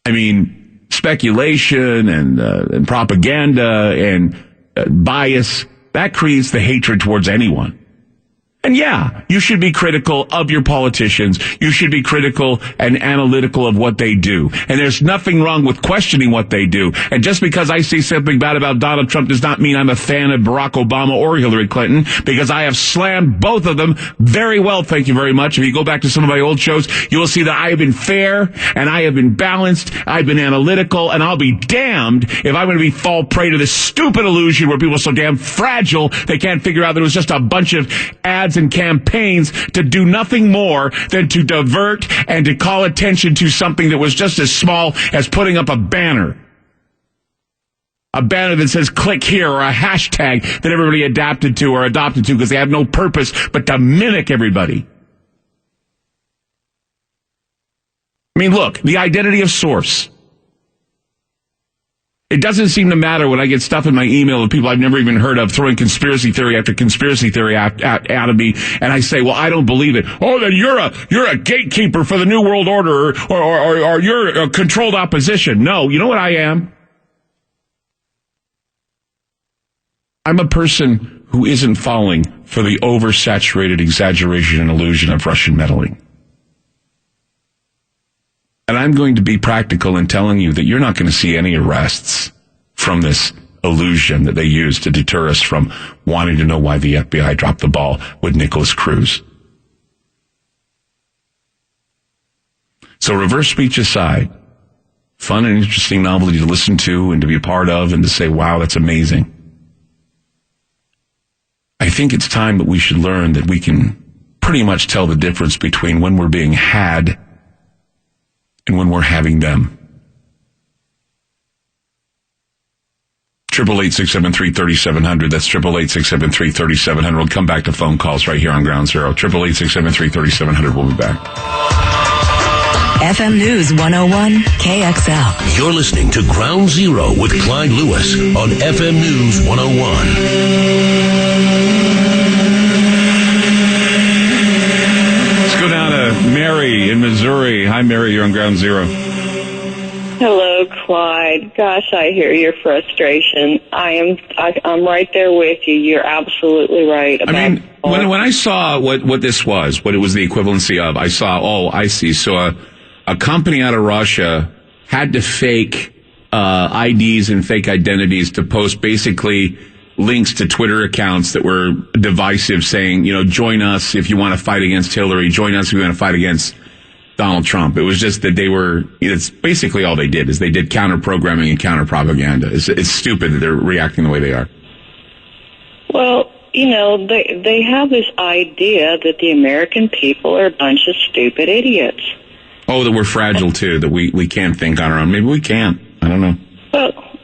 I mean, speculation and propaganda and bias, that creates the hatred towards anyone. And yeah, you should be critical of your politicians. You should be critical and analytical of what they do. And there's nothing wrong with questioning what they do. And just because I say something bad about Donald Trump does not mean I'm a fan of Barack Obama or Hillary Clinton, because I have slammed both of them very well, thank you very much. If you go back to some of my old shows, you will see that I have been fair and I have been balanced, I've been analytical, and I'll be damned if I'm going to fall prey to this stupid illusion where people are so damn fragile they can't figure out that it was just a bunch of ads and campaigns to do nothing more than to divert and to call attention to something that was just as small as putting up a banner. A banner that says click here, or a hashtag that everybody adapted to because they have no purpose but to mimic everybody. I mean, look, the identity of source. It doesn't seem to matter when I get stuff in my email of people I've never even heard of throwing conspiracy theory after conspiracy theory out of me, and I say, well, I don't believe it. Oh, then you're a gatekeeper for the New World Order, or you're a controlled opposition. No, you know what I am? I'm a person who isn't falling for the oversaturated exaggeration and illusion of Russian meddling. And I'm going to be practical in telling you that you're not going to see any arrests from this illusion that they use to deter us from wanting to know why the FBI dropped the ball with Nicholas Cruz. So reverse speech aside, fun and interesting novelty to listen to and to be a part of and to say, wow, that's amazing. I think it's time that we should learn that we can pretty much tell the difference between when we're being had and when we're having them. 888-673-3700. That's 888-673-3700. We'll come back to phone calls right here on Ground Zero. 888-673-3700. We'll be back. FM News 101 KXL. You're listening to Ground Zero with Clyde Lewis on FM News 101. Let's go down to Mary in Missouri. Hi, Mary. You're on Ground Zero. Hello, Clyde. Gosh, I hear your frustration. I'm right there with you. You're absolutely right. I mean, when I saw what this was, what it was the equivalency of, I saw, I see. So a company out of Russia had to fake IDs and fake identities to post basically links to Twitter accounts that were divisive, saying, join us if you want to fight against Hillary, join us if you want to fight against Donald Trump. It was just that it's basically all they did is they did counter-programming and counter-propaganda. It's stupid that they're reacting the way they are. Well, they have this idea that the American people are a bunch of stupid idiots. Oh, that we're fragile too, that we can't think on our own. Maybe we can't. I don't know.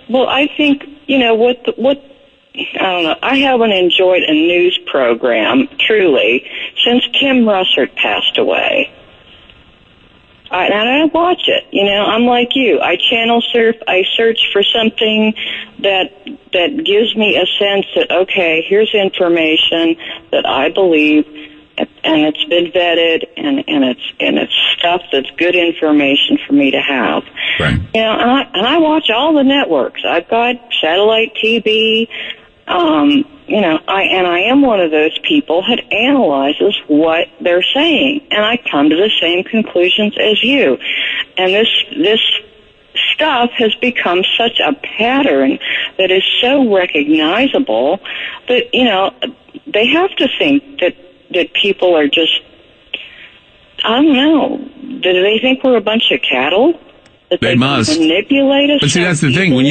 Well, I think, I don't know. I haven't enjoyed a news program, truly, since Tim Russert passed away. And I watch it. I'm like you. I channel surf. I search for something that gives me a sense that, okay, here's information that I believe, and it's been vetted, and it's stuff that's good information for me to have. Right. And I watch all the networks. I've got satellite TV. I am one of those people that analyzes what they're saying, and I come to the same conclusions as you. And this stuff has become such a pattern that is so recognizable that, they have to think that people are just, I don't know, do they think we're a bunch of cattle? That they must manipulate us? But see, that's the thing. When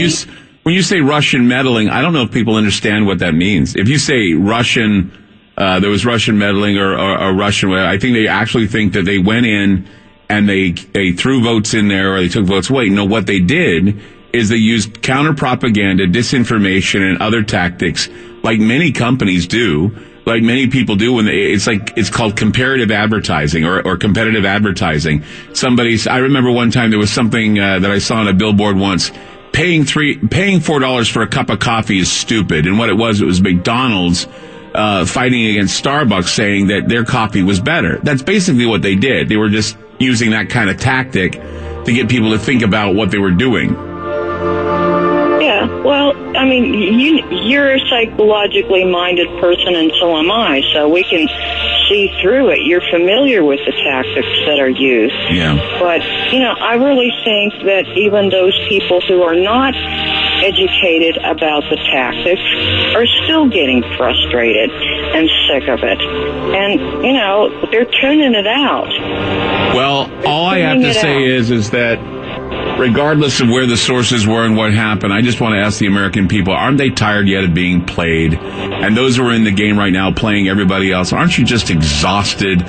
you say Russian meddling, I don't know if people understand what that means. If you say Russian, there was Russian meddling or Russian, I think they actually think that they went in and they threw votes in there or they took votes away. No, what they did is they used counter-propaganda, disinformation, and other tactics like many companies do, like many people do when it's called comparative advertising or competitive advertising. I remember one time there was something that I saw on a billboard once. Paying $4 for a cup of coffee is stupid. And what it was McDonald's fighting against Starbucks saying that their coffee was better. That's basically what they did. They were just using that kind of tactic to get people to think about what they were doing. Yeah, well, I mean, you're a psychologically minded person, and so am I, so we can see through it. You're familiar with the tactics that are used. Yeah. But, I really think that even those people who are not educated about the tactics are still getting frustrated and sick of it. And, they're tuning it out. Well, all I have to say is that regardless of where the sources were and what happened, I just want to ask the American people, aren't they tired yet of being played? And those who are in the game right now playing everybody else, aren't you just exhausted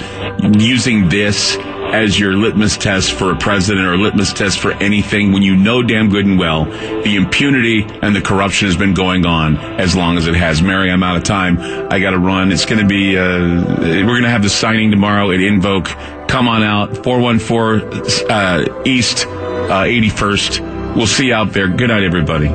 using this as your litmus test for a president or a litmus test for anything when you know damn good and well the impunity and the corruption has been going on as long as it has? Mary, I'm out of time. I got to run. It's going to be, we're going to have the signing tomorrow at Invoke. Come on out, 414 East 81st. We'll see you out there. Good night, everybody.